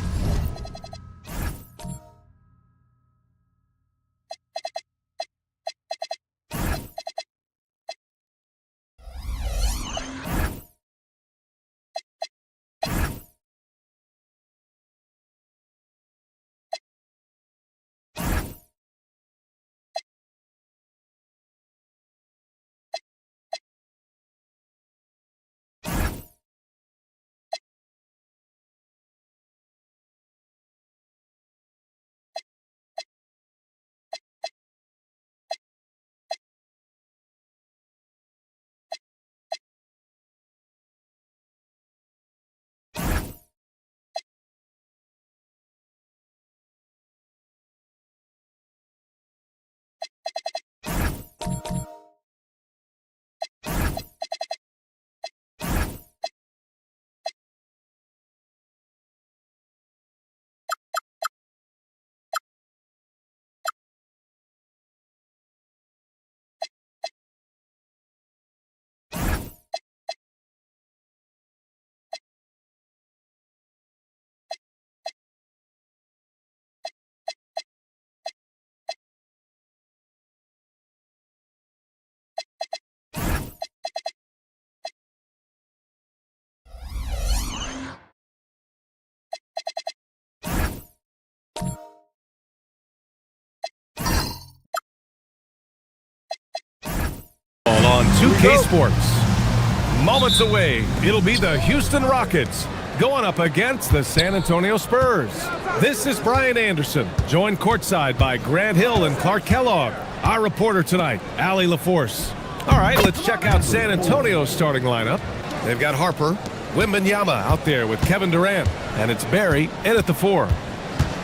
On 2K Sports. Moments away, it'll be the Houston Rockets going up against the San Antonio Spurs. This is Brian Anderson, joined courtside by Grant Hill and Clark Kellogg. Our reporter tonight, Allie LaForce. All right, let's check out San Antonio's starting lineup. They've got Harper, Wembanyama out there with Kevin Durant, and it's Barry in at the 4.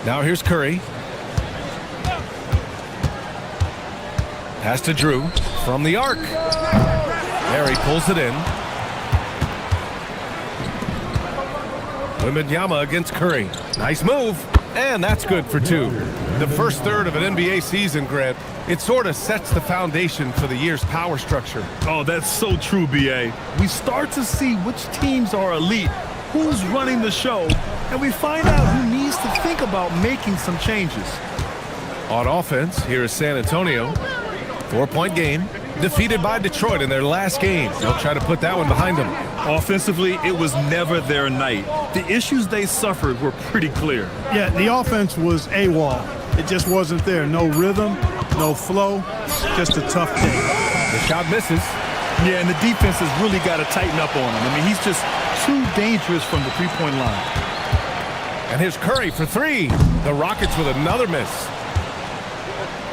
Now here's Curry. Pass to Drew from the arc. Barry pulls it in. Wembanyama against Curry. Nice move. And that's good for 2. The first third of an NBA season, Grant, it sort of sets the foundation for the year's power structure. Oh, that's so true, B.A. We start to see which teams are elite, who's running the show, and we find out who needs to think about making some changes. On offense, here is San Antonio. 4-point game. Defeated by Detroit in their last game. They'll try to put that one behind them. Offensively, it was never their night. The issues they suffered were pretty clear. Yeah, the offense was AWOL. It just wasn't there. No rhythm, no flow, just a tough day. The shot misses. Yeah, and the defense has really got to tighten up on him. I mean, he's just too dangerous from the three-point line. And here's Curry for 3. The Rockets with another miss.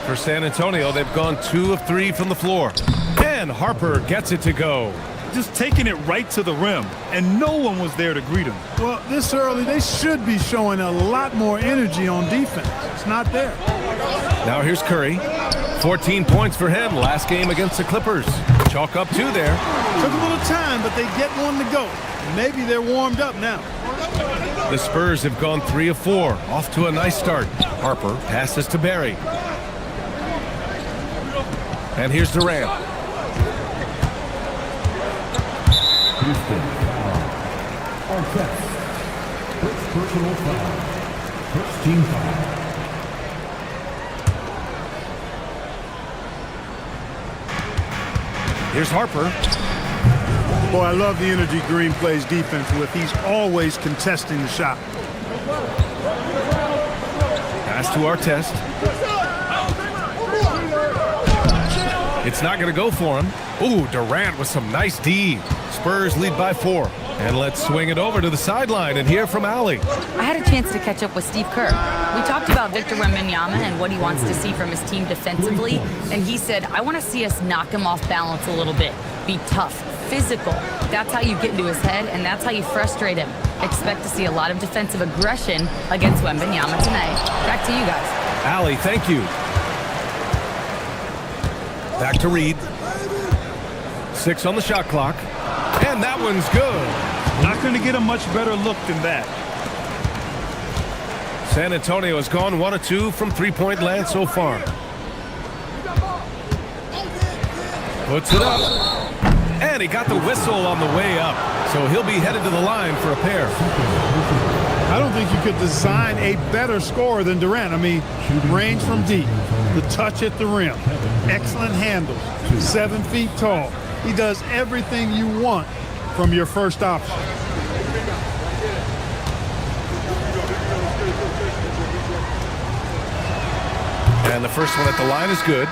For San Antonio, they've gone 2 of 3 from the floor. And Harper gets it to go. Just taking it right to the rim, and no one was there to greet him. Well, this early, they should be showing a lot more energy on defense. It's not there. Now here's Curry. 14 points for him last game against the Clippers. Chalk up 2 there. Took a little time, but they get one to go. Maybe they're warmed up now. The Spurs have gone 3 of 4. Off to a nice start. Harper passes to Barry. And here's Durant. Houston, Arquette. First personal foul. First team foul. Here's Harper. Boy, I love the energy Green plays defense with. He's always contesting the shot. Pass to Arquette. It's not going to go for him. Ooh, Durant with some nice D. Spurs lead by 4. And let's swing it over to the sideline and hear from Allie. I had a chance to catch up with Steve Kerr. We talked about Victor Wembanyama and what he wants to see from his team defensively. And he said, I want to see us knock him off balance a little bit. Be tough, physical. That's how you get into his head, and that's how you frustrate him. Expect to see a lot of defensive aggression against Wembanyama tonight. Back to you guys. Allie, thank you. Back to Reed. 6 on the shot clock. And that one's good. Not going to get a much better look than that. San Antonio has gone 1 of 2 from 3-point land so far. Puts it up. And he got the whistle on the way up. So he'll be headed to the line for a pair. I don't think you could design a better scorer than Durant. I mean, range from deep, the touch at the rim, excellent handles, 7 feet tall. He does everything you want from your first option. And the first one at the line is good.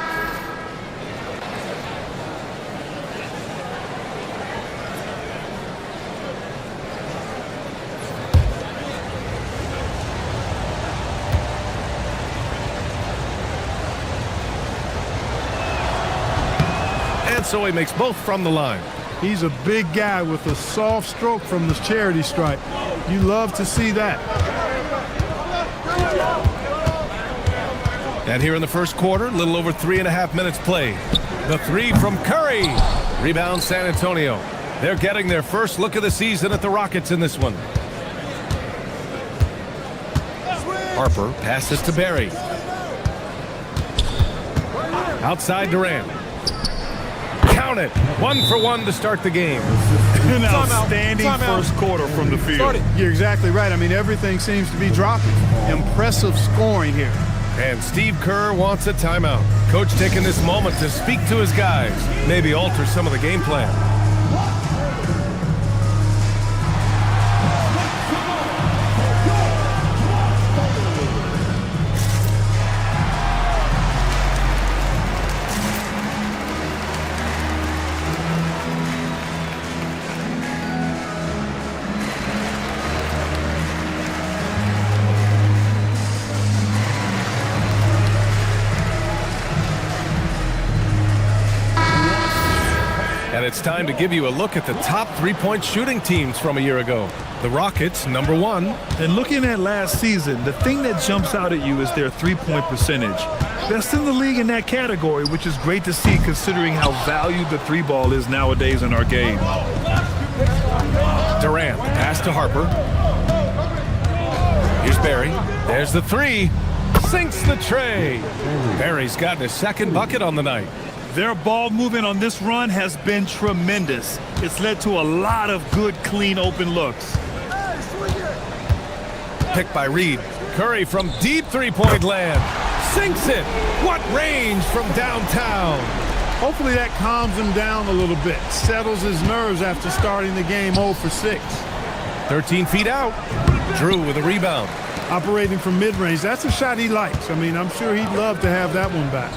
And so he makes both from the line. He's a big guy with a soft stroke from the charity stripe. You love to see that. And here in the first quarter, a little over 3.5 minutes played. The three from Curry. Rebound San Antonio. They're getting their first look of the season at the Rockets in this one. Harper passes to Barry. Outside Durant. Count it. 1 for 1 to start the game. An outstanding first quarter from the field. You're exactly right. I mean, everything seems to be dropping. Impressive scoring here. And Steve Kerr wants a timeout. Coach taking this moment to speak to his guys, maybe alter some of the game plan. And it's time to give you a look at the top three-point shooting teams from a year ago. The Rockets, number 1. And looking at last season, the thing that jumps out at you is their three-point percentage. Best in the league in that category, which is great to see considering how valued the three ball is nowadays in our game. Durant, pass to Harper. Here's Barry. There's the three. Sinks the tray. Barry's gotten his second bucket on the night. Their ball movement on this run has been tremendous. It's led to a lot of good, clean, open looks. Picked by Reed. Curry from deep three-point land. Sinks it. What range from downtown. Hopefully that calms him down a little bit. Settles his nerves after starting the game 0 for 6. 13 feet out. Drew with a rebound. Operating from mid-range. That's a shot he likes. I mean, I'm sure he'd love to have that one back.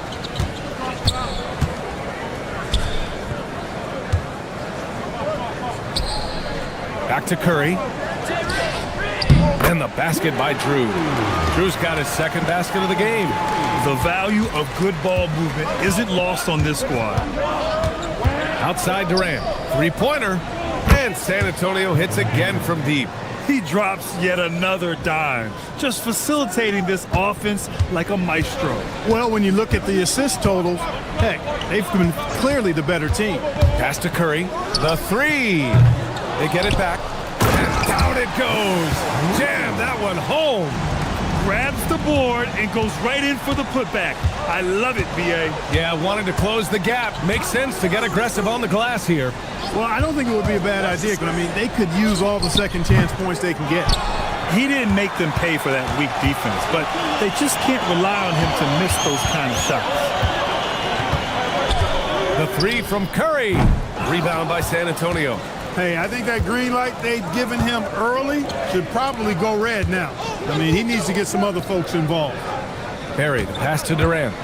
Back to Curry. And the basket by Drew. Drew's got his second basket of the game. The value of good ball movement isn't lost on this squad. Outside Durant. Three-pointer. And San Antonio hits again from deep. He drops yet another dime, just facilitating this offense like a maestro. Well, when you look at the assist totals, heck, they've been clearly the better team. Pass to Curry. The three. They get it back. And down it goes. Jam that one home. Grabs the board and goes right in for the putback. I love it, B.A. Yeah, wanting to close the gap. Makes sense to get aggressive on the glass here. Well, I don't think it would be a bad idea, because, I mean, they could use all the second chance points they can get. He didn't make them pay for that weak defense, but they just can't rely on him to miss those kind of shots. The three from Curry. Rebound by San Antonio. Hey, I think that green light they've given him early should probably go red now. I mean, he needs to get some other folks involved. Barry, the pass to Durant.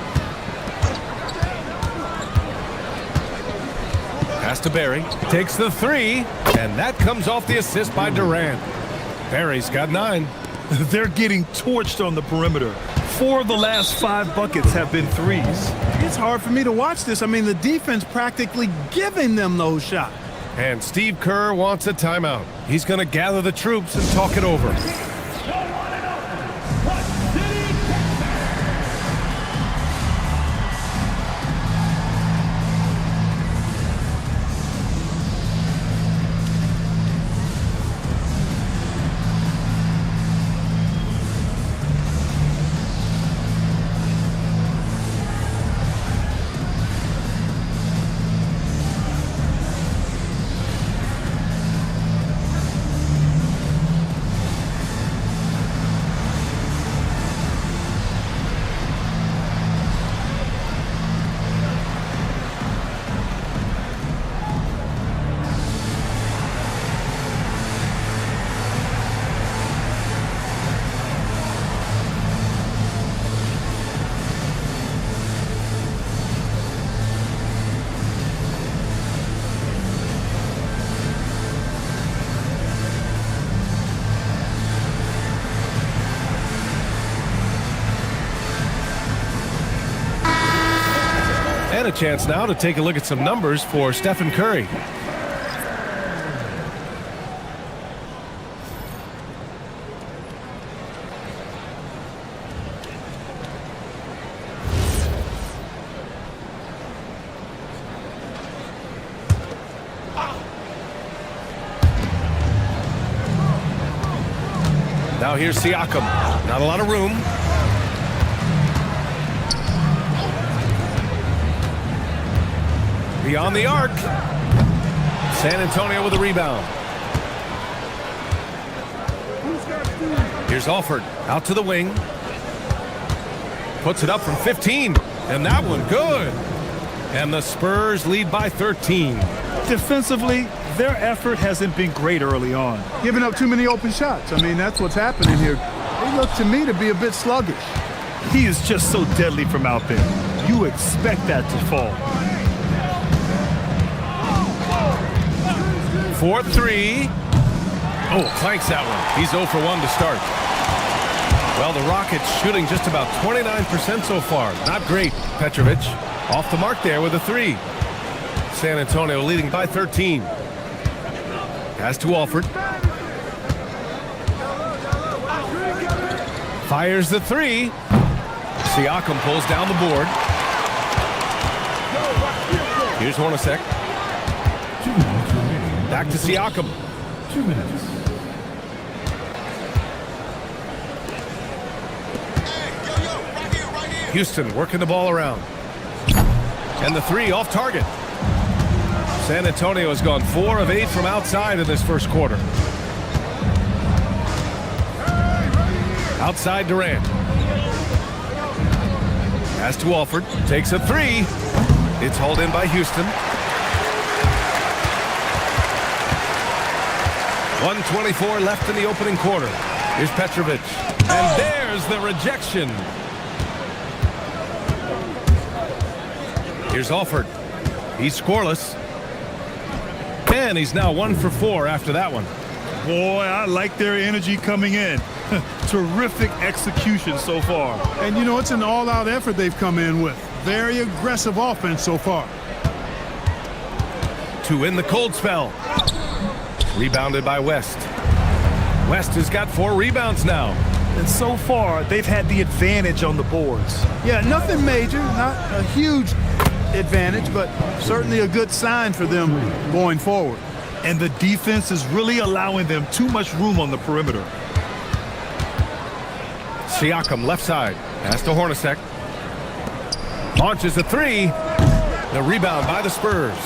Pass to Barry. Takes the three. And that comes off the assist by Durant. Barry's got 9. They're getting torched on the perimeter. 4 of the last 5 buckets have been threes. It's hard for me to watch this. I mean, the defense practically giving them those shots. And Steve Kerr wants a timeout. He's going to gather the troops and talk it over. And a chance now to take a look at some numbers for Stephen Curry. Now here's Siakam. Not a lot of room. Beyond the arc. San Antonio with a rebound. Here's Alford out to the wing. Puts it up from 15. And that one good. And the Spurs lead by 13. Defensively, their effort hasn't been great early on. Giving up too many open shots. I mean, that's what's happening here. They look to me to be a bit sluggish. He is just so deadly from out there. You expect that to fall. 4-3. Oh, clanks that one. He's 0 for 1 to start. Well, the Rockets shooting just about 29% so far. Not great. Petrovic off the mark there with a 3. San Antonio leading by 13. Pass to Alford. Fires the 3. Siakam pulls down the board. Here's Hornacek. Back to Siakam. 2 minutes. Houston working the ball around. And the 3 off target. San Antonio has gone 4 of 8 from outside in this first quarter. Outside Durant. Pass to Alford. Takes a 3. It's hauled in by Houston. 1:24 left in the opening quarter. Here's Petrovic. And there's the rejection. Here's Alford. He's scoreless. And he's now 1 for 4 after that one. Boy, I like their energy coming in. Terrific execution so far. And you know, it's an all-out effort they've come in with. Very aggressive offense so far. To win the cold spell. Rebounded by West. West has got 4 rebounds now. And so far, they've had the advantage on the boards. Yeah, nothing major, not a huge advantage, but certainly a good sign for them going forward. And the defense is really allowing them too much room on the perimeter. Siakam left side. Pass to Hornacek. Launches a 3. The rebound by the Spurs.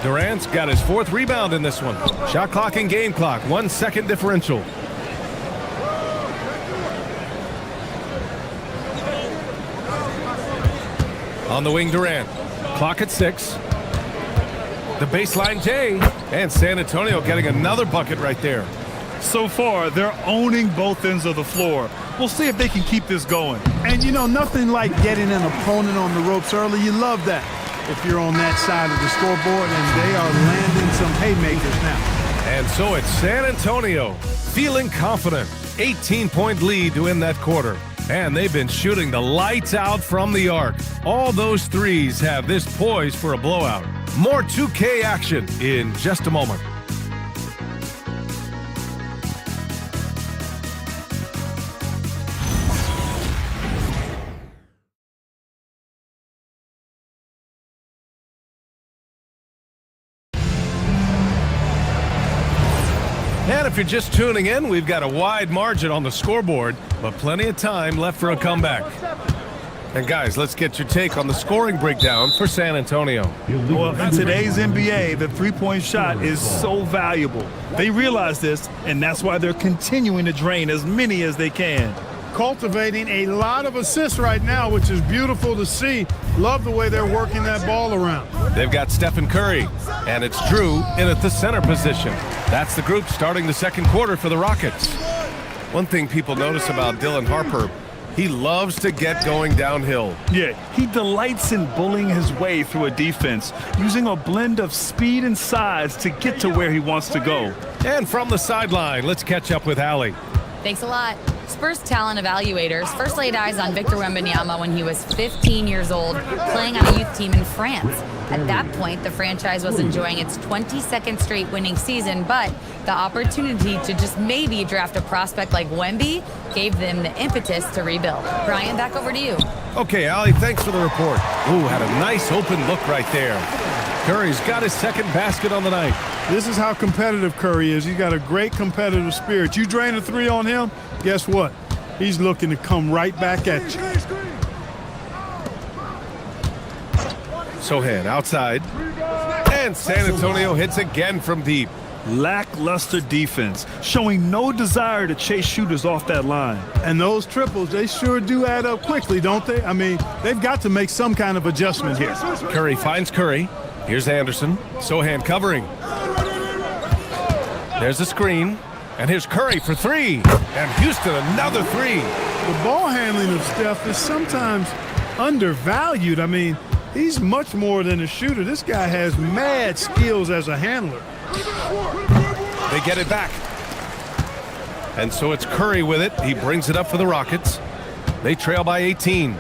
Durant's got his 4th rebound in this one. Shot clock and game clock. 1 second differential. On the wing, Durant. Clock at 6. The baseline J. And San Antonio getting another bucket right there. So far, they're owning both ends of the floor. We'll see if they can keep this going. And you know, nothing like getting an opponent on the ropes early. You love that if you're on that side of the scoreboard, and they are landing some haymakers now. And so it's San Antonio feeling confident. 18-point lead to win that quarter. And they've been shooting the lights out from the arc. All those threes have this poised for a blowout. More 2K action in just a moment. And if you're just tuning in, we've got a wide margin on the scoreboard, but plenty of time left for a comeback. And guys, let's get your take on the scoring breakdown for San Antonio. Well, in today's NBA, the three-point shot is so valuable. They realize this, and that's why they're continuing to drain as many as they can. Cultivating a lot of assists right now, which is beautiful to see. Love the way they're working that ball around. They've got Stephen Curry, and it's Drew in at the center position. That's the group starting the second quarter for the Rockets. One thing people notice about Dylan Harper, he loves to get going downhill. Yeah, he delights in bullying his way through a defense, using a blend of speed and size to get to where he wants to go. And from the sideline, let's catch up with Allie. Thanks a lot. Spurs talent evaluators first laid eyes on Victor Wembanyama when he was 15 years old, playing on a youth team in France. At that point, the franchise was enjoying its 22nd straight winning season, but the opportunity to just maybe draft a prospect like Wemby gave them the impetus to rebuild. Brian, back over to you. Okay, Allie, thanks for the report. Ooh, had a nice open look right there. Curry's got his second basket on the night. This is how competitive Curry is. He's got a great competitive spirit. You drain a three on him, guess what? He's looking to come right back at you. Sohan outside. And San Antonio hits again from deep. Lackluster defense, showing no desire to chase shooters off that line. And those triples, they sure do add up quickly, don't they? I mean, they've got to make some kind of adjustment here. Curry finds Curry. Here's Anderson. Sohan covering. There's a screen. And here's Curry for three. And Houston another three. The ball handling of Steph is sometimes undervalued. I mean, he's much more than a shooter. This guy has mad skills as a handler. They get it back. And so it's Curry with it. He brings it up for the Rockets. They trail by 18.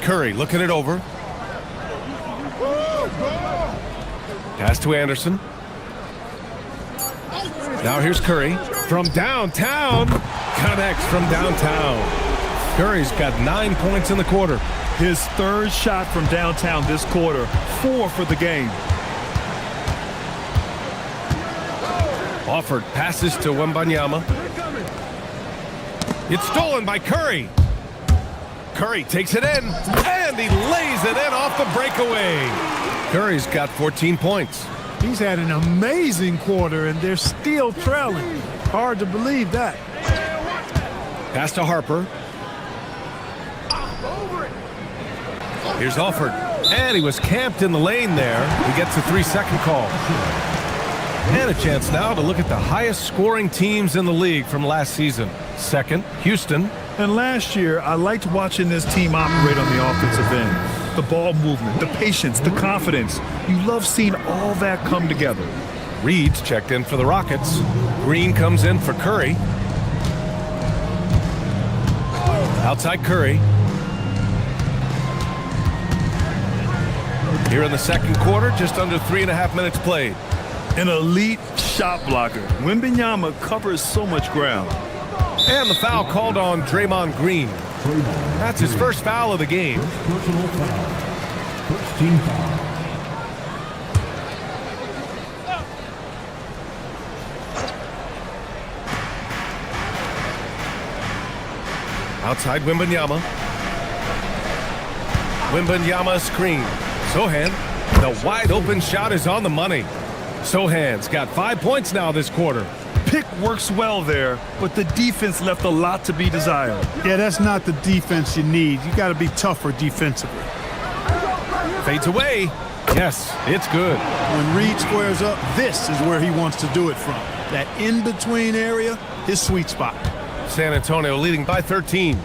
Curry looking it over. Pass to Anderson. Now here's Curry from downtown. Connects from downtown. Curry's got 9 points in the quarter. His third shot from downtown this quarter, 4 for the game. Offered passes to Wembanyama. It's stolen by Curry. Curry takes it in, and he lays it in off the breakaway. Curry's got 14 points. He's had an amazing quarter, and they're still trailing. Hard to believe that. Pass to Harper. Here's Alford. And he was camped in the lane there. He gets a 3-second call. And a chance now to look at the highest scoring teams in the league from last season. Second, Houston. And last year, I liked watching this team operate on the offensive end. The ball movement, the patience, the confidence. You love seeing all that come together. Reed's checked in for the Rockets. Green comes in for Curry. Outside Curry. Here in the second quarter, just under 3.5 minutes played. An elite shot blocker. Wembanyama covers so much ground. And the foul called on Draymond Green. That's his first foul of the game. Personal foul. First team foul. Outside Wembanyama. Wembanyama screen. Sohan, the wide open shot is on the money. Sohan's got 5 points now this quarter. Pick works well there, but the defense left a lot to be desired. Yeah, that's not the defense you need. You got to be tougher defensively. Fades away. Yes, it's good. When Reed squares up, this is where he wants to do it from. That in-between area, his sweet spot. San Antonio leading by 13.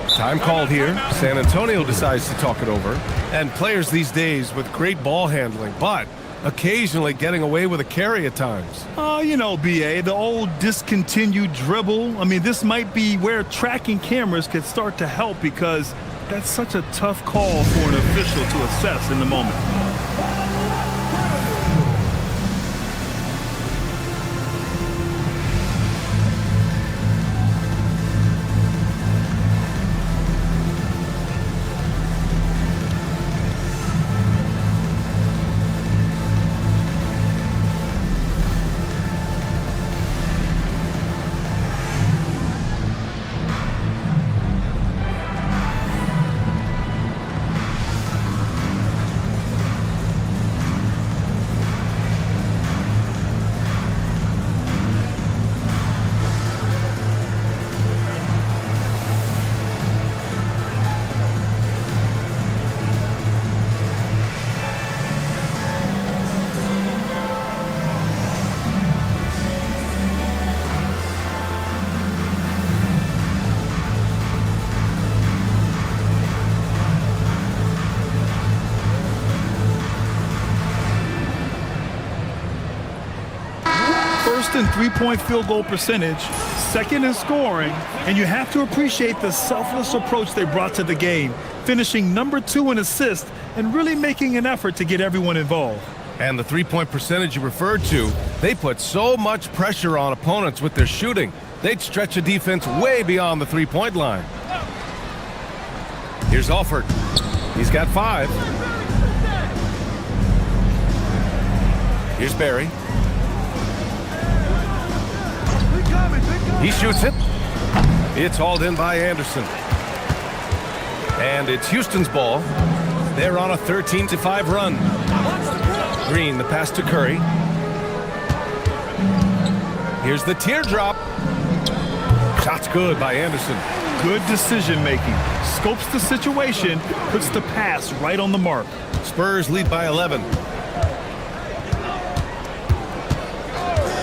Time called here. San Antonio decides to talk it over. And players these days with great ball handling, but occasionally getting away with a carry at times. You know, BA, the old discontinued dribble. I mean, this might be where tracking cameras could start to help because that's such a tough call for an official to assess in the moment. first in three-point field goal percentage, second in scoring, and you have to appreciate the selfless approach they brought to the game, finishing number 2 in assists and really making an effort to get everyone involved. And the three-point percentage you referred to, they put so much pressure on opponents with their shooting. They'd stretch a defense way beyond the three-point line. Here's Alford. He's got 5. Here's Barry. He shoots it. It's hauled in by Anderson. And it's Houston's ball. They're on a 13-5 run. Green, the pass to Curry. Here's the teardrop. Shot's good by Anderson. Good decision-making. Scopes the situation, puts the pass right on the mark. Spurs lead by 11.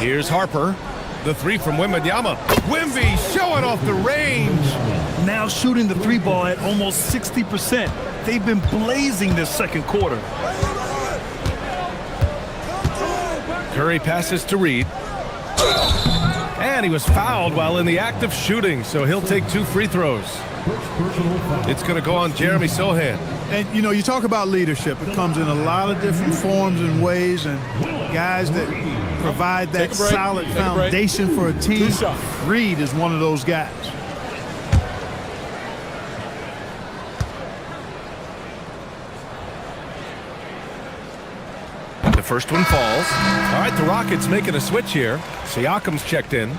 Here's Harper. The 3 from Wembanyama. Wemby showing off the range. Now shooting the 3 ball at almost 60%. They've been blazing this second quarter. Curry passes to Reed. And he was fouled while in the act of shooting, so he'll take 2 free throws. It's going to go on Jeremy Sohan. And, you know, you talk about leadership. It comes in a lot of different forms and ways, and guys that provide that solid foundation for a team. Reed is one of those guys. The first one falls. All right, the Rockets making a switch here. Siakam's checked in.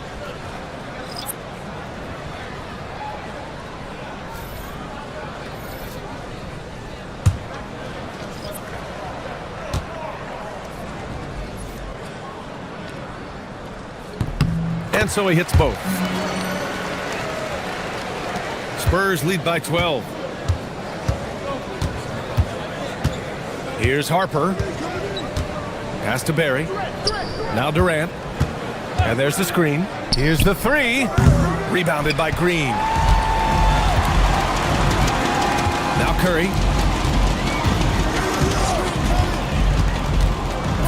And so he hits both. Spurs lead by 12. Here's Harper. Pass to Barry. Now Durant. And there's the screen. Here's the 3. Rebounded by Green. Now Curry.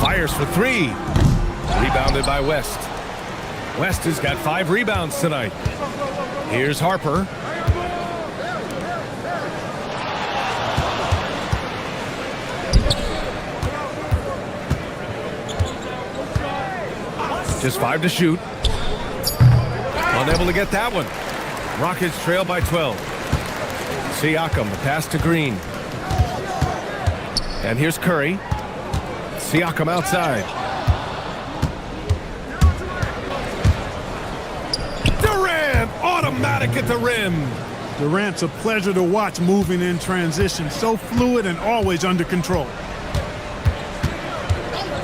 Fires for 3. Rebounded by West. West has got 5 rebounds tonight. Here's Harper. Just 5 to shoot. Unable to get that one. Rockets trail by 12. Siakam, the pass to Green. And here's Curry. Siakam outside. Durant, automatic at the rim. Durant's a pleasure to watch moving in transition. So fluid and always under control.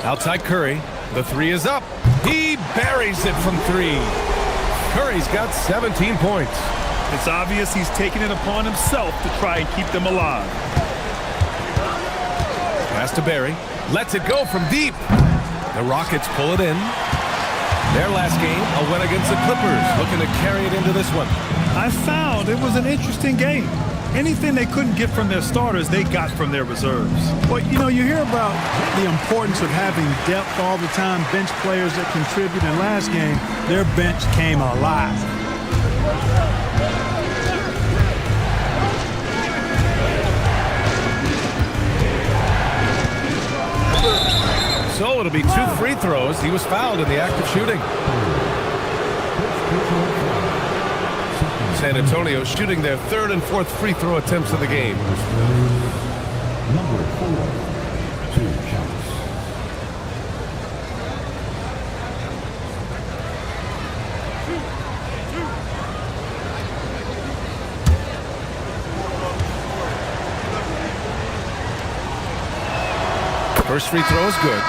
Outside Curry. The 3 is up. He buries it from 3. Curry's got 17 points. It's obvious he's taking it upon himself to try and keep them alive. Pass to Barry. Lets it go from deep. The Rockets pull it in. Their last game, a win against the Clippers, looking to carry it into this one. I found it was an interesting game. Anything they couldn't get from their starters, they got from their reserves. Well, you know, you hear about the importance of having depth all the time, bench players that contribute. In last game, their bench came alive. So it'll be 2 free throws. He was fouled in the act of shooting. San Antonio shooting their 3rd and 4th free throw attempts of the game. Number 4, 2 shots. First free throw is good.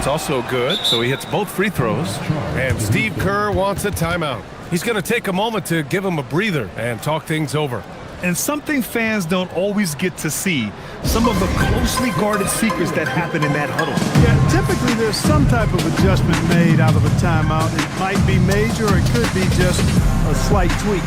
That's also good, so he hits both free throws. And Steve Kerr wants a timeout. He's going to take a moment to give him a breather and talk things over. And something fans don't always get to see, some of the closely guarded secrets that happen in that huddle. Yeah, typically there's some type of adjustment made out of a timeout. It might be major or it could be just a slight tweak.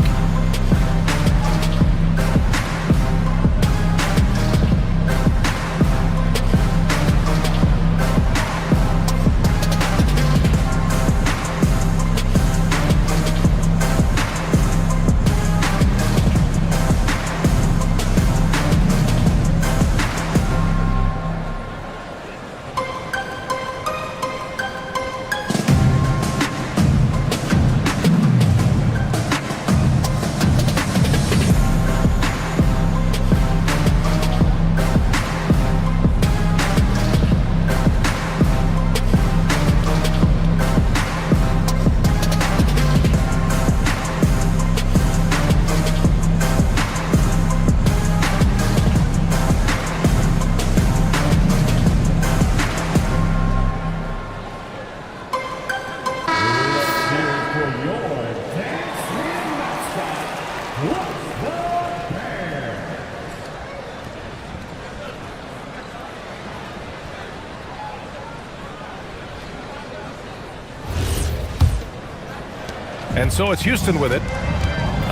And so it's Houston with it.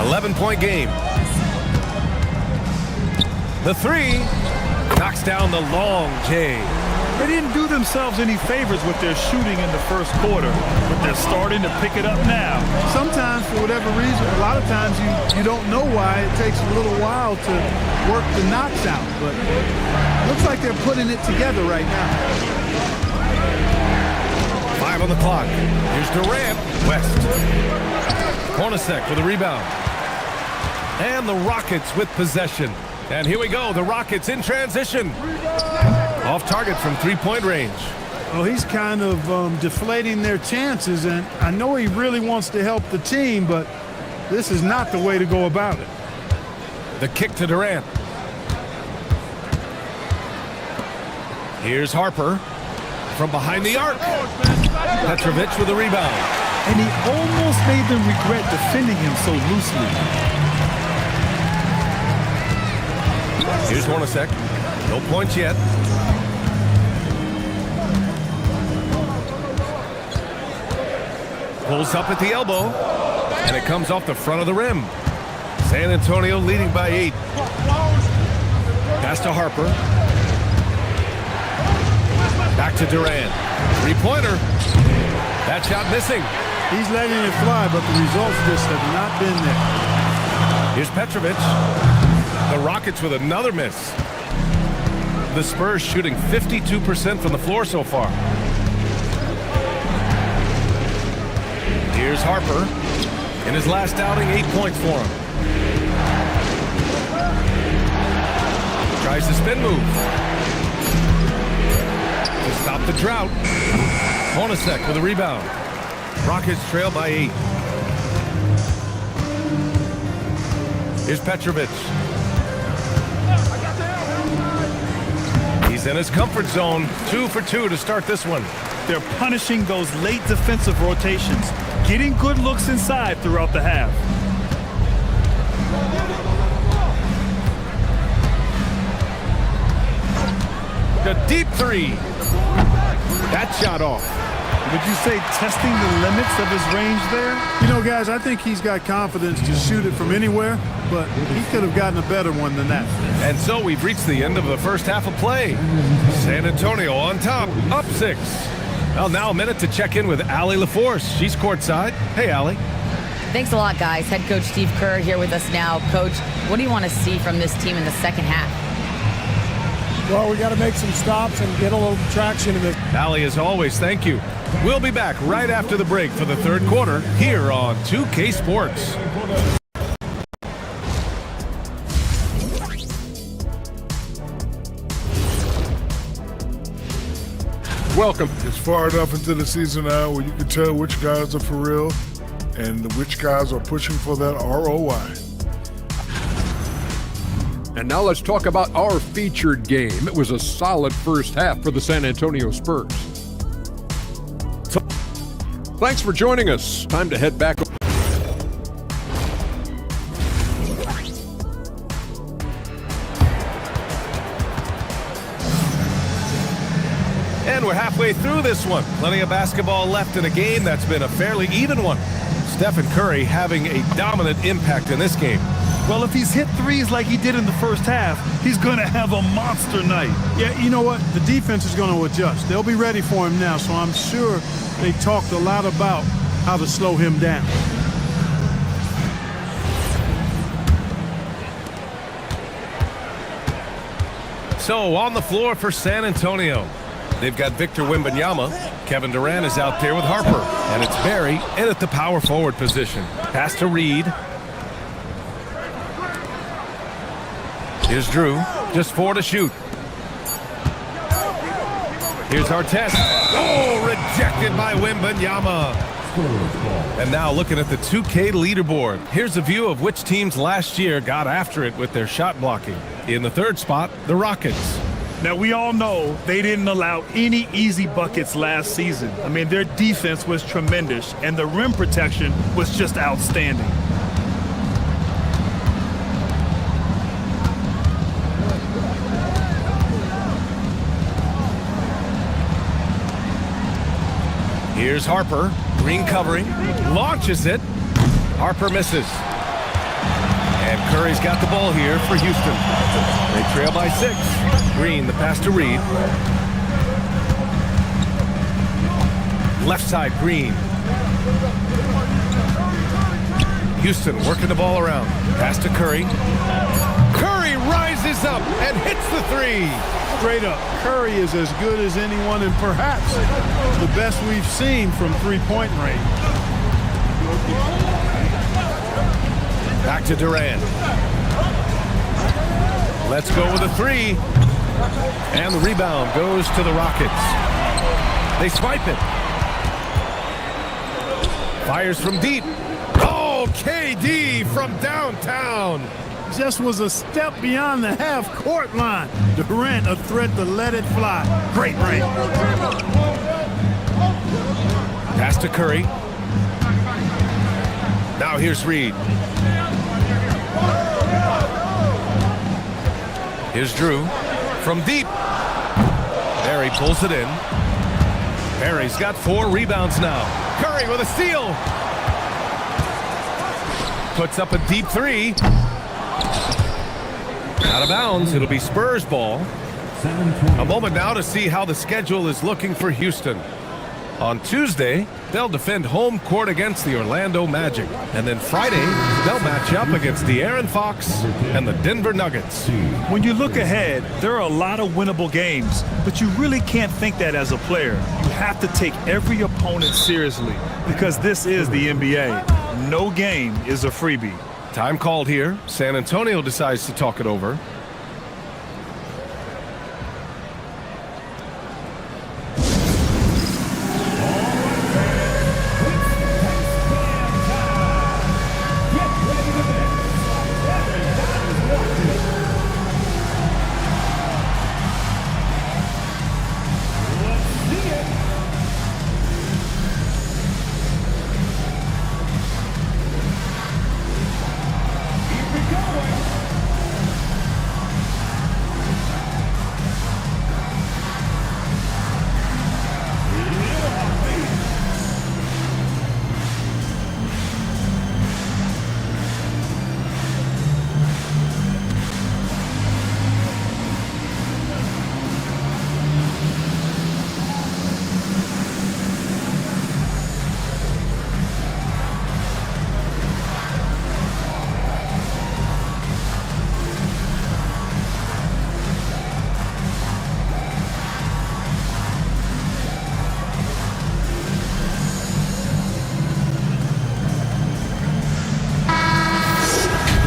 11-point game. The three knocks down the long J. They didn't do themselves any favors with their shooting in the first quarter, but they're starting to pick it up now. Sometimes, for whatever reason, a lot of times you don't know why. It takes a little while to work the knocks out, but looks like they're putting it together right now. 5 on the clock. Here's Durant. West. Hornacek for the rebound. And the Rockets with possession. And here we go. The Rockets in transition. Off target from three-point range. Well, he's kind of deflating their chances, and I know he really wants to help the team, but this is not the way to go about it. The kick to Durant. Here's Harper from behind the arc. Petrovic with a rebound. And he almost made them regret defending him so loosely. Here's Hornacek. No points yet. Pulls up at the elbow. And it comes off the front of the rim. San Antonio leading by 8. Pass to Harper. Back to Durant. Three-pointer. That shot missing. He's letting it fly, but the results just have not been there. Here's Petrovic. The Rockets with another miss. The Spurs shooting 52% from the floor so far. Here's Harper. In his last outing, 8 points for him. Tries the spin move. To stop the drought. Hornacek with a rebound. Rockets trail by 8. Here's Petrovic. He's in his comfort zone. 2 for 2 to start this one. They're punishing those late defensive rotations, getting good looks inside throughout the half. The deep three. That shot off. Would you say testing the limits of his range there? You know, guys, I think he's got confidence to shoot it from anywhere, but he could have gotten a better one than that. And so we've reached the end of the first half of play. San Antonio on top, up 6. Well, now a minute to check in with Allie LaForce. She's courtside. Hey, Allie. Thanks a lot, guys. Head coach Steve Kerr here with us now. Coach, what do you want to see from this team in the second half? Well, we got to make some stops and get a little traction in this. Allie, as always, thank you. We'll be back right after the break for the third quarter here on 2K Sports. Welcome. It's far enough into the season now where you can tell which guys are for real and which guys are pushing for that ROI. And now let's talk about our featured game. It was a solid first half for the San Antonio Spurs. Thanks for joining us. Time to head back. And we're halfway through this one. Plenty of basketball left in a game that's been a fairly even one. Stephen Curry having a dominant impact in this game. Well, if he's hit threes like he did in the first half, he's going to have a monster night. Yeah, you know what? The defense is going to adjust. They'll be ready for him now, so I'm sure they talked a lot about how to slow him down. So on the floor for San Antonio, they've got Victor Wembanyama. Kevin Durant is out there with Harper. And it's Barry in at the power forward position. Pass to Reed. Here's Drew. Just 4 to shoot. Here's Artest. Oh, rejected by Wembanyama. And now looking at the 2K leaderboard. Here's a view of which teams last year got after it with their shot blocking. In the third spot, the Rockets. Now, we all know they didn't allow any easy buckets last season. I mean, their defense was tremendous, and the rim protection was just outstanding. Here's Harper. Green covering. Launches it. Harper misses. And Curry's got the ball here for Houston. They trail by 6. Green, the pass to Reed. Left side, Green. Houston working the ball around. Pass to Curry. Curry rises up and hits the 3. Straight up, Curry is as good as anyone and perhaps the best we've seen from three-point range. Back to Durant. Let's go with a 3. And the rebound goes to the Rockets. They swipe it. Fires from deep. Oh, KD from downtown. Just was a step beyond the half-court line. Durant a threat to let it fly. Great range. Pass to Curry. Now here's Reed. Here's Drew from deep. Barry pulls it in. Barry's got 4 rebounds now. Curry with a steal. Puts up a deep 3. Out of bounds. It'll be Spurs ball. A moment now to see how the schedule is looking for Houston. On Tuesday, they'll defend home court against the Orlando Magic. And then Friday, they'll match up against the De'Aaron Fox and the Denver Nuggets. When you look ahead, there are a lot of winnable games, but you really can't think that as a player. You have to take every opponent seriously because this is the NBA. No game is a freebie. Time called here. San Antonio decides to talk it over.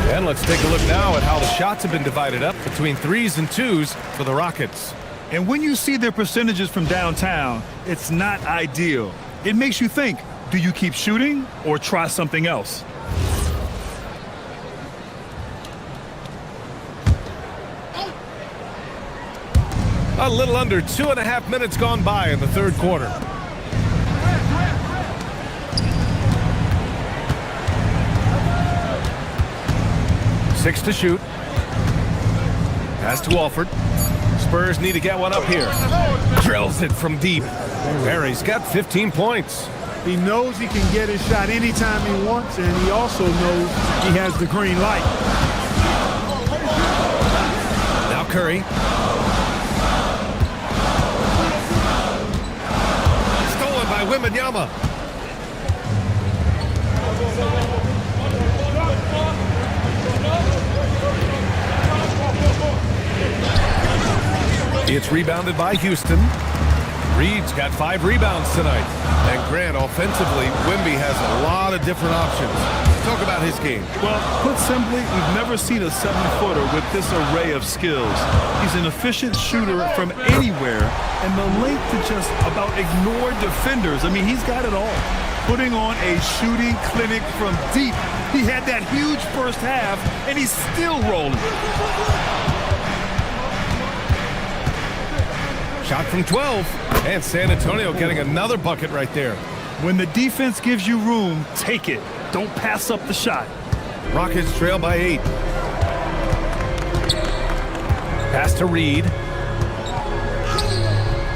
And let's take a look now at how the shots have been divided up between 3s and 2s for the Rockets. And when you see their percentages from downtown, it's not ideal. It makes you think, do you keep shooting or try something else? A little under 2.5 minutes gone by in the third quarter. Six to shoot. Pass to Walford. Spurs need to get one up here. Drills it from deep. Barry's got 15 points. He knows he can get his shot anytime he wants, and he also knows he has the green light. Now Curry. Stolen by Wembanyama. It's rebounded by Houston. Reed's got 5 rebounds tonight. And Grant, offensively, Wemby has a lot of different options. Talk about his game. Well, put simply, we've never seen a 7-footer with this array of skills. He's an efficient shooter from anywhere, and the length to just about ignore defenders. I mean, he's got it all. Putting on a shooting clinic from deep. He had that huge first half, and he's still rolling. Shot from 12, and San Antonio getting another bucket right there. When the defense gives you room, take it. Don't pass up the shot. Rockets trail by 8. Pass to Reed.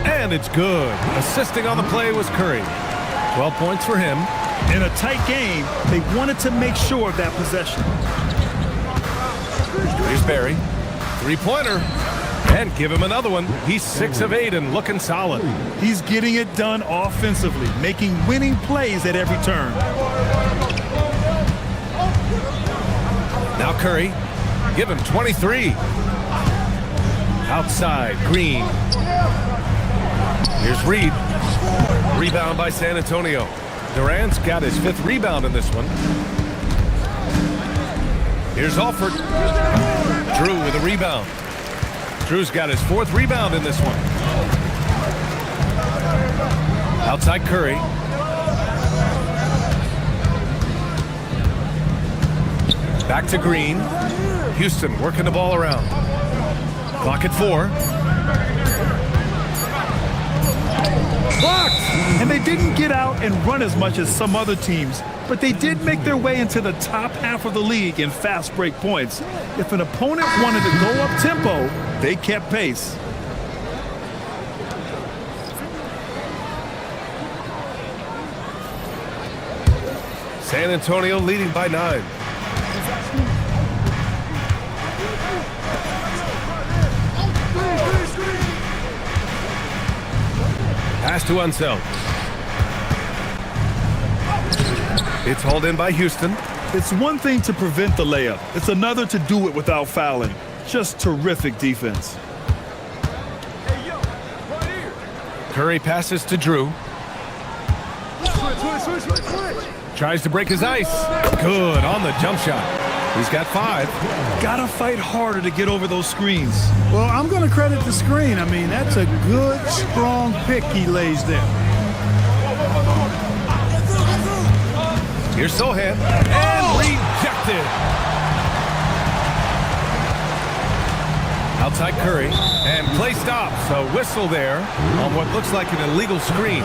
And it's good. Assisting on the play was Curry. 12 points for him. In a tight game, they wanted to make sure of that possession. Here's Barry. 3-pointer. And give him another one. He's 6 of 8 and looking solid. He's getting it done offensively, making winning plays at every turn. Now Curry. Give him 23. Outside, Green. Here's Reed. Rebound by San Antonio. Durant's got his 5th rebound in this one. Here's Alford. Drew with a rebound. Drew's got his 4th rebound in this one. Outside Curry. Back to Green. Houston working the ball around. Clock at 4. Blocked! And they didn't get out and run as much as some other teams, but they did make their way into the top half of the league in fast break points. If an opponent wanted to go up tempo, they kept pace. San Antonio leading by 9. Pass to Unseld. It's hauled in by Houston. It's one thing to prevent the layup. It's another to do it without fouling. Just terrific defense. Curry passes to Drew. Tries to break his ice. Good on the jump shot. He's got 5. Gotta fight harder to get over those screens. Well, I'm going to credit the screen. I mean, that's a good, strong pick he lays there. Here's Sohan. And rejected. Outside Curry. And play stops. A whistle there on what looks like an illegal screen.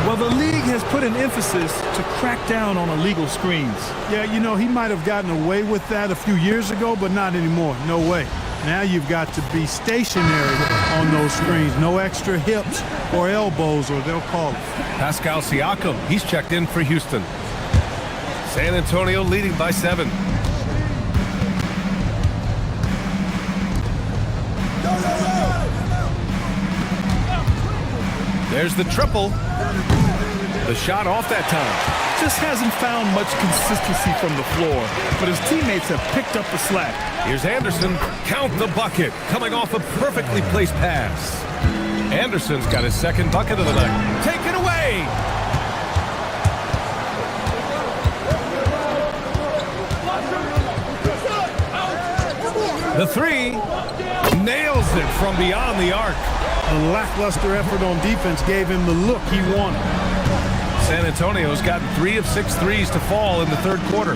Well, the league has put an emphasis to crack down on illegal screens. Yeah, you know, he might have gotten away with that a few years ago, but not anymore. No way. Now you've got to be stationary on those screens. No extra hips or elbows, or they'll call it. Pascal Siakam, he's checked in for Houston. San Antonio leading by 7. There's the triple. The shot off that time. Just hasn't found much consistency from the floor, but his teammates have picked up the slack. Here's Anderson. Count the bucket. Coming off a perfectly placed pass. Anderson's got his 2nd bucket of the night. Take it away. The 3 nails it from beyond the arc. The lackluster effort on defense gave him the look he wanted. San Antonio's gotten 3 of 6 threes to fall in the 3rd quarter.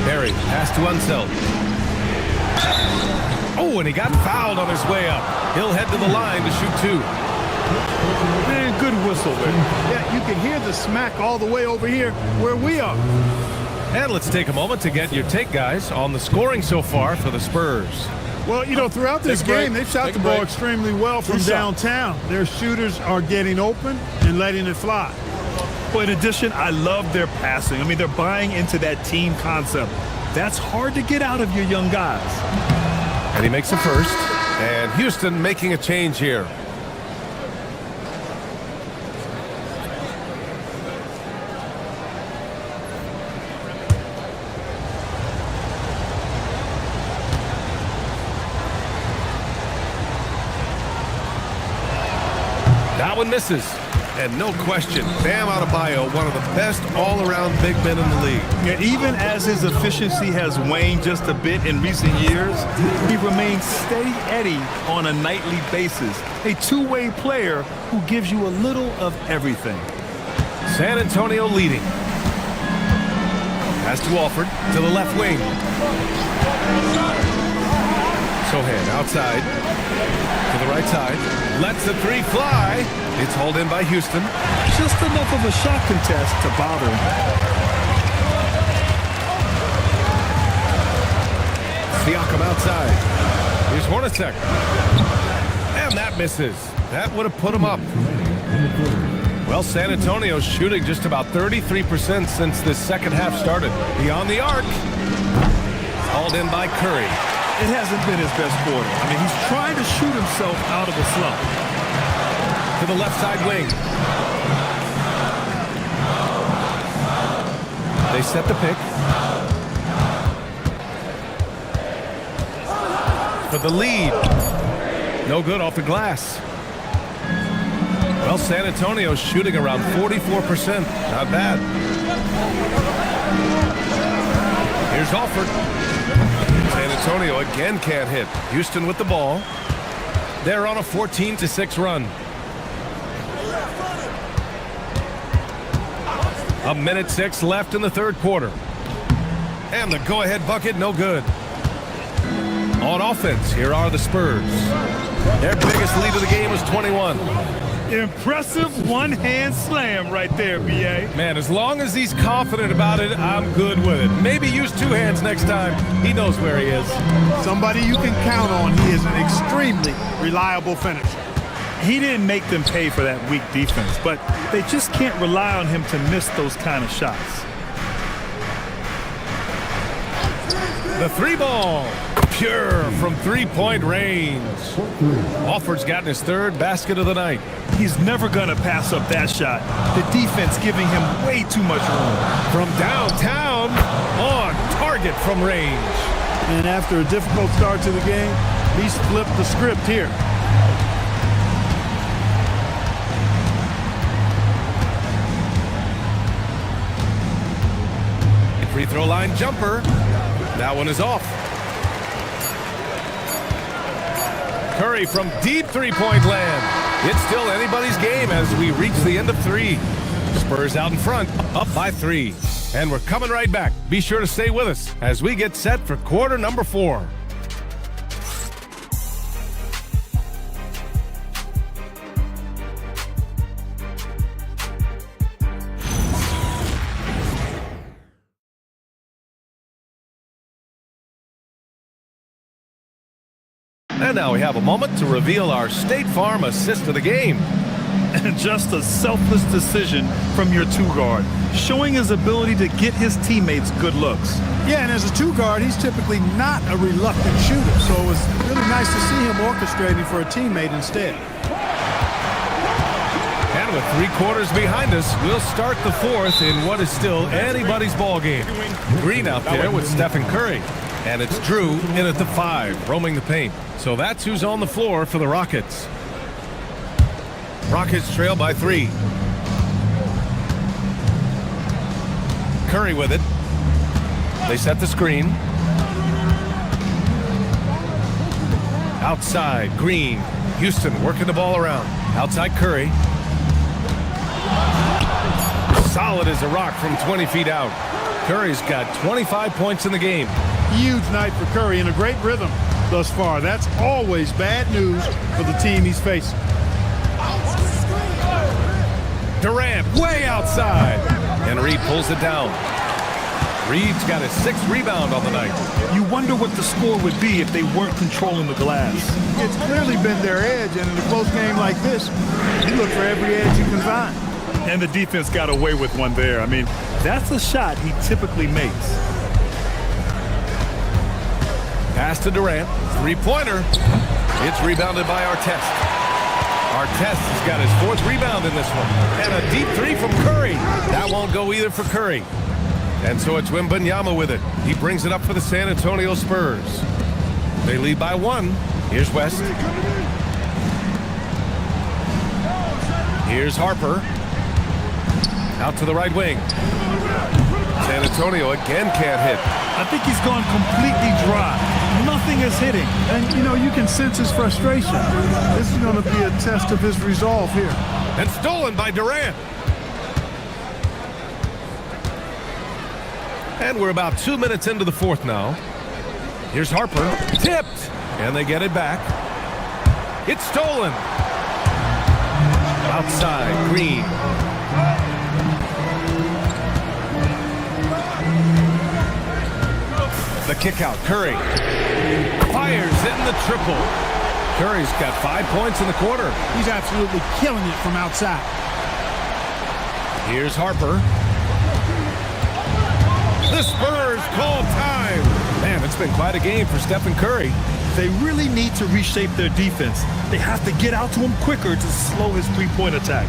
Barry, pass to Unseld. Oh, and he got fouled on his way up. He'll head to the line to shoot 2. Man, good whistle there. Yeah, you can hear the smack all the way over here where we are. And let's take a moment to get your take, guys, on the scoring so far for the Spurs. Well, you know, throughout this game, they've shot the ball extremely well from downtown. Their shooters are getting open and letting it fly. Well, in addition, I love their passing. I mean, they're buying into that team concept. That's hard to get out of your young guys. And he makes the first. And Houston making a change here. That one misses. And no question, Bam Adebayo, one of the best all-around big men in the league. And even as his efficiency has waned just a bit in recent years, he remains steady Eddie on a nightly basis. A two-way player who gives you a little of everything. San Antonio leading. Pass to Alford to the left wing. Sohan outside to the right side. Lets the three fly. It's hauled in by Houston. Just enough of a shot contest to bother him. Siakam outside. Here's Hornacek. And that misses. That would have put him up. Well, San Antonio's shooting just about 33% since this second half started. Beyond the arc. Hauled in by Curry. It hasn't been his best quarter. I mean, he's trying to shoot himself out of a slump. To the left side wing. They set the pick. For the lead. No good off the glass. Well, San Antonio's shooting around 44%. Not bad. Here's Alford. San Antonio again can't hit. Houston with the ball. They're on a 14-6 run. A minute 6 left in the third quarter. And the go-ahead bucket, no good. On offense, here are the Spurs. Their biggest lead of the game was 21. Impressive one-hand slam right there, B.A. Man, as long as he's confident about it, I'm good with it. Maybe use two hands next time. He knows where he is. Somebody you can count on. He is an extremely reliable finisher. He didn't make them pay for that weak defense, but they just can't rely on him to miss those kind of shots. The three ball. Pure from three-point range. Alford's gotten his third basket of the night. He's never going to pass up that shot. The defense giving him way too much room. From downtown, on target from range. And after a difficult start to the game, he's flipped the script here. Free throw line jumper. That one is off. Curry from deep three-point land. It's still anybody's game as we reach the end of three. Spurs out in front, up by 3. And we're coming right back. Be sure to stay with us as we get set for quarter number 4. And now we have a moment to reveal our State Farm assist of the game. And just a selfless decision from your two-guard, showing his ability to get his teammates good looks. Yeah, and as a two-guard, he's typically not a reluctant shooter, so it was really nice to see him orchestrating for a teammate instead. And with 3 quarters behind us, we'll start the 4th in what is still anybody's ball game. Green out there with Stephen Curry. And it's Drew in at the 5, roaming the paint. So that's who's on the floor for the Rockets. Rockets trail by 3. Curry with it. They set the screen. Outside, Green. Houston working the ball around. Outside, Curry. Solid as a rock from 20 feet out. Curry's got 25 points in the game. Huge night for Curry and a great rhythm thus far. That's always bad news for the team he's facing. Durant way outside. And Reed pulls it down. Reed's got his 6th rebound on the night. You wonder what the score would be if they weren't controlling the glass. It's clearly been their edge, and in a close game like this, you look for every edge you can find. And the defense got away with one there. I mean, that's a shot he typically makes. Pass to Durant. 3-pointer. It's rebounded by Artest. Artest has got his 4th rebound in this one. And a deep 3 from Curry. That won't go either for Curry. And so it's Wembanyama with it. He brings it up for the San Antonio Spurs. They lead by 1. Here's West. Here's Harper. Out to the right wing. San Antonio again can't hit. I think he's gone completely dry. Nothing is hitting. And, you know, you can sense his frustration. This is going to be a test of his resolve here. And stolen by Durant. And we're about 2 minutes into the 4th now. Here's Harper. Tipped. And they get it back. It's stolen. Outside, Green. The kick out, Curry. Fires in the triple. Curry's got 5 points in the quarter. He's absolutely killing it from outside. Here's Harper. The Spurs call time. Man, it's been quite a game for Stephen Curry. They really need to reshape their defense. They have to get out to him quicker to slow his 3-point attack.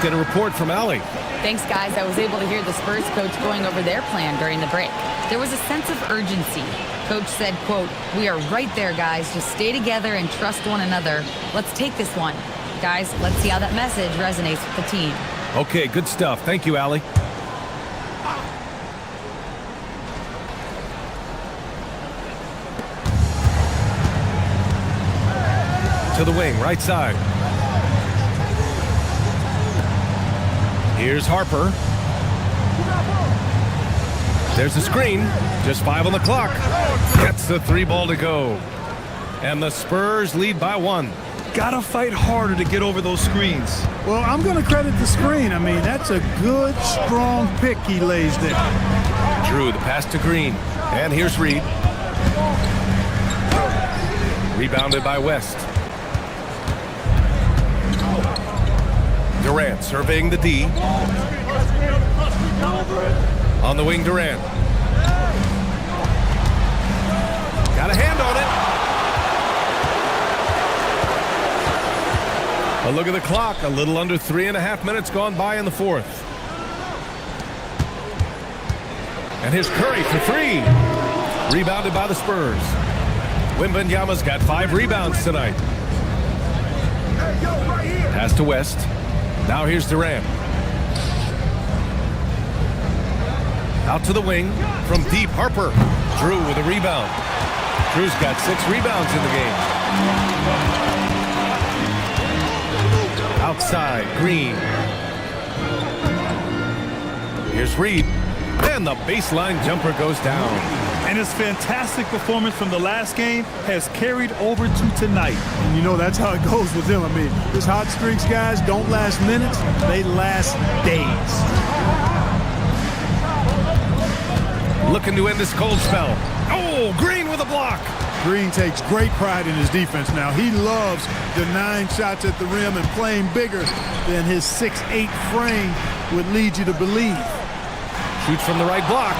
Get a report from Allie. Thanks, guys. I was able to hear the Spurs coach going over their plan during the break. There was a sense of urgency. Coach said, quote, "We are right there, guys. Just stay together and trust one another. Let's take this one." Guys, let's see how that message resonates with the team. Okay, good stuff. Thank you, Allie. To the wing, right side. Here's Harper. There's the screen. Just 5 on the clock. Gets the 3 ball to go. And the Spurs lead by 1. Gotta fight harder to get over those screens. Well, I'm going to credit the screen. I mean, that's a good, strong pick he lays there. Drew the pass to Green. And here's Reed. Rebounded by West. Durant surveying the D. On the wing, Durant. Got a hand on it. A look at the clock. A little under 3.5 minutes gone by in the 4th. And here's Curry for 3. Rebounded by the Spurs. Wembanyama's got 5 rebounds tonight. Pass to West. Now here's Durant. Out to the wing from deep, Harper. Drew with a rebound. Drew's got 6 rebounds in the game. Outside, Green. Here's Reed. And the baseline jumper goes down. And his fantastic performance from the last game has carried over to tonight. And you know, that's how it goes with them. I mean, these hot streaks, guys, don't last minutes. They last days. Looking to end this cold spell. Oh, Green with a block. Green takes great pride in his defense now. He loves denying shots at the rim and playing bigger than his 6'8" frame would lead you to believe. Shoots from the right block.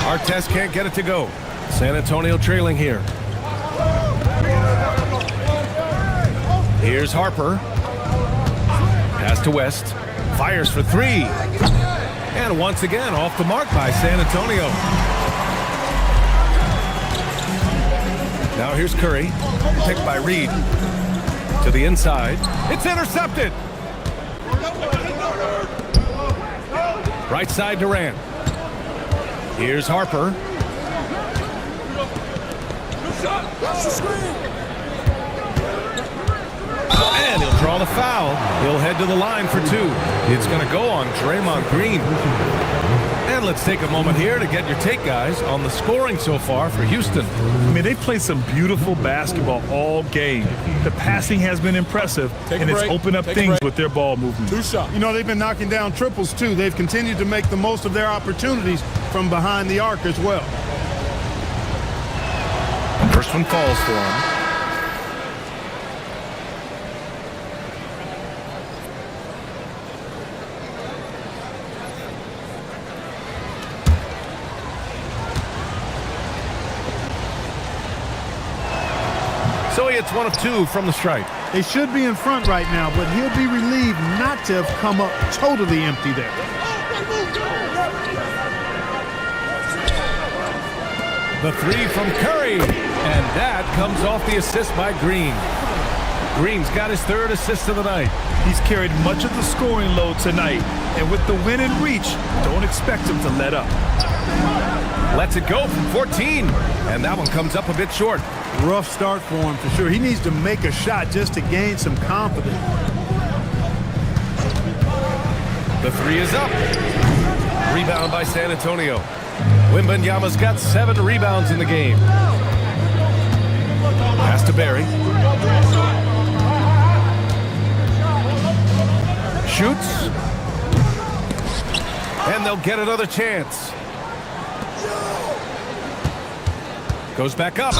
Artest can't get it to go. San Antonio trailing here. Here's Harper. Pass to West. Fires for three. And once again, off the mark by San Antonio. Now here's Curry. Picked by Reed. To the inside. It's intercepted. Right side Durant. Here's Harper. And he'll draw the foul. He'll head to the line for two. It's going to go on Draymond Green. And let's take a moment here to get your take, guys, on the scoring so far for Houston. I mean, they've played some beautiful basketball all game. The passing has been impressive, and it's opened up things with their ball movement. Two shots. You know, they've been knocking down triples, too. They've continued to make the most of their opportunities from behind the arc as well. First one falls for him. So he hits one of two from the stripe. They should be in front right now, but he'll be relieved not to have come up totally empty there. The three from Curry, and that comes off the assist by Green. Green's got his third assist of the night. He's carried much of the scoring load tonight, and with the win in reach, don't expect him to let up. Lets it go from 14, and that one comes up a bit short. Rough start for him for sure. He needs to make a shot just to gain some confidence. The three is up. Rebound by San Antonio. Wembanyama's got 7 rebounds in the game. Pass to Barry. Shoots. And they'll get another chance. Goes back up.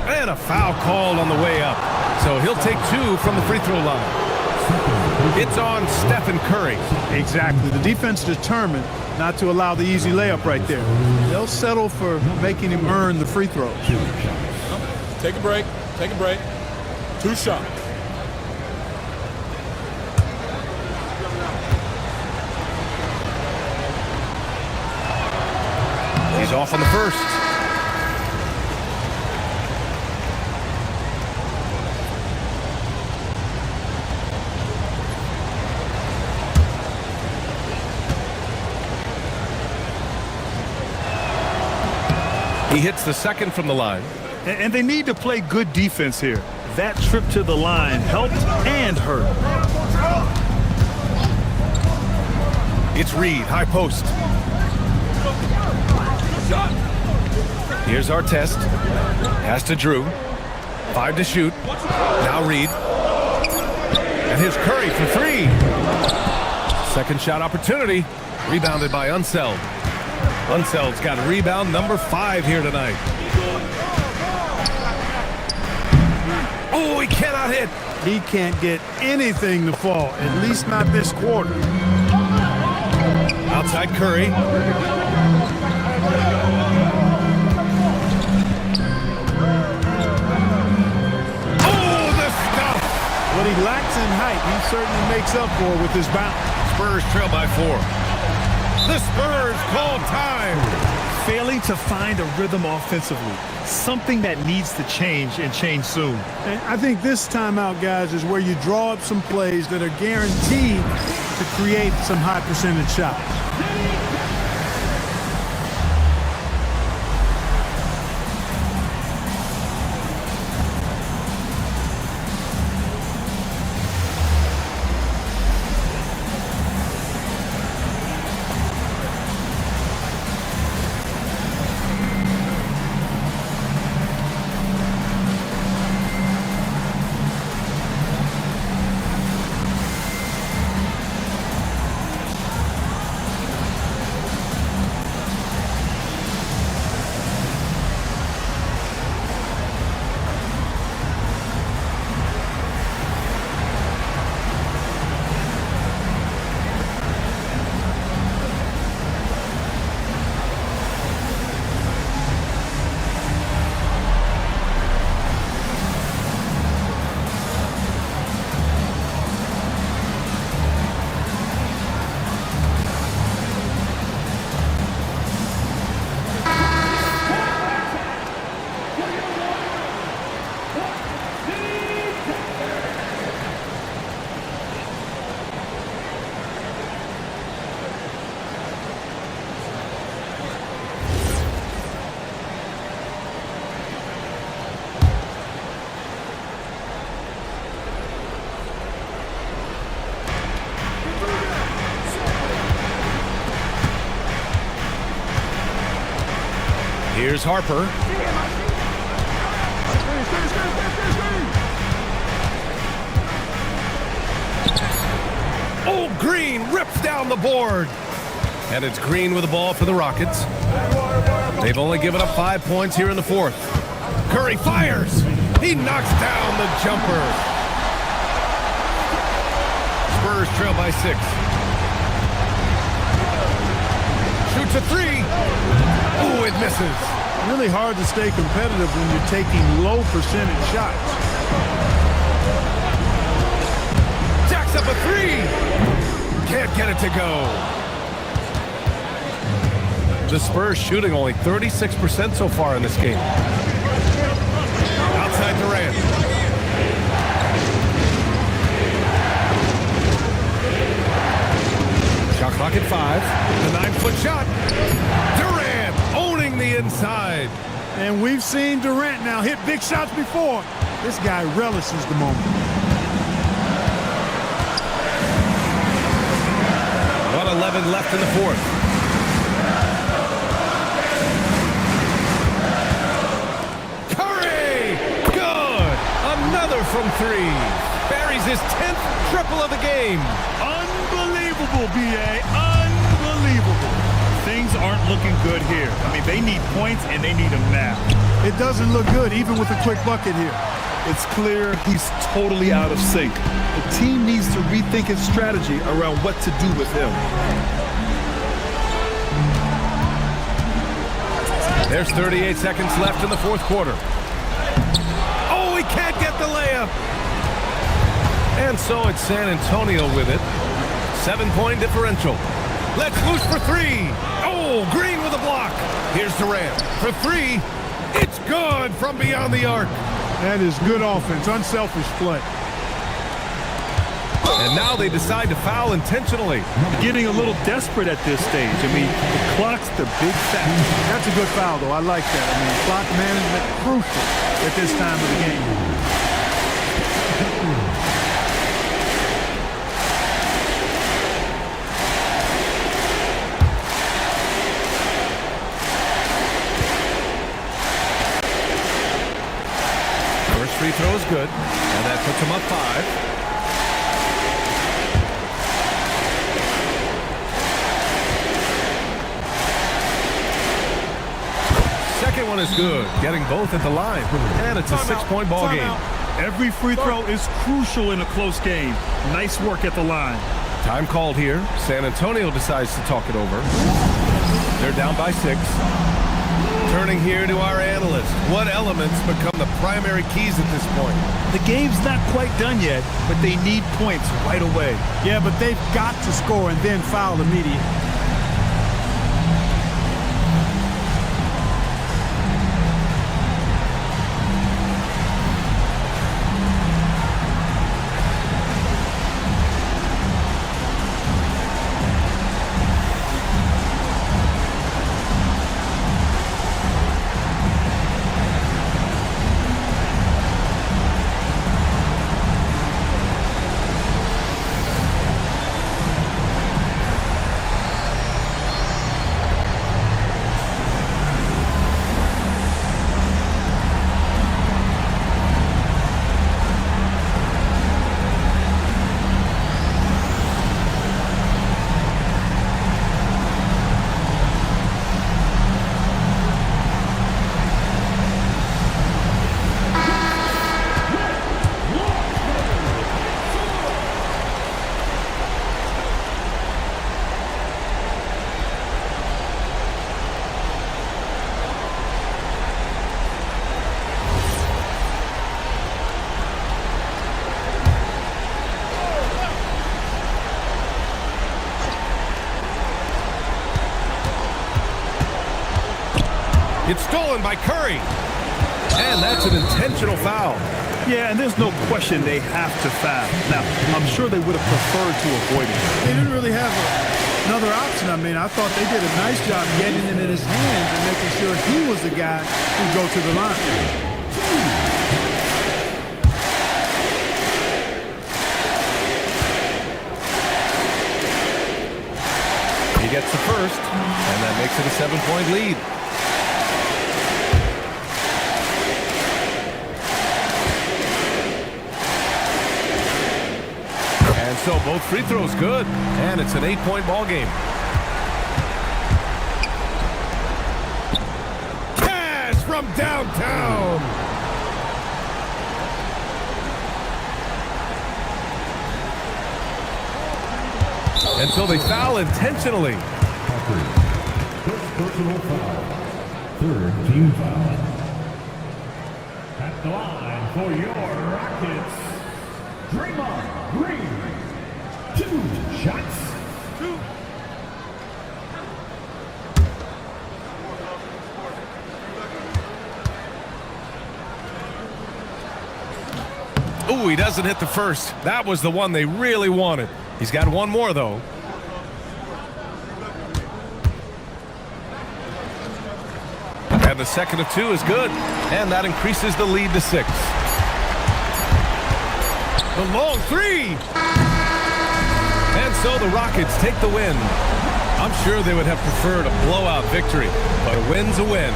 And a foul called on the way up. So he'll take 2 from the free throw line. It's on Stephen Curry. Exactly. The defense determined not to allow the easy layup right there. They'll settle for making him earn the free throws. Take a break. Take a break. 2 shots. He's off on the first. He hits the second from the line. And they need to play good defense here. That trip to the line helped and hurt. It's Reed, high post. Here's Artest. Pass to Drew. 5 to shoot. Now Reed. And here's Curry for 3. Second shot opportunity. Rebounded by Unseld. Unseld's got rebound number 5 here tonight. Oh, he cannot hit. He can't get anything to fall, at least not this quarter. Outside Curry. Oh, the stuff. What he lacks in height, he certainly makes up for with his bounce. Spurs trail by 4. The Spurs call time. Failing to find a rhythm offensively. Something that needs to change and change soon. And I think this timeout, guys, is where you draw up some plays that are guaranteed to create some high percentage shots. Here's Harper. Oh, Green rips down the board. And it's Green with the ball for the Rockets. They've only given up 5 points here in the fourth. Curry fires. He knocks down the jumper. Spurs trail by 6. Shoots a 3. Ooh, it misses. Really hard to stay competitive when you're taking low percentage shots. Jacks up a 3. Can't get it to go. The Spurs shooting only 36% so far in this game. Outside Durant. Shot clock at 5. The 9-foot shot. Durant owning the inside. And we've seen Durant now hit big shots before. This guy relishes the moment. 1:11 left in the fourth. Another from 3. Buries his 10th triple of the game. Unbelievable, B.A. Unbelievable. Things aren't looking good here. I mean, they need points and they need them now. It doesn't look good, even with a quick bucket here. It's clear he's totally out of sync. The team needs to rethink its strategy around what to do with him. There's 38 seconds left in the fourth quarter. He can't get the layup. And so it's San Antonio with it. 7-point differential. Let's loose for 3. Oh, Green with a block. Here's Durant for 3. It's good from beyond the arc. That is good offense, unselfish play. And now they decide to foul intentionally. Getting a little desperate at this stage. I mean, the clock's the big factor. That's a good foul, though. I like that. I mean, clock management crucial at this time of the game. First free throw is good, and that puts him up 5. Second one is good, getting both at the line, and it's a 6-point ball game. Every free throw is crucial in a close game. Nice work at the line. Time called here. San Antonio decides to talk it over. They're down by 6. Turning here to our analyst. What elements become the primary keys at this point? The game's not quite done yet, but they need points right away. Yeah, but they've got to score and then foul immediately. It's stolen by Curry. And that's an intentional foul. Yeah, and there's no question they have to foul. Now, I'm sure they would have preferred to avoid it. They didn't really have another option. I mean, I thought they did a nice job getting it in his hands and making sure he was the guy who'd go to the line. He gets the first, and that makes it a 7-point lead. so. Both free throws good. And it's an 8-point ball game. Cash from downtown. And so they foul intentionally. First personal foul. Third team foul. At the line for your Rockets, Draymond Green. 2 shots. Ooh, he doesn't hit the first. That was the one they really wanted. He's got one more, though. And the second of 2 is good. And that increases the lead to 6. The long 3. And so the Rockets take the win. I'm sure they would have preferred a blowout victory, but a win's a win.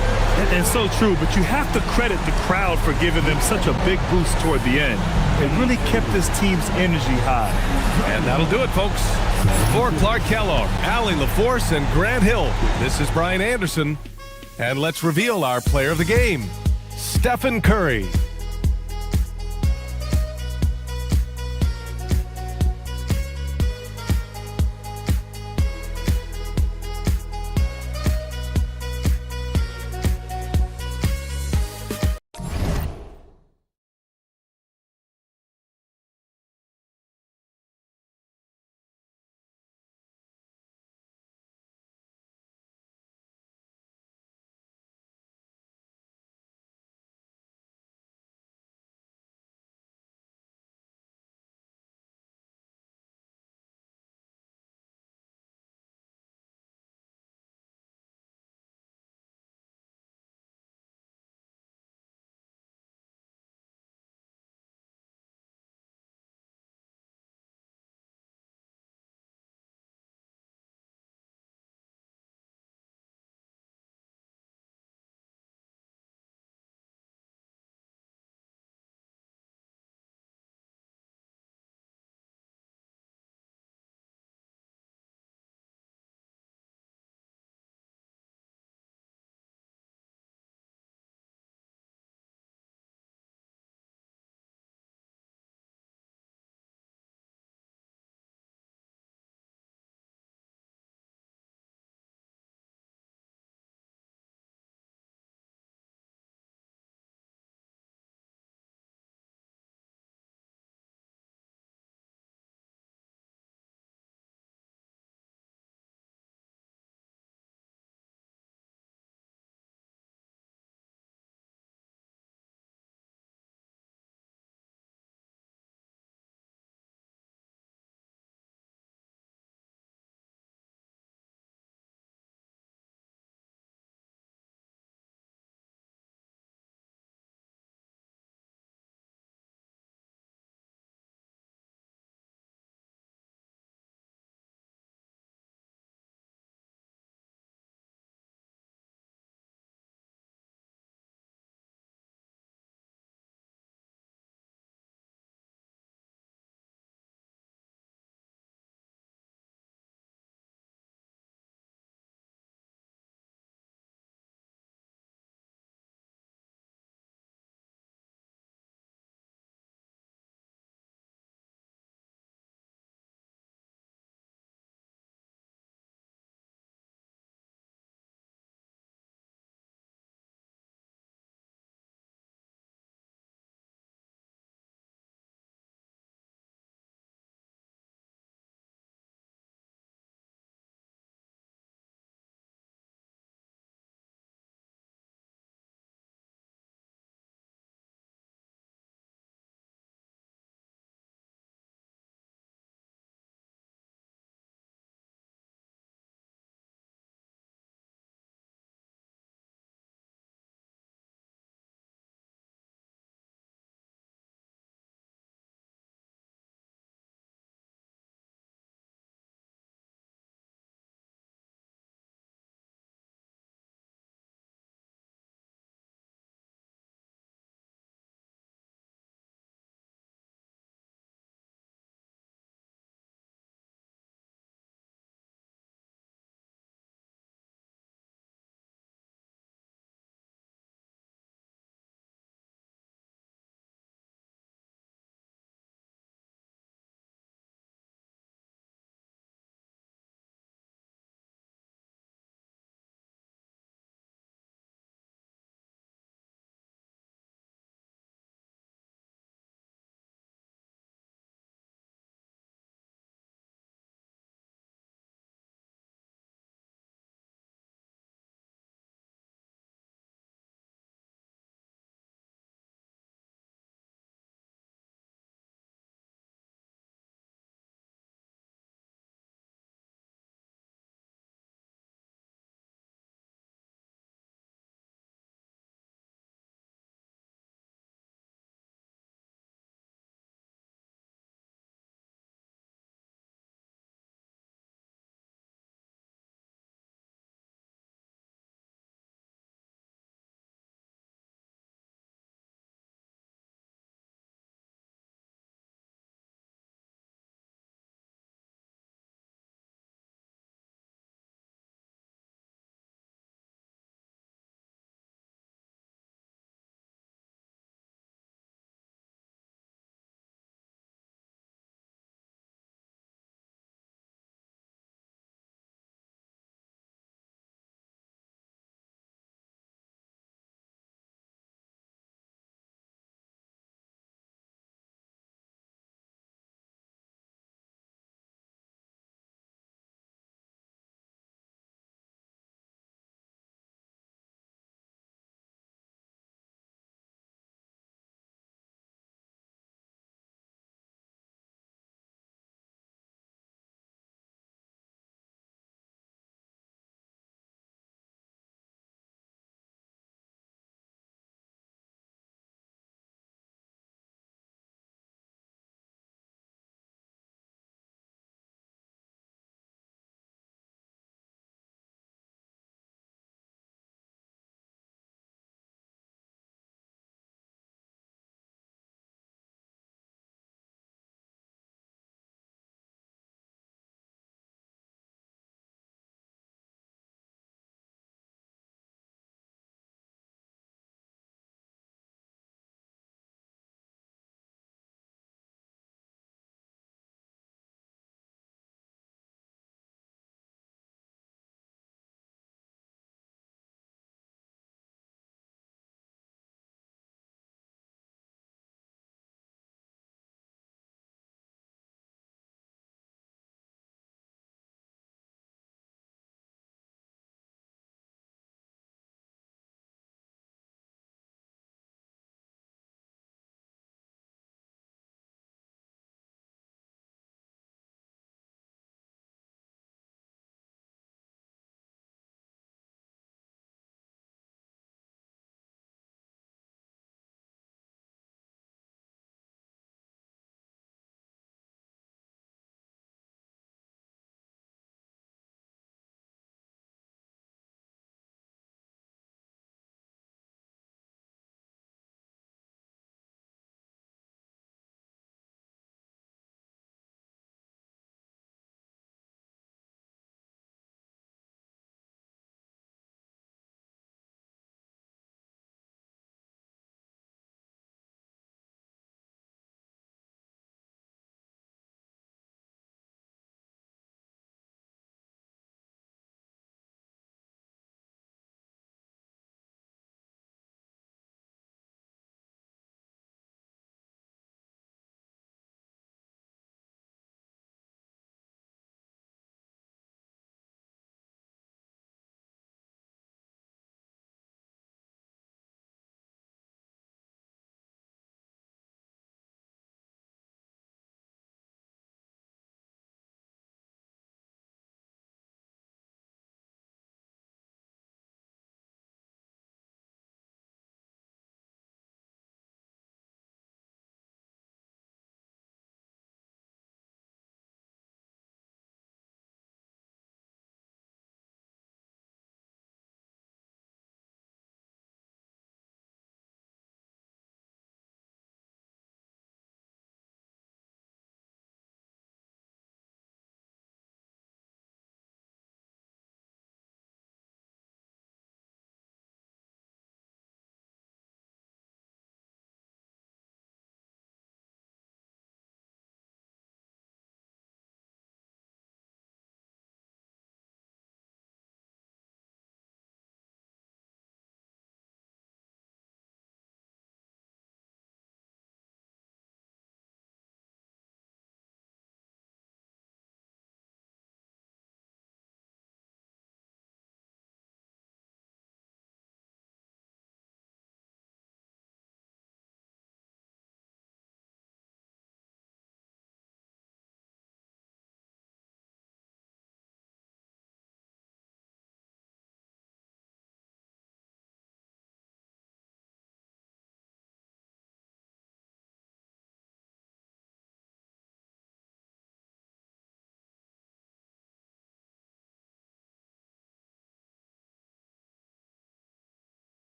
And so true, but you have to credit the crowd for giving them such a big boost toward the end. It really kept this team's energy high. And that'll do it, folks. For Clark Kellogg, Allie LaForce, and Grant Hill, this is Brian Anderson. And let's reveal our player of the game, Stephen Curry.